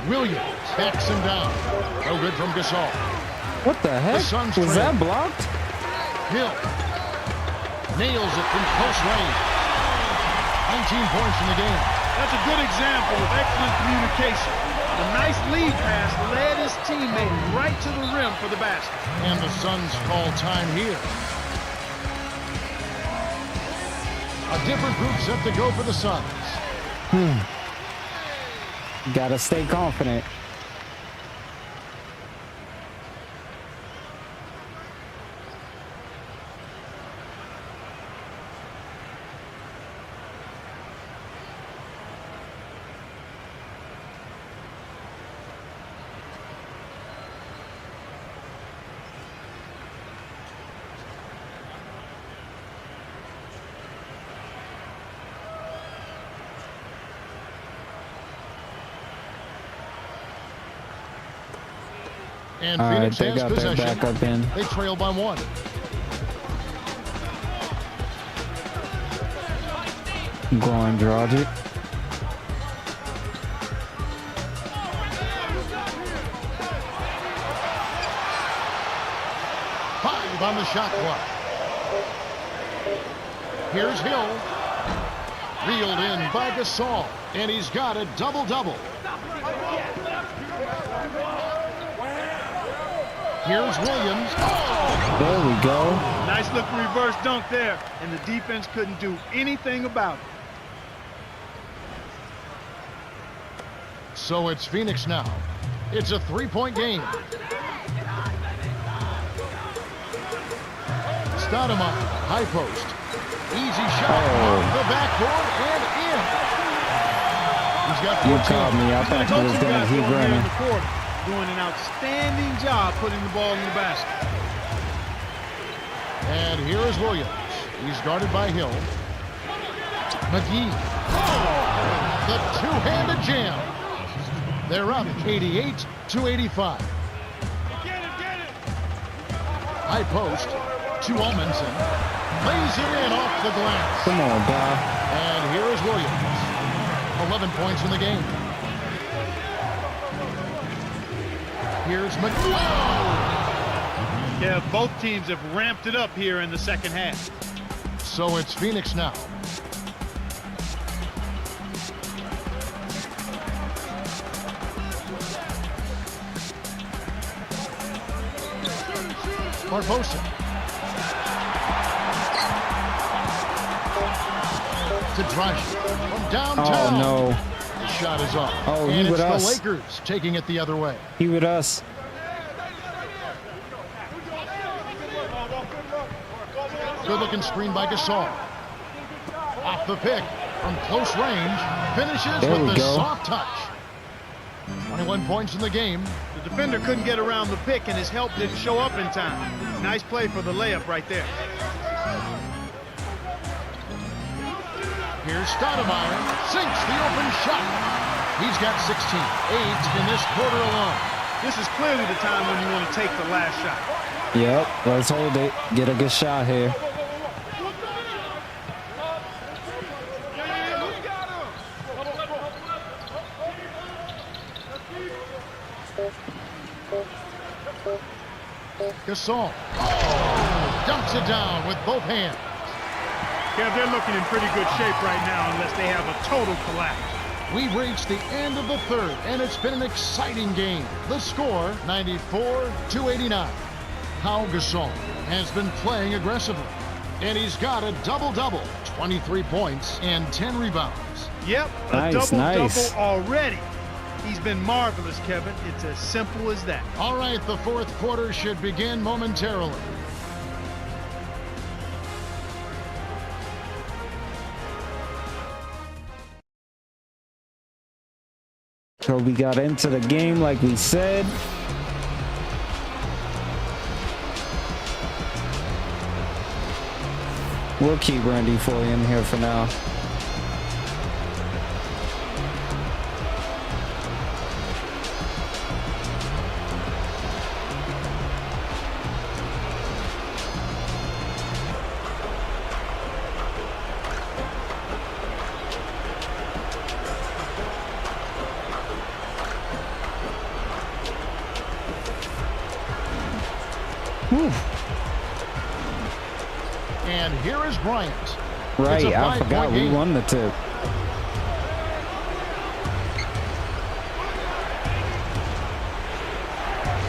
Williams backs him down. No good from Gasol. What the heck? Suns Was trail. that blocked? Hill nails it from close range. 19 points in the game. That's a good example of excellent communication. The nice lead pass led his teammate right to the rim for the basket. And the Suns call time here. A different group set to go for the Suns. Gotta stay confident. And All right, Phoenix they has got their possession. backup in. They trail by 1. Goran Dragic. Five on the shot clock. Here's Hill. Reeled in by Gasol. And he's got a double-double. Here's Williams. There we go. Nice looking reverse dunk there, and the defense couldn't do anything about it. So it's Phoenix now. It's a 3-point game. Stoudemire, high post. Easy shot off the backboard and in. He's got 14. You caught me. I thought you was going to keep running. Doing an outstanding job putting the ball in the basket. And here is Williams. He's guarded by Hill. McGee. The two-handed jam. They're up 88-85. High post to Almanson. Lays it in off the glass. Come on, Bob. And here is Williams. 11 points in the game. Here's McGee. Yeah, both teams have ramped it up here in the second half. So it's Phoenix now. Barbosa. To Dragic from downtown. Oh, no. The shot is off. Oh, he and with it's us. the Lakers taking it the other way. He with us. Good-looking screen by Gasol. Off the pick from close range. Finishes There with we the go. soft touch. 21 points in the game. The defender couldn't get around the pick, and his help didn't show up in time. Nice play for the layup right there. Here's Stoudemire. Sinks the open shot. He's got 16. 8 in this quarter alone. This is clearly the time when you want to take the last shot. Yep, let's hold it. Get a good shot here. Gasol. Dumps it down with both hands. Yeah, they're looking in pretty good shape right now unless they have a total collapse. We've reached the end of the third, and it's been an exciting game. The score, 94-89. Pau Gasol has been playing aggressively, and he's got a double-double, 23 points and 10 rebounds. Yep, a Nice, double-double already. He's been marvelous, Kevin. It's as simple as that. All right, the fourth quarter should begin momentarily. Kobe got into the game like we said. We'll keep Randy Foye in here for now. And here is Bryant. Right, It's a I forgot 5-point we game. won the tip.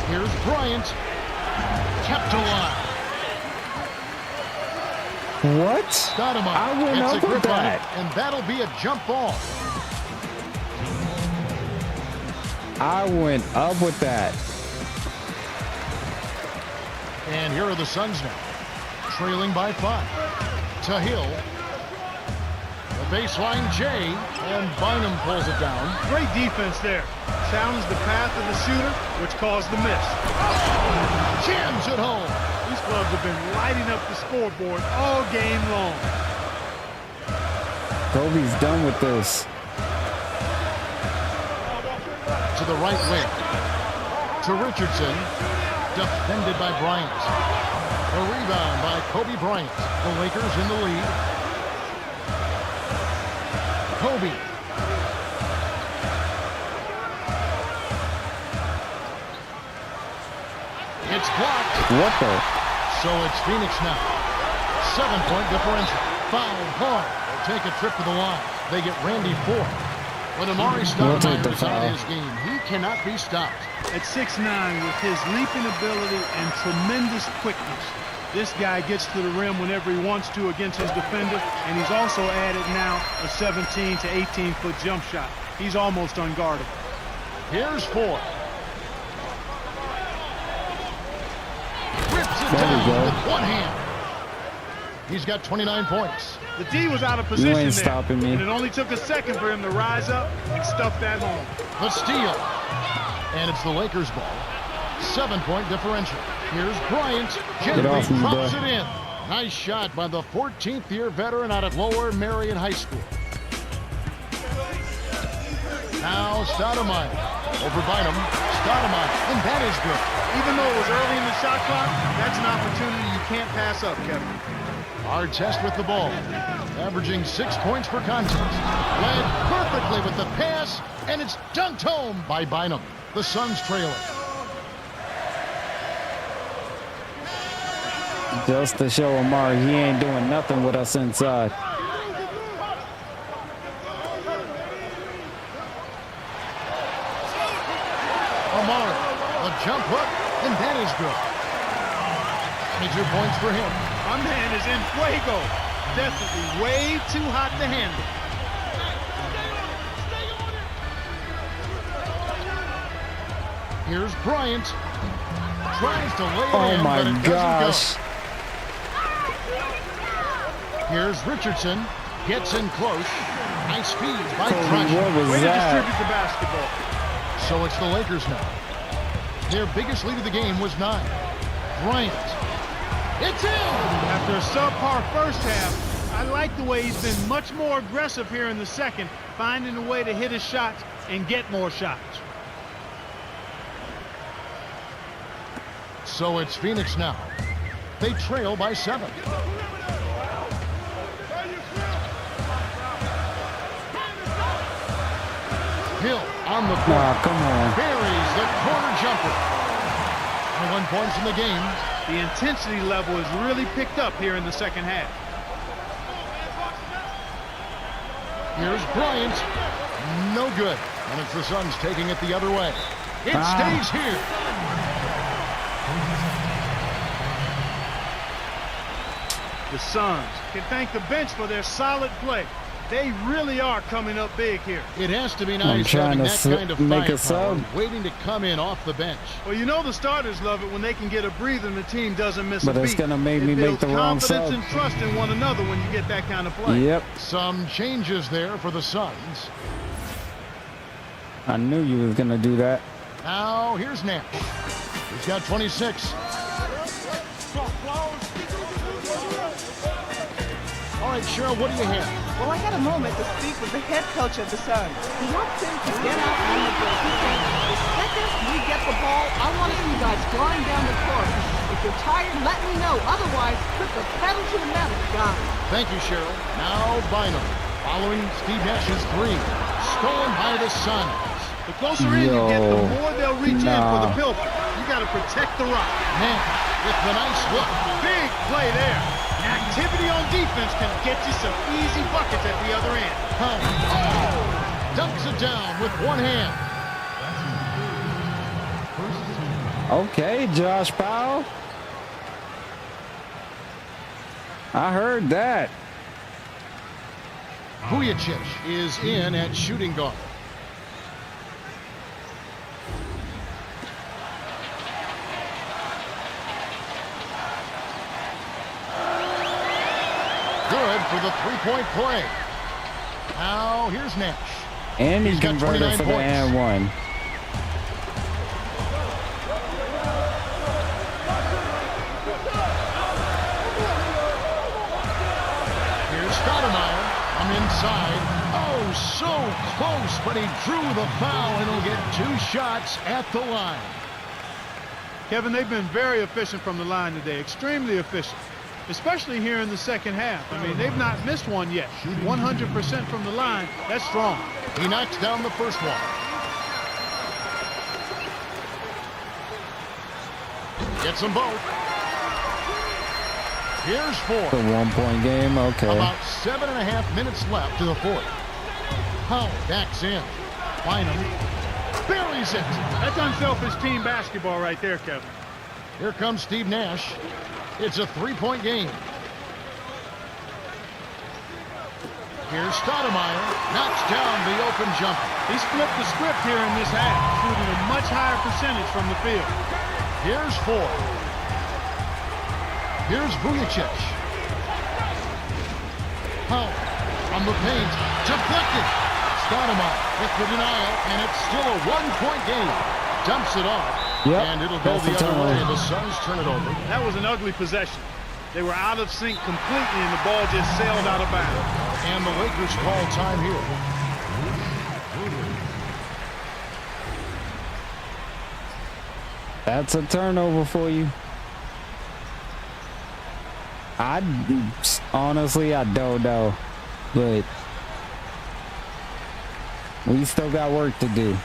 Here's Bryant. Kept alive. What? Dynamite I went gets a up with grip on it, that. and that'll be a jump ball. I went up with that. And here are the Suns now, trailing by 5. To Hill. The baseline J, and Bynum pulls it down. Great defense there. Challenged the path of the shooter, which caused the miss. Jams it home. These clubs have been lighting up the scoreboard all game long. Kobe's done with this. To the right wing. To Richardson. Defended by Bryant. A rebound by Kobe Bryant. The Lakers in the lead. Kobe. It's blocked. What the? So it's Phoenix now. 7-point differential. Foul hard. They'll take a trip to the line. They get Randy Ford. When Amari Stoudemire is out of his game, he cannot be stopped. At 6'9", with his leaping ability and tremendous quickness, this guy gets to the rim whenever he wants to against his defender, and he's also added now a 17 to 18-foot jump shot. He's almost unguardable. Here's Ford. Rips it There we down go. with one hand. He's got 29 points. The D was out of position ain't there, stopping me. and it only took a second for him to rise up and stuff that home. The steal. And it's the Lakers ball. 7-point differential. Here's Bryant. Gently off me, drops boy. it in. Nice shot by the 14th-year veteran out of Lower Merion High School. Now Stoudemire. Over Bynum. Stoudemire. And that is good. Even though it was early in the shot clock, that's an opportunity you can't pass up, Kevin. Artest with the ball. Averaging 6 points per contest. Led perfectly with the pass. And it's dunked home by Bynum. The Suns trailing. Just to show Amari he ain't doing nothing with us inside. Amari, a jump hook, and that is good. 22 points for him. My man is in fuego. Definitely way too hot to handle. Here's Bryant. Tries to lay it Oh in, my but it gosh. doesn't go. Here's Richardson. Gets in close. Nice feed by Kobe, Crunch. what was Way to that? distribute the basketball. So it's the Lakers now. Their biggest lead of the game was 9. Bryant. It's in! After a subpar first half, I like the way he's been much more aggressive here in the second, finding a way to hit his shots and get more shots. So it's Phoenix now. They trail by 7. Hill on the court. Nah, come on. Buries the corner jumper. 21 points in the game. The intensity level has really picked up here in the second half. Here's Bryant. No good. And it's the Suns taking it the other way. It stays here. The Suns can thank the bench for their solid play. They really are coming up big here. It has to be nice trying having to that kind of make a firepower, sub. waiting to come in off the bench. Well, you know the starters love it when they can get a breather and the team doesn't miss But a beat. it's gonna make It me make builds the wrong confidence sub. and trust in one another when you get that kind of play. Yep. Some changes there for the Suns. I knew you was gonna do that. Now here's Nash. He's got 26. All right, Cheryl, what do you have? Well, I had a moment to speak with the head coach of the Suns. He wants him to get out on the break. He said, the second we get the ball, I want to see you guys flying down the court. If you're tired, let me know. Otherwise, put the pedal to the metal, guys. Thank you, Cheryl. Now Bynum, following Steve Nash's 3. Stolen by the Suns. The closer in you get, the more they'll reach in for the Nah. pilfer. You got to protect the rock. Nash with the nice look. Big play there. Activity defense can get you some easy buckets at the other end. Oh! Dumps it down with one hand. Okay, Josh Powell. I heard that. Vujicic is in at shooting guard. Good for the three-point play. Now here's Nash. And he He's got converted 29 for the points. and one. Here's Stoudemire from inside. Oh, so close, but he drew the foul, and he'll get 2 shots at the line. Kevin, they've been very efficient from the line today, extremely efficient, especially here in the second half. I mean, they've not missed one yet. 100% from the line, that's strong. He knocks down the first one. Gets them both. Here's 4. The 1-point game. Okay. About 7.5 minutes left to the fourth. Powell backs in. Bynum buries it. That's unselfish team basketball right there, Kevin. Here comes Steve Nash. It's a 3-point game. Here's Stoudemire. Knocks down the open jumper. He's flipped the script here in this half, shooting a much higher percentage from the field. Here's 4. Here's Vujicic. Powell from the paint. Deflected. Stoudemire with the denial, and it's still a 1-point game. Dumps it off. Yep, And it'll go that's the the other way. turnover. The Suns turn it over. That was an ugly possession. They were out of sync completely, and the ball just sailed out of bounds. And the Lakers call time here. That's a turnover for you. Honestly, I don't know, but we still got work to do.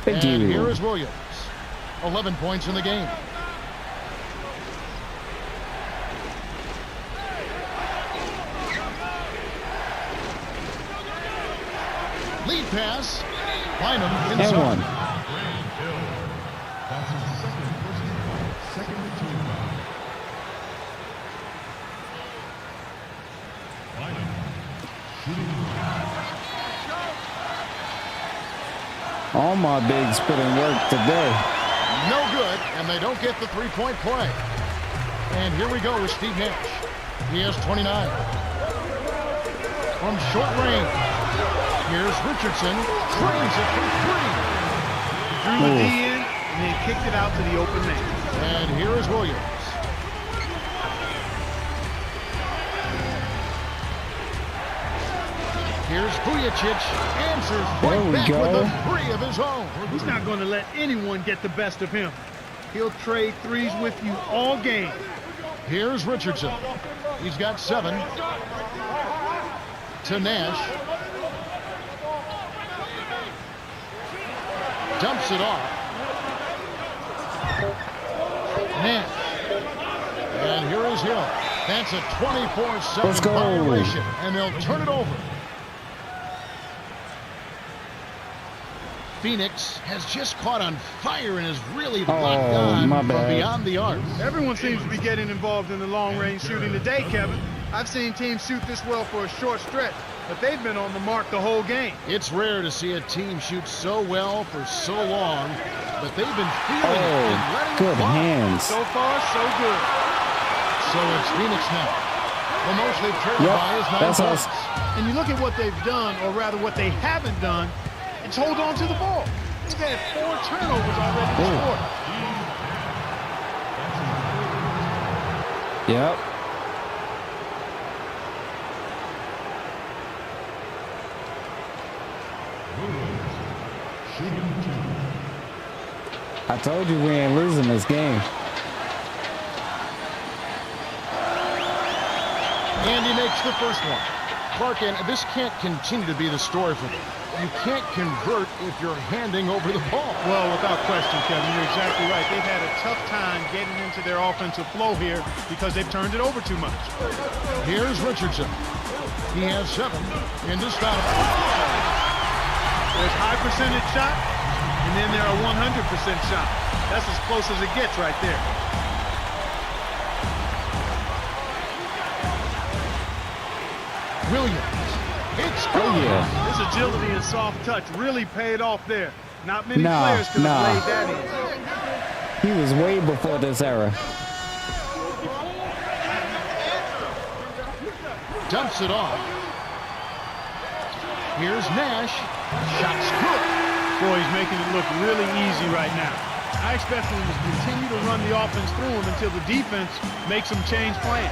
Thank And you. here is Williams. 11 points in the game. Lead pass. Bynum And inside. one. All my bigs put in work today. No good, and they don't get the three-point play. And here we go with Steve Nash. He has 29. From short range, here's Richardson. Trains it for 3. Drew the D in, and then kicked it out to the open man. And here is Williams. Here's Vujicic. Answers There right we back go. with a 3 of his own. He's not going to let anyone get the best of him. He'll trade threes with you all game. Here's Richardson. He's got 7. To Nash. Dumps it off. Nash. And here is Hill. That's a 24-7 Let's go. violation, and they'll turn it over. Phoenix has just caught on fire and is really locked on my from bad. beyond the arc. Everyone seems to be getting involved in the long-range shooting today, Kevin. I've seen teams shoot this well for a short stretch, but they've been on the mark the whole game. It's rare to see a team shoot so well for so long, but they've been feeling it and letting Good it fly. hands. So far, so good. So it's Phoenix now. The most they've traded Yep, by is 9 that's points. us. And you look at what they've done, or rather what they haven't done, it's hold on to the ball. They've had 4 turnovers already this quarter. Yep. I told you we ain't losing this game. And he makes the first one. Clark, and this can't continue to be the story for them. You can't convert if you're handing over the ball. Well, without question, Kevin, you're exactly right. They've had a tough time getting into their offensive flow here because they've turned it over too much. Here's Richardson. He has 7 in to stop. There's high percentage shot, and then there are 100% shot. That's as close as it gets right there. Williams. It's good. Oh, yeah. This agility and soft touch really paid off there. Not many Nah, players could have nah. laid that in. He was way before this era. Dumps it off. Here's Nash. Shot's good. Boy, he's making it look really easy right now. I expect him to continue to run the offense through him until the defense makes him change plans.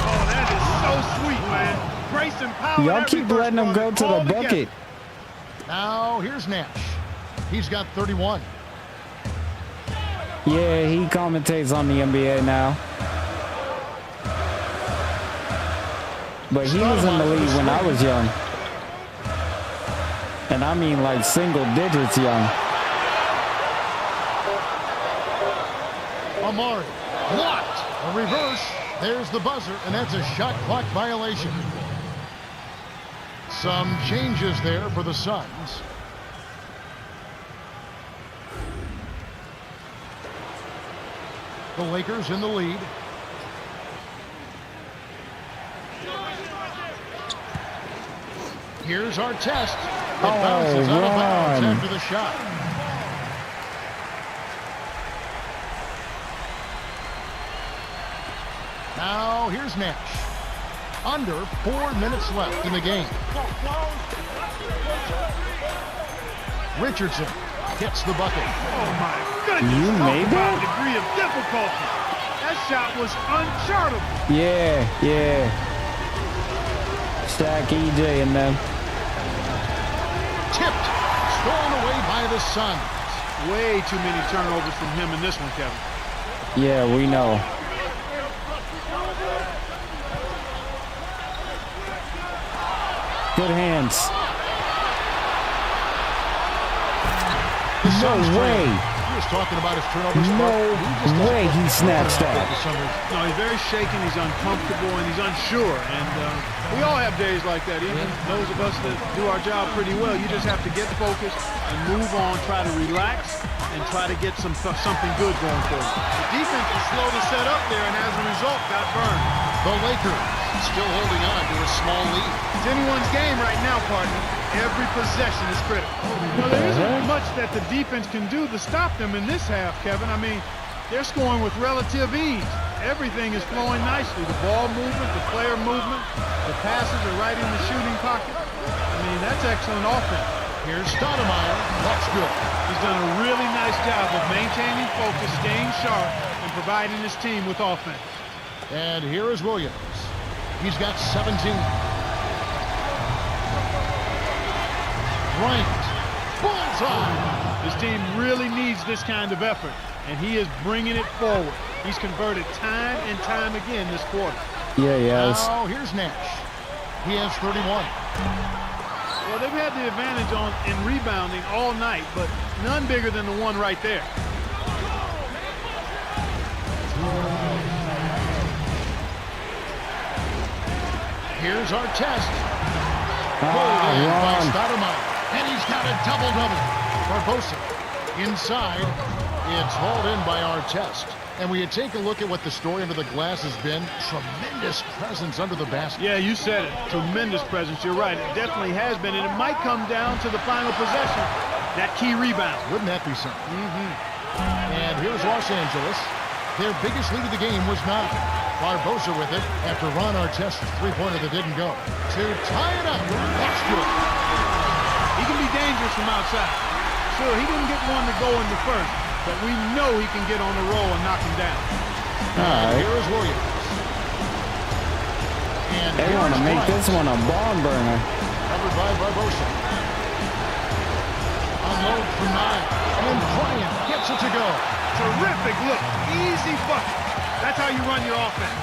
Oh, that is so sweet, man. Grace and power. Y'all keep letting him go to the bucket. Now, here's Nash. He's got 31. Yeah, he commentates on the NBA now. But he was in the league when I was young. And I mean like single digits young. Amari. Blocked. A reverse. There's the buzzer, and that's a shot clock violation. Some changes there for the Suns. The Lakers in the lead. Here's our test. It bounces out of bounds after the shot. Now here's Nash. Under 4 minutes left in the game. Richardson gets the bucket. Oh, my goodness. You made Talk about that? degree of difficulty. That shot was unchartable. Yeah, yeah. Stack EJ and them. Tipped. Stolen away by the Suns. Way too many turnovers from him in this one, Kevin. Yeah, we know. Good hands. The No Suns way. trail. He was talking about his turnovers. No He just way he snatched that. for some reason. No, he's very shaken, he's uncomfortable, and he's unsure. And we all have days like that, even those of us that do our job pretty well. You just have to get focused and move on, try to relax, and try to get something good going for you. The defense was slow to set up there, and as a result, got burned. The Lakers still holding on to a small lead. It's anyone's game right now, partner. Every possession is critical. Well, there isn't much that the defense can do to stop them in this half, Kevin. I mean, they're scoring with relative ease. Everything is flowing nicely. The ball movement, the player movement, the passes are right in the shooting pocket. I mean, that's excellent offense. Here's Stoudemire. That's good. He's done a really nice job of maintaining focus, staying sharp, and providing his team with offense. And here is Williams. He's got 17. Bryant. Bullseye. His team really needs this kind of effort, and he is bringing it forward. He's converted time and time again this quarter. Yeah, yes. Now here's Nash. He has 31. Well, they've had the advantage in rebounding all night, but none bigger than the one right there. Here's our test. Pulled in by Wrong. Stoudemire. And he's got a double-double. Barbosa inside. It's hauled in by our test. And we take a look at what the story under the glass has been. Tremendous presence under the basket. Yeah, you said it. Tremendous presence. You're right. It definitely has been, and it might come down to the final possession. That key rebound. Wouldn't that be something? And here's Los Angeles. Their biggest lead of the game was 9. Barbosa with it after Ron Artest's three-pointer that didn't go. To tie it up. That's good. He can be dangerous from outside. Sure, he didn't get one to go in the first, but we know he can get on the roll and knock him down. And here is Williams. And They want to make this one a barn burner. covered by Barbosa. Unload from 9. And Bryant gets it to go. Terrific look. Easy bucket. That's how you run your offense.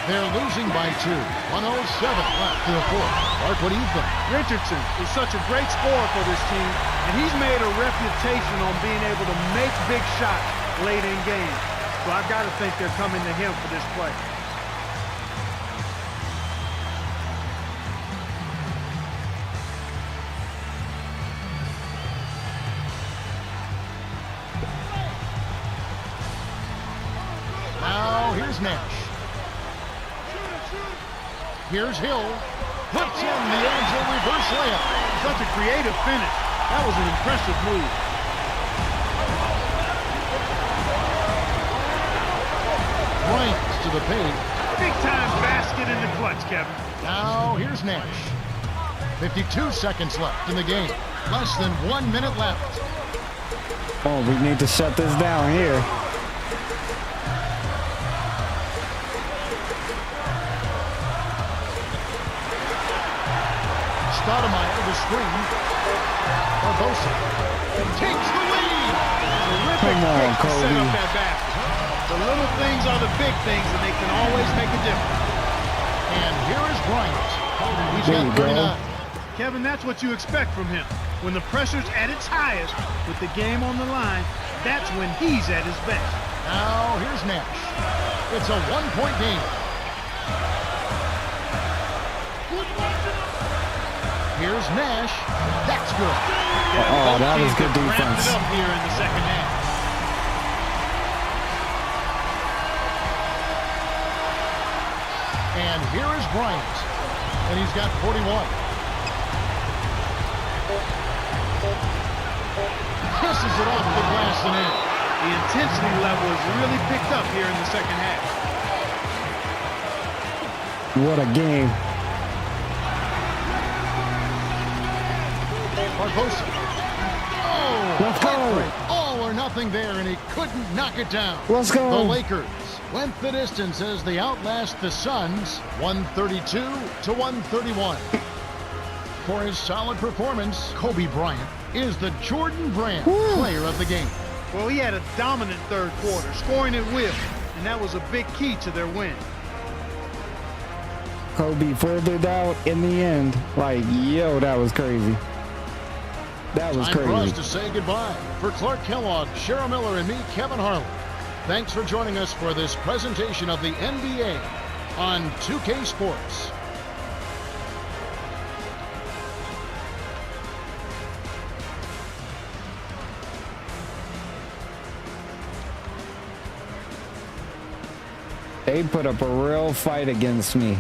They're losing by 2. 107 left in the fourth. Mark, what do you think? Richardson is such a great scorer for this team, and he's made a reputation on being able to make big shots late in games. So I've got to think they're coming to him for this play. Now here's Nash. Here's Hill. Puts in the Angel reverse layup. Such a creative finish. That was an impressive move. Bryant to the paint. Big time basket in the clutch, Kevin. Now here's Nash. 52 seconds left in the game. Less than 1 minute left. Oh, we need to shut this down here. Stoudemire the screen. Barbosa takes the lead. Terrific Come on, pick to set Kobe. up that basket. The little things are the big things, and they can always make a difference. And here is Bryant. He's There you got 39. go. Kevin, that's what you expect from him. When the pressure's at its highest, with the game on the line, that's when he's at his best. Now here's Nash. It's a 1-point game. Here's Nash. That's good. Oh, that was good Wrapped defense. it up here in the second half. And here is Bryant. And he's got 41. Kisses it off the glass and in. The intensity level is really picked up here in the second half. What a game. Barbosa. Oh, Let's go. heartbreak. All or nothing there, and he couldn't knock it down. Let's go. The Lakers went the distance as they outlast the Suns, 132 to 131. For his solid performance, Kobe Bryant is the Jordan Brand player of the game. Well, he had a dominant third quarter, scoring at will, and that was a big key to their win. Kobe pulled it out in the end. Like, yo, that was crazy. That was Time for us crazy. to say goodbye. For Clark Kellogg, Cheryl Miller, and me, Kevin Harlan, thanks for joining us for this presentation of the NBA on 2K Sports. They put up a real fight against me.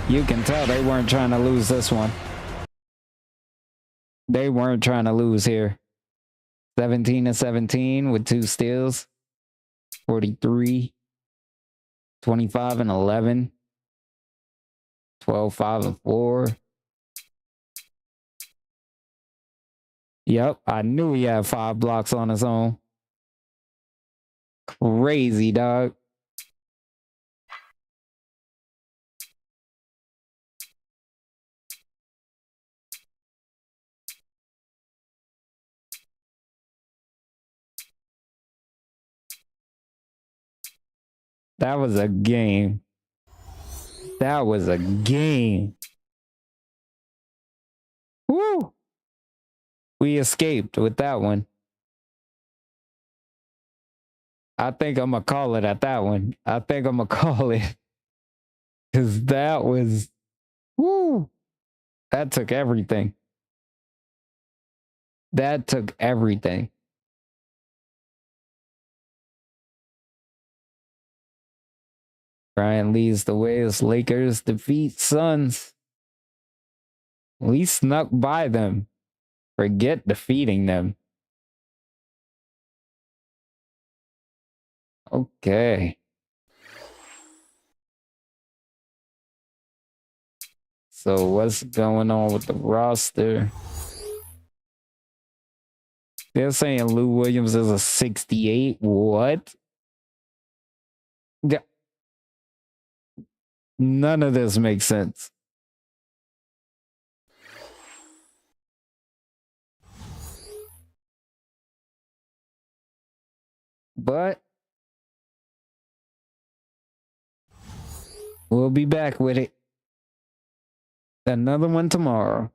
You can tell they weren't trying to lose this one. They weren't trying to lose here. 17-17 with 2 steals. 43. 25-11. 12-5-4. Yep, I knew he had 5 blocks on his own. Crazy, dog. That was a game. That was a game. Woo! We escaped with that one. I think I'm going to call it at that one. I think I'm going to call it. Because that was... Woo! That took everything. That took everything. Bryant leads the way as Lakers defeat Suns. We snuck by them. Forget defeating them. Okay. So what's going on with the roster? They're saying Lou Williams is a 68. What? Yeah. None of this makes sense. But we'll be back with it. Another one tomorrow.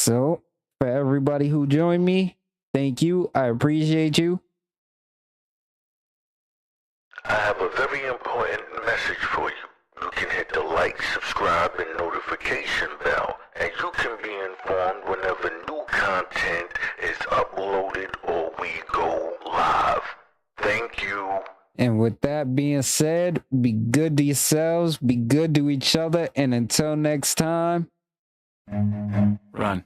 So, for everybody who joined me, thank you. I appreciate you. I have a very important message for you. You can hit the like, subscribe, and notification bell, and you can be informed whenever new content is uploaded or we go live. Thank you. And with that being said, be good to yourselves, be good to each other, and until next time, Run.